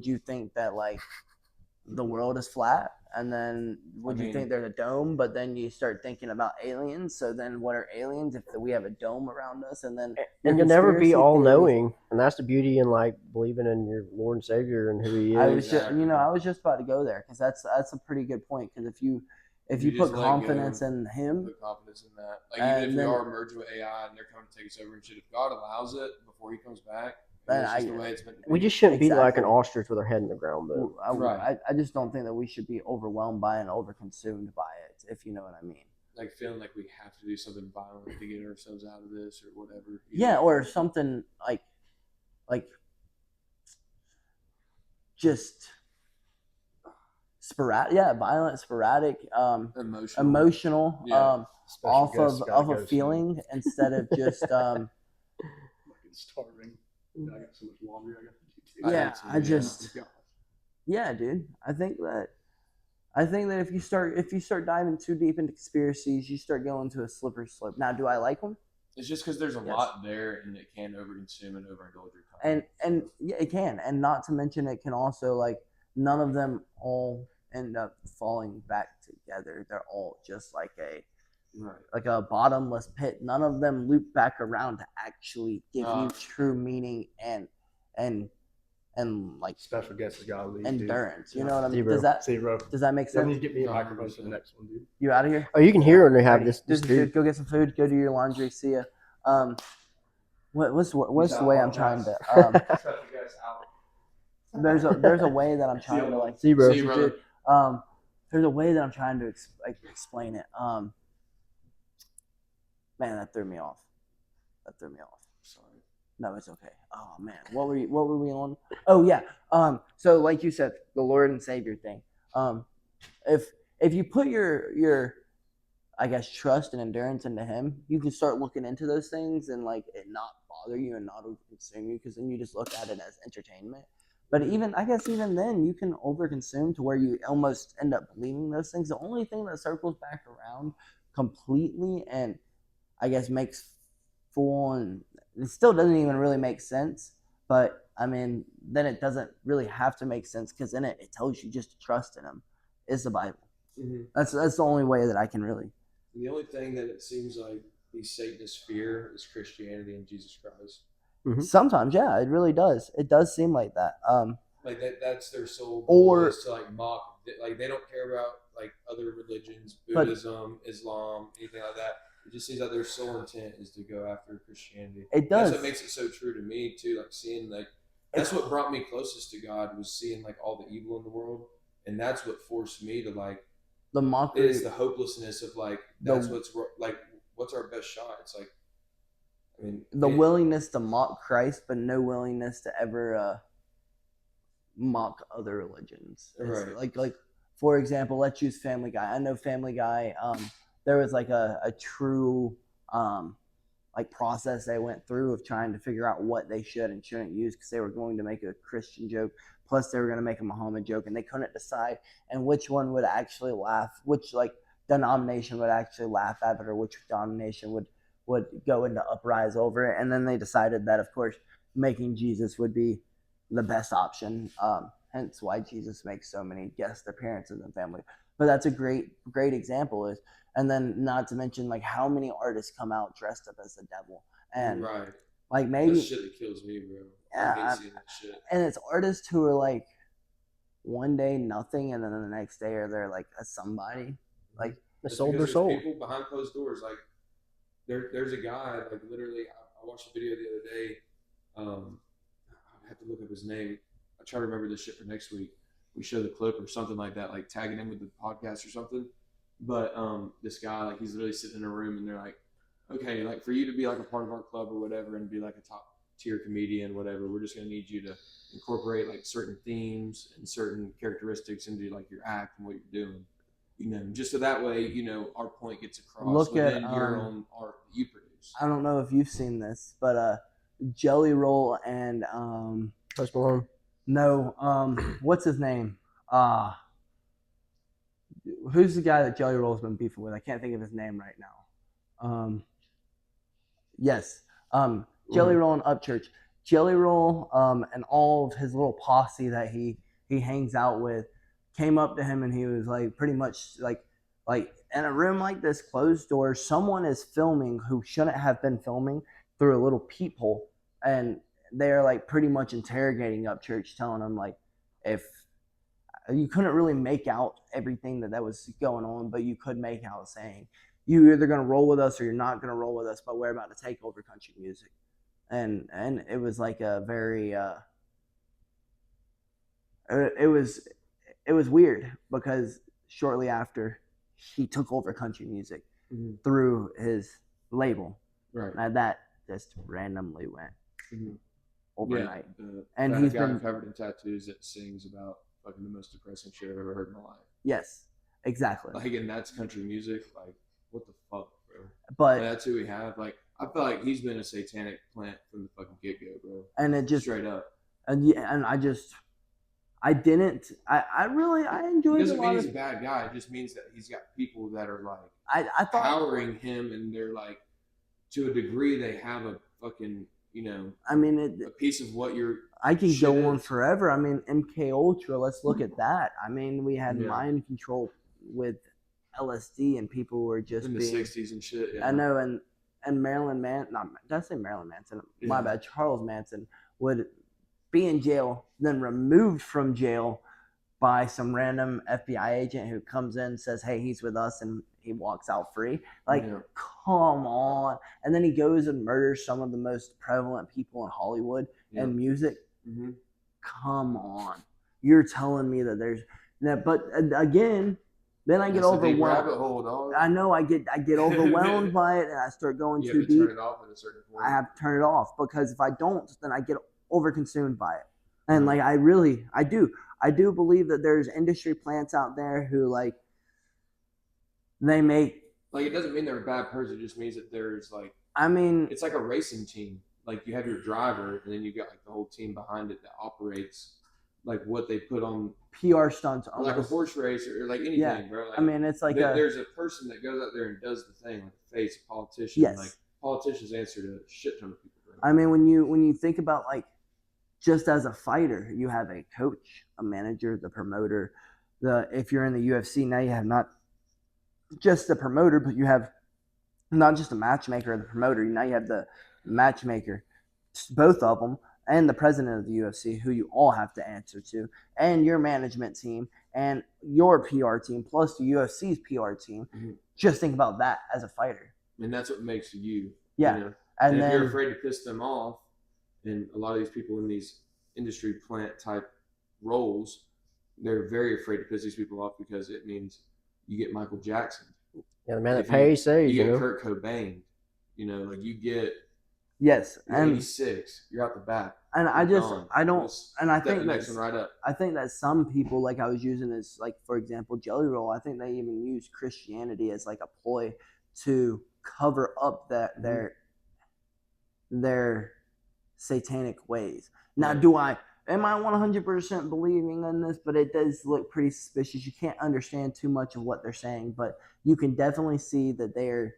you think that like the world is flat? And then would you think there's a dome? But then you start thinking about aliens. So then what are aliens if we have a dome around us? And then And you'll never be all knowing, and that's the beauty in like believing in your Lord and Savior and who He is. I was just about to go there because that's a pretty good point. Because if you You put just let confidence go. in Him, Put confidence in that. Like And even if then- we are merging with AI and they're coming to take us over and shit, if God allows it before He comes back, Then it's just I- the way it's meant to be. We just shouldn't be like an Exactly. ostrich with our head in the ground, though. I just don't think that we should be overwhelmed by and overconsumed by it, if you know what I mean. like feeling like we have to do something violent to get ourselves out of this or whatever. you Yeah, know? or something like just sporadic, violent, sporadic, emotional, Yeah. off of a feeling instead of just Fucking starving. I got so much laundry I got to do Yeah, too, I just God. yeah, dude. I think that if you start diving too deep into conspiracies, you start going to a slippery slope. Now, do I like them? It's just because there's a Yes. lot there, and it can overconsume and overindulge your And time. and yeah, it can, and not to mention it can also like none of them all end up falling back together. They're all just like a bottomless pit. None of them loop back around to actually give you true meaning and like Special guest is gotta leave, endurance. Dude. You know what I mean? Zero. Does that make So I need sense? to get me a No, microphone for the 100%. next one, dude. You out of here? Oh, you can hear when they have Alrighty, this do some food. food. Go get some food. Go do your laundry. See ya. What's the way I'm trying to Special guest out. there's a way that I'm trying to like See, bro. See you, brother. there's a way that I'm trying to explain it. Man, that threw me off. Sorry. No, it's okay. Oh man, what were we on? Oh yeah. So like you said, the Lord and Savior thing. If you put your I guess trust and endurance into Him, you can start looking into those things and like it not bother you and not overconsume you, because then you just look at it as entertainment. But even then, you can overconsume to where you almost end up believing those things. The only thing that circles back around completely and I guess makes full on, it still doesn't even really make sense. But I mean, then it doesn't really have to make sense, because in it tells you just to trust in Him. Is the Bible. Mm-hmm. That's the only way that I can really. The only thing that it seems like these Satanists fear is Christianity and Jesus Christ. Mm-hmm. Sometimes, yeah, it really does. It does seem like that. Like that's their sole goal, Or- is to like mock. Like they don't care about like other religions, But- Buddhism, Islam, anything like that. It just seems like their sole intent is to go after Christianity. It does. That's what makes it so true to me too. Like seeing like that's what brought me closest to God, was seeing like all the evil in the world, and that's what forced me to like. The mockery. It is the hopelessness of like that's what's our best shot. It's like, I mean, the willingness to mock Christ, but no willingness to ever mock other religions. It's Right. Like for example, let's use Family Guy. I know Family Guy. There was like a true like process they went through of trying to figure out what they should and shouldn't use, because they were going to make a Christian joke, plus they were going to make a Muhammad joke, and they couldn't decide and which one would actually laugh, which like denomination would actually laugh at it, or which denomination would go into uprise over it. And then they decided that, of course, making Jesus would be the best option. Hence why Jesus makes so many guest appearances in Family. But that's a great example. And then not to mention like how many artists come out dressed up as the devil, and right. like maybe That shit that kills me, bro. Yeah, I hate seeing that shit. And it's artists who are like one day nothing, and then the next day they're like a somebody. Like They It's sold their because soul. there's people behind closed doors. Like there's a guy, like literally, I watched a video the other day. I have to look up his name. I try to remember this shit for next week. We show the clip or something like that, like tagging him with the podcast or something. But this guy, like, he's literally sitting in a room, and they're like, okay, like for you to be like a part of our club or whatever, and be like a top tier comedian, whatever, we're just gonna need you to incorporate like certain themes and certain characteristics into like your act and what you're doing. You know, just so that way, you know, our point gets across Look at, within your own art that you produce. I don't know if you've seen this, but Jelly Roll and Post Malone. no, what's his name? Who's the guy that Jelly Roll's been beefing with? I can't think of his name right now. Yes. Jelly Roll and Upchurch. Jelly Roll and all of his little posse that he hangs out with came up to him, and he was like pretty much like in a room like this, closed doors, someone is filming who shouldn't have been filming through a little peephole, and they're like pretty much interrogating Upchurch, telling him like, if you couldn't really make out everything that was going on, but you could make out saying, you're either going to roll with us or you're not going to roll with us, but we're about to take over country music. And it was like a very it was weird, because shortly after he took over country music through his label, Right. and that just randomly went overnight. Yeah, and he's he's guy been covered in tattoos that sings about fucking the most depressing shit I've ever heard in my life. yes, exactly. Like, and that's country music. Like, what the fuck, bro? But And that's who we have. Like, I feel like he's been a satanic plant from the fucking get go, bro. and it just Straight up. And yeah, and I enjoyed a doesn't mean lot he's of. a bad guy. It just means that he's got people that are like I thought. powering him, and they're like, to a degree, they have a fucking, I mean, a piece of what you're. I can shit go on is. forever. I mean, MK Ultra. Let's look at that. I mean, we had Yeah. mind control with LSD, and people were just in the being. '60s and shit. Yeah. I know, and Marilyn Manson. Not did I say Marilyn Manson? My Yeah. bad. Charles Manson would be in jail, then removed from jail by some random FBI agent who comes in, says, "Hey, he's with us," and he walks out free. Like, Yeah. come on! And then he goes and murders some of the most prevalent people in Hollywood Yeah. and music. Mhm. Come on! You're telling me that there's that? But again, then I get That's a deep overwhelmed. rabbit hole, dog. I know I get overwhelmed by it, and I start going You too have to deep. turn it off at a certain point. I have to turn it off, because if I don't, then I get overconsumed by it. And like I do believe that there's industry plants out there who like they make. Like, it doesn't mean they're a bad person. It just means that there's like, I mean, it's like a racing team. Like, you have your driver, and then you got like the whole team behind it that operates like what they put on, PR stunts, or like a horse race, or like anything, Yeah. bro. Like, I mean, it's like there's a person that goes out there and does the thing, like a face, a politician. Yes. Like, politicians answer to a shit ton of people, bro. I mean, when you think about like just as a fighter, you have a coach, a manager, the promoter. If you're in the UFC now, you have not just the promoter, but you have not just a matchmaker or the promoter. Now you have the matchmaker, both of them, and the president of the UFC, who you all have to answer to, and your management team, and your PR team, plus the UFC's PR team. Mhm. Just think about that as a fighter. And that's what makes you. Yeah. You know? And And if then you're afraid to piss them off, and a lot of these people in these industry plant type roles, they're very afraid to piss these people off, because it means you get Michael Jackson. Yeah, the man that If pays saves. You You get know. Kurt Cobain. Like, you get yes, you're and 86. You're out the back. and I You're just gone. I don't Just and I step think the next that's one right up. I think that some people, like I was using as like, for example, Jelly Roll, I think they even use Christianity as like a ploy to cover up that their satanic ways. Now, Right. am I 100% believing in this? But it does look pretty suspicious. You can't understand too much of what they're saying, but you can definitely see that they're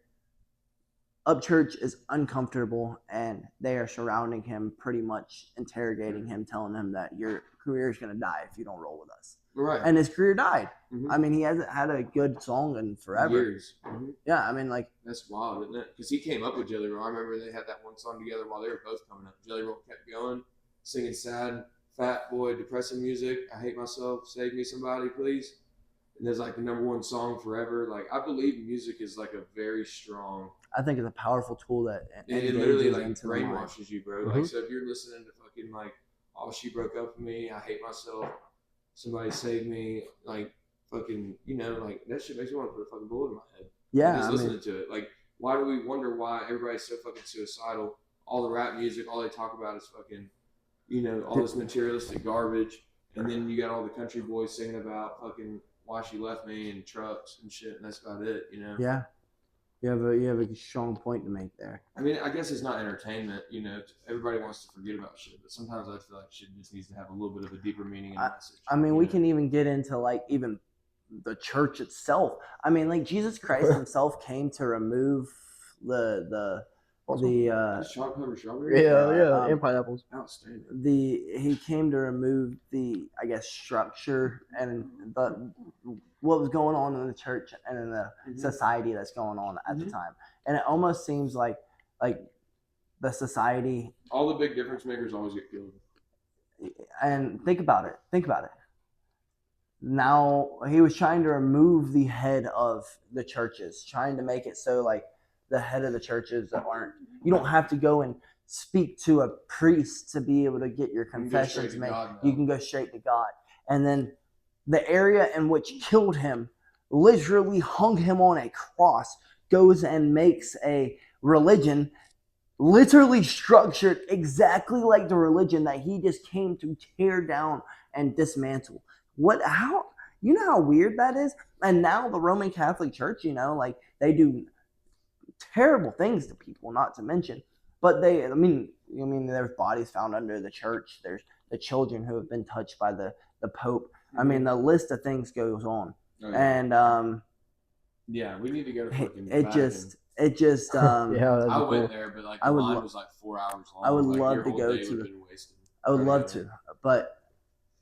Upchurch is uncomfortable, and they are surrounding him, pretty much interrogating him, telling him that your career is going to die if you don't roll with us. Right. And his career died. Mhm. I mean, he hasn't had a good song in forever. Years. Mhm. Yeah, I mean, like, That's wild, isn't it? Because he came up with Jelly Roll. I remember they had that one song together while they were both coming up. Jelly Roll kept going, singing sad, fat boy, depressing music. I hate myself. Save me, somebody, please. And there's like the #1 song forever. Like, I believe music is like a very strong. I think it's a powerful tool that It literally engages like into the mind. brainwashes you, bro. Mhm. Like, so if you're listening to fucking like, "Oh, she broke up with me. I hate myself. Somebody save me." Like, fucking, like, that shit makes me want to put a fucking bullet in my head. Yeah, Just I listening mean, to it. Like, why do we wonder why everybody's so fucking suicidal? All the rap music, all they talk about is fucking, all this materialistic garbage. And then you got all the country boys singing about fucking why she left me and trucks and shit, and that's about it, yeah, you have a strong point to make there. I mean, I guess it's not entertainment, everybody wants to forget about shit, but sometimes I feel like shit just needs to have a little bit of a deeper meaning and message. I mean, we can even get into like even the church itself. I mean, like Jesus Christ himself came to remove the Chocolate covered strawberry? Yeah, and pineapples. Outstanding. he came to remove the, I guess, structure and what was going on in the church and in the society that's going on at the time. And it almost seems like the society. All the big difference makers always get killed. And think about it. Now he was trying to remove the head of the churches, trying to make it so like the head of the churches that aren't. You don't have to go and speak to a priest to be able to get your confessions made. You can go straight to God. And then the area in which killed him, literally hung him on a cross, goes and makes a religion literally structured exactly like the religion that he just came to tear down and dismantle. How weird that is? And now the Roman Catholic Church, like, they do terrible things to people, not to mention. But I mean, there's bodies found under the church. There's the children who have been touched by the Pope. I mean, the list of things goes on, Oh, yeah. and Yeah, we need to go to fucking it Vatican. just yeah, that'd I be went cool. there, but like I the would line lo- was like 4 hours long. I would like, love your to whole go day to would've the- been wasted. I would Right, love yeah. to, but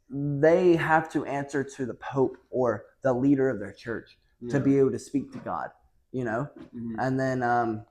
they have to answer to the Pope or the leader of their church to be able to speak to God, you know. Mhm. And then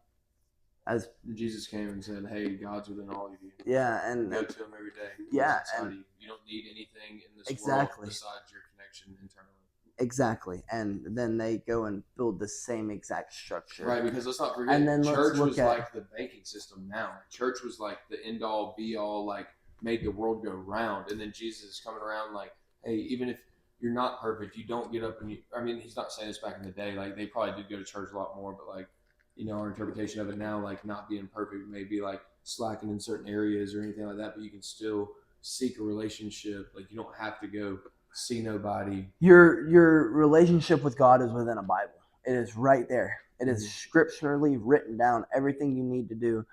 as Jesus came and said, "Hey, God's within all of you. yeah, and Go to Him every day. He's Yeah, inside and- of you. You don't need anything in this Exactly. world besides your connection internally." exactly, and then they go and build the same exact structure. Right, because let's not forget, And then let's church look was at- like the banking system now. Church was like the end all be all, like made the world go round. And then Jesus is coming around like, hey, even if you're not perfect, you don't get up and I mean, he's not saying this back in the day. Like they probably did go to church a lot more, but like, you know, our interpretation of it now, like not being perfect may be like slacking in certain areas or anything like that, but you can still seek a relationship. Like you don't have to go see nobody. Your relationship with God is within a Bible. It is right there. It is scripturally written down. Everything you need to do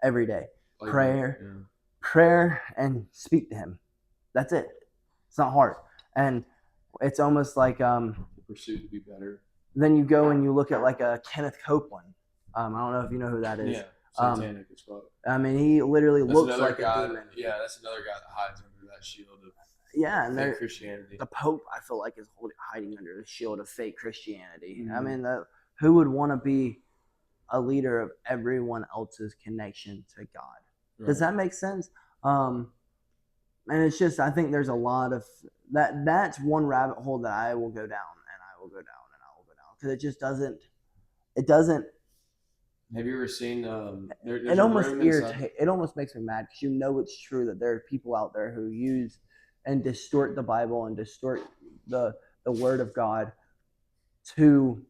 every day. Like, Prayer and speak to Him. That's it. It's not hard. And it's almost like the pursuit to be better. then you go and you look at like a Kenneth Copeland. I don't know if you know who that is. Yeah, satanic as fuck. I mean, he literally That's looks another like guy. a demon. Yeah, that's another guy that hides under that shield of Yeah, and fake Christianity. the Pope, I feel like, is hiding under the shield of fake Christianity. I Mhm. mean, who would want to be a leader of everyone else's connection to God? Does that make sense? And it's just, I think there's a lot of that. That's one rabbit hole that I will go down, and I will go down, and I will go down, because it just doesn't. It doesn't. Have you ever seen? There's It a almost room inside- irritates. It almost makes me mad because you know it's true that there are people out there who use and distort the Bible and distort the Word of God to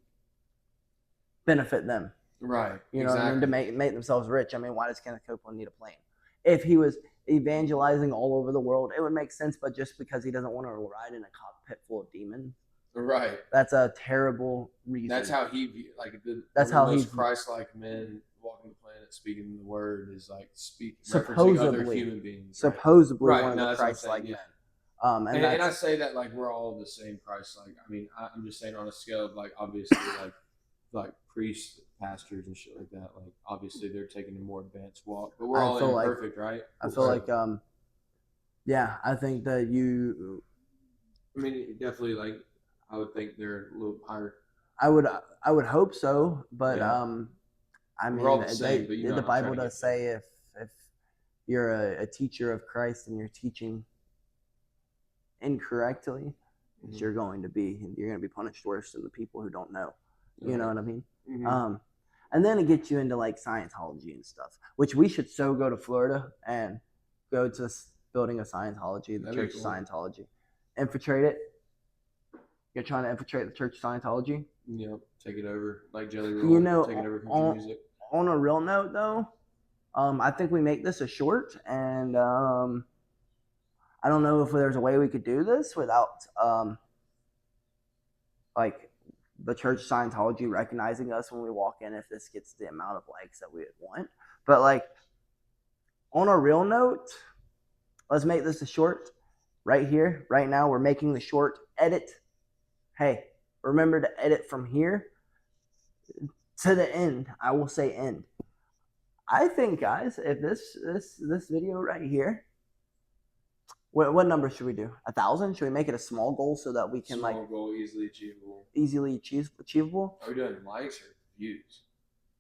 benefit them. Right. You know what I mean? To make themselves rich. I mean, why does Kenneth Copeland need a plane? If he was evangelizing all over the world, it would make sense. But just because he doesn't want to ride in a cockpit full of demons, Right. that's a terrible reason. That's how he like the. That's one of how the he- most Christ-like men walking the planet, speaking the word is like referencing Supposedly. other human beings. Right. supposedly Right, one of no, the that's what I'm Christ-like saying, men. yeah. And And I that's, say that like we're all the same Christ-like. I mean, I'm just saying on a scale of like obviously like priests, pastors, and shit like that. Like obviously they're taking a more advanced walk, but we're I all feel like- imperfect, right? I feel like, yeah, I think that you. I mean, definitely like I would think they're a little higher. I would hope so, but Yeah. I mean, We're all the same, but you know the what I'm Bible trying to does get say if you're a teacher of Christ and you're teaching incorrectly, Mhm. you're going to be punished worse than the people who don't know. You know what I mean? Mhm. And then it gets you into like Scientology and stuff, which we should so go to Florida and go to this building of Scientology, the That'd be Church cool. of Scientology, infiltrate it. You're trying to infiltrate the Church of Scientology. You know, take it over like Jelly Roll. You know, take it over country on- music. On a real note, though, I think we make this a short, and I don't know if there's a way we could do this without like the Church of Scientology recognizing us when we walk in, if this gets the amount of likes that we would want. But like on a real note, let's make this a short right here, right now. We're making the short. Edit. Hey, remember to edit from here to the end. I will say end. I think, guys, if this video right here, what number should we do? 1,000? Should we make it a small goal so that we can Small goal, easily achievable. easily achievable? Are we doing likes or views?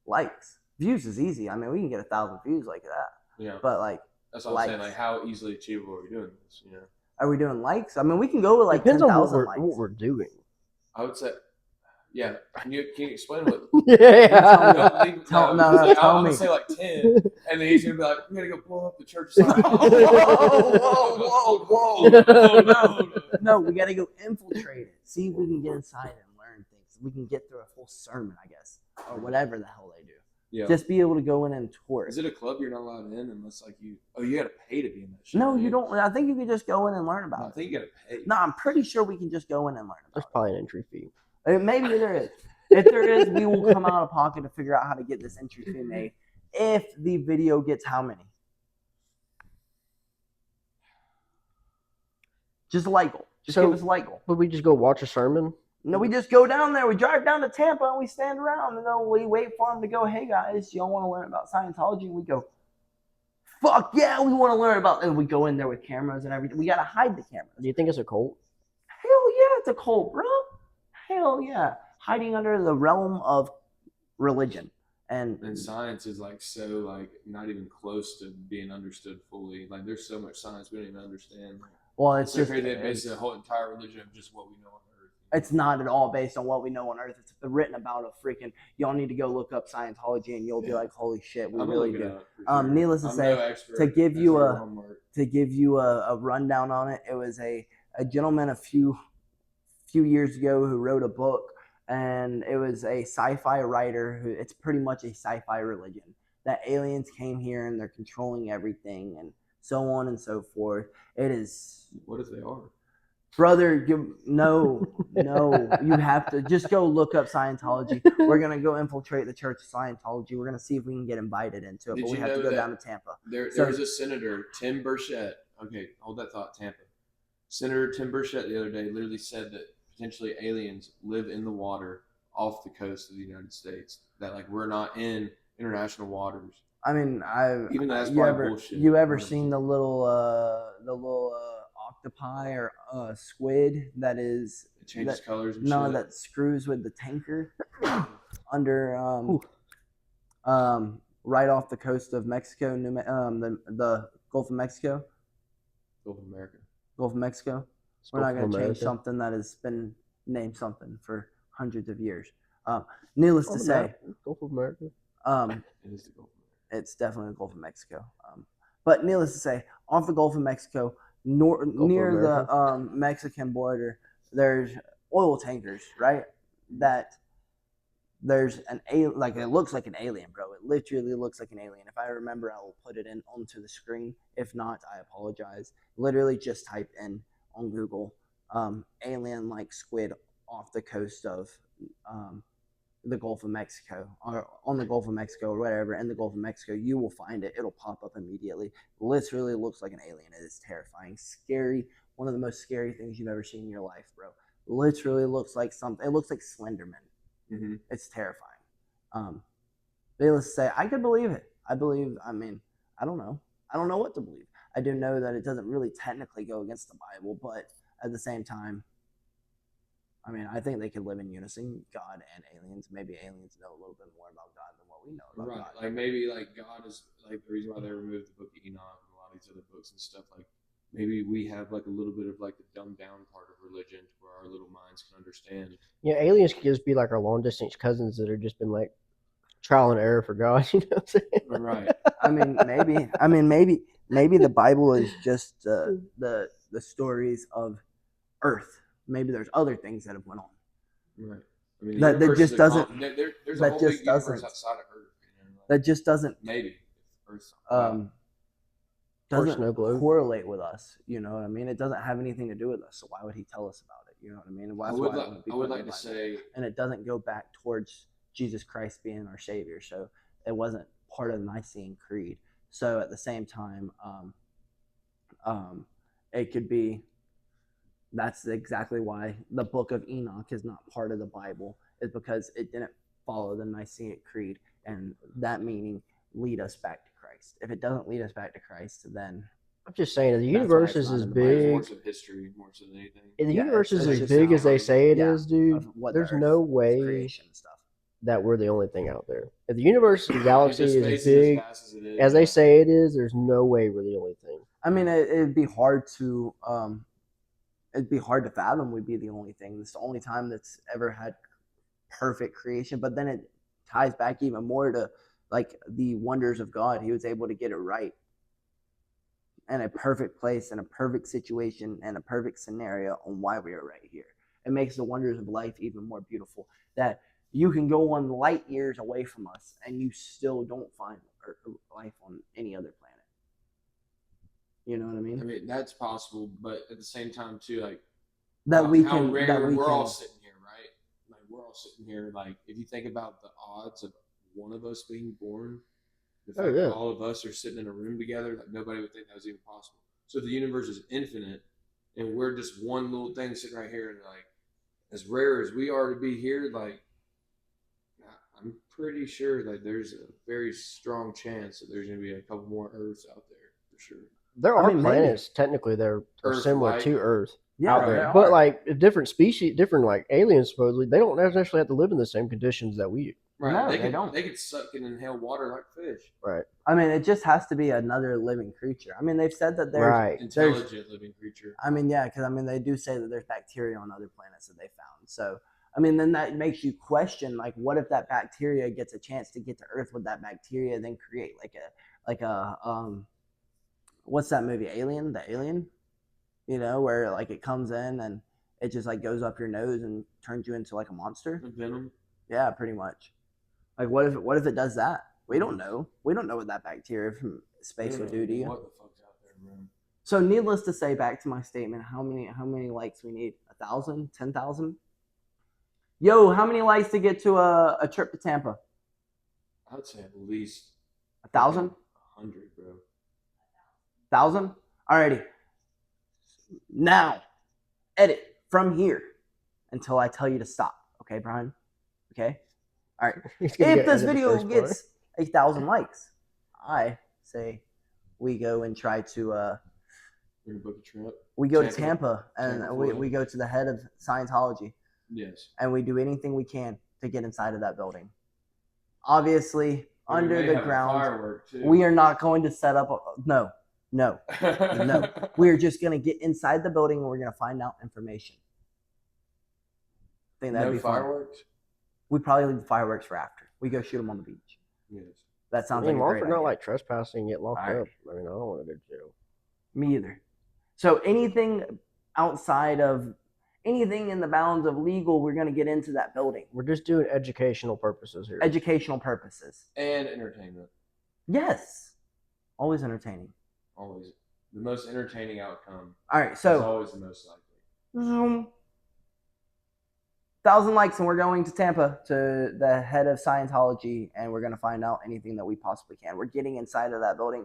Likes, views is easy. I mean, we can get 1,000 views like that. Yeah, But like, that's what I'm saying. likes. Like, how easily achievable are we doing this? You know, are we doing likes? I mean, we can go with like Depends on 10,000 likes. what we're doing. I would say, yeah. Can you explain what? Yeah. Don't leave- Tell- no, no, like, tell I'm me. gonna say like 10, and then he's gonna be like, "We gotta go blow up the church." Whoa, Whoa. no. No, we got to go infiltrate it. See if we can get inside and learn things. We can get through a full sermon, I guess, or whatever the hell they do. Yeah. Just be able to go in and tour it. Is it a club you're not allowed in unless like you? Oh, you gotta pay to be in that shit. No, you don't. I think you can just go in and learn I about it. think you gotta pay. No, I'm pretty sure we can just go in and learn There's about probably an entry fee. it. Maybe there is. If there is, we will come out of pocket to figure out how to get this entry fee made if the video gets how many? Just a like goal. Just So- give us a like goal. Would we just go watch a sermon? No, we just go down there. We drive down to Tampa and we stand around and then we wait for them to go, hey guys, y'all want to learn about Scientology? And we go, fuck yeah, we want to learn about. And we go in there with cameras and everything. We got to hide the cameras. Do you think it's a cult? Hell yeah, it's a cult, bro. Hell yeah. Hiding under the realm of religion. And science is like so like not even close to being understood fully. Like there's so much science we don't even understand. well, it's so just crazy they base the whole entire religion of just what we know on Earth. it's not at all based on what we know on Earth. It's written about a freaking. Y'all need to go look up Scientology, and you'll be like, "Holy shit, we I'm really looking do." it up for sure. Needless to I'm say, no expert. to give That's you your a homework. rundown on it, it was a gentleman a few years ago who wrote a book, and it was a sci-fi writer who. It's pretty much a sci-fi religion that aliens came here and they're controlling everything and so on and so forth. It is. What if they are? Brother, no, you have to just go look up Scientology. We're gonna go infiltrate the Church of Scientology. We're gonna see if we can get invited into it, Did but we you have to know go that down to Tampa. There So- was a senator, Tim Burchett. Okay, hold that thought, Tampa. Senator Tim Burchett the other day literally said that potentially aliens live in the water off the coast of the United States. That like we're not in international waters. I mean, Even though that's you probably ever bullshit. you ever seen the little octopi or squid that is It changes colors and no shit. that screws with the tanker under right off the coast of Mexico, the Gulf of Mexico. Gulf of America. Gulf of Mexico. We're not going to change something that has been named something for hundreds of years. Needless to say, Gulf of America. It is the Gulf of America. it's definitely the Gulf of Mexico. But needless to say, off the Gulf of Mexico, near the Mexican border, there's oil tankers, right? That there's like it looks like an alien, bro. It literally looks like an alien. If I remember, I will put it in onto the screen. If not, I apologize. Literally, just type in on Google alien-like squid off the coast of the Gulf of Mexico, or on the Gulf of Mexico, or whatever, in the Gulf of Mexico, you will find it. It'll pop up immediately. Literally looks like an alien. It is terrifying, scary. One of the most scary things you've ever seen in your life, bro. Literally looks like something. It looks like Slenderman. Mm-hmm. It's terrifying. Needless to say, I could believe it. I mean, I don't know. I don't know what to believe. I do know that it doesn't really technically go against the Bible, but at the same time, I mean, I think they could live in unison, God and aliens. Maybe aliens know a little bit more about God than what we know about Right. God. Like maybe like God is like the reason why they removed the book of Enoch and a lot of these other books and stuff. Like maybe we have like a little bit of like the dumbed down part of religion where our little minds can understand. Yeah, aliens could just be like our long distance cousins that have just been like trial and error for God. You know what I'm saying? Right. I mean, maybe. Maybe the Bible is just the stories of Earth. Maybe there's other things that have went on. Right. I mean, That universe just is a doesn't- there's that a whole just big universe doesn't- outside of Earth. You know, like, That just doesn't maybe Earth's doesn't snow globe. correlate with us. You know what I mean? It doesn't have anything to do with us. So why would he tell us about it? You know what I mean? I That's would, why it wouldn't be I would put in like the to Bible. say And it doesn't go back towards Jesus Christ being our Savior. So it wasn't part of the Nicene Creed. So at the same time, it could be. That's exactly why the Book of Enoch is not part of the Bible. Is because it didn't follow the Nicene Creed, and that meaning lead us back to Christ. If it doesn't lead us back to Christ, then I'm just saying, if the That's why universe it's is not as in the Bible. it's big, more so history, more so than anything. if the Yeah, universe it's is as just big as they how- say it yeah, is, dude, of what the there's Earth no is, way creation and stuff. that we're the only thing out there. If the universe and galaxy If the is space as big vast as it is, as they say it is, there's no way we're the only thing. I mean, it'd be hard to fathom we'd be the only thing. It's the only time that's ever had perfect creation. But then it ties back even more to like the wonders of God. He was able to get it right in a perfect place, in a perfect situation, and a perfect scenario on why we are right here. It makes the wonders of life even more beautiful. That you can go on light years away from us, and you still don't find life on any other planet. You know what I I mean? mean, that's possible, but at the same time, too, like That how, we how can. rare That we we're can. all sitting here, right? Like we're all sitting here. Like if you think about the odds of one of us being born, The Oh, fact yeah. that all of us are sitting in a room together, like nobody would think that was even possible. So the universe is infinite, and we're just one little thing sitting right here, and like as rare as we are to be here, like I'm pretty sure that there's a very strong chance that there's gonna be a couple more Earths out there for sure. There I are mean, maybe. planets technically that are Earth similar like. to Earth Yeah, out there, there but are. like different species, different like aliens supposedly, they don't necessarily have to live in the same conditions that we do. Right? No, they they can don't. they can suck and inhale water like fish. Right. I mean, it just has to be another living creature. I mean, they've said that there's Right. Intelligent living creature. I mean, yeah, because I mean, they do say that there's bacteria on other planets that they found. So, I mean, then that makes you question, like, what if that bacteria gets a chance to get to Earth with that bacteria, then create like a what's that movie, Alien? The Alien, you know, where like it comes in and it just like goes up your nose and turns you into like a monster. Venom. Yeah, pretty much. Like, what if it does that? We don't know. We don't know what that bacteria from space would do to you. What the fuck's out there, man? So, needless to say, back to my statement, how many likes we need? 1,000, 10,000? Yo, how many likes to get to a trip to Tampa? I'd say at least 1,000? 100, bro. 1,000? Alrighty. Now, edit from here until I tell you to stop. Okay, Brian? Okay? All right. He's gonna If get this edited video first part. gets 1,000 likes, I say we go and try to We're gonna book a trip. we go to Tampa. Tampa and Tampa, we Florida. go to the head of Scientology Yes. and we do anything we can to get inside of that building. Obviously, And we under may the have a ground, firework too. we are not going to set up. No. We are just going to get inside the building and we're going to find out information. I think that'd No be fun. fireworks. We probably leave the fireworks for after. We go shoot them on the beach. Yes. That I sounds mean, like a long great for idea. not like trespassing and get locked All right. up. I mean, I don't want to go to jail. Me either. So anything outside of anything in the bounds of legal, we're going to get into that building. We're just doing educational purposes here. Educational purposes. And entertainment. Yes. Always entertaining. Always. The most entertaining outcome All right. is So always the most likely. Zoom. 1,000 likes and we're going to Tampa to the head of Scientology and we're going to find out anything that we possibly can. We're getting inside of that building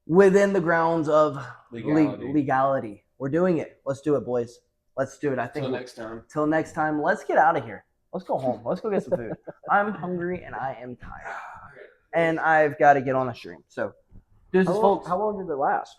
within the grounds of legality. We're doing it. Let's do it, boys. Let's do it. I think Till next time. let's get out of here. Let's go home. Let's go get some food. I'm hungry and I am tired. And I've got to get on the stream. So, deuces, folks. How long did it last?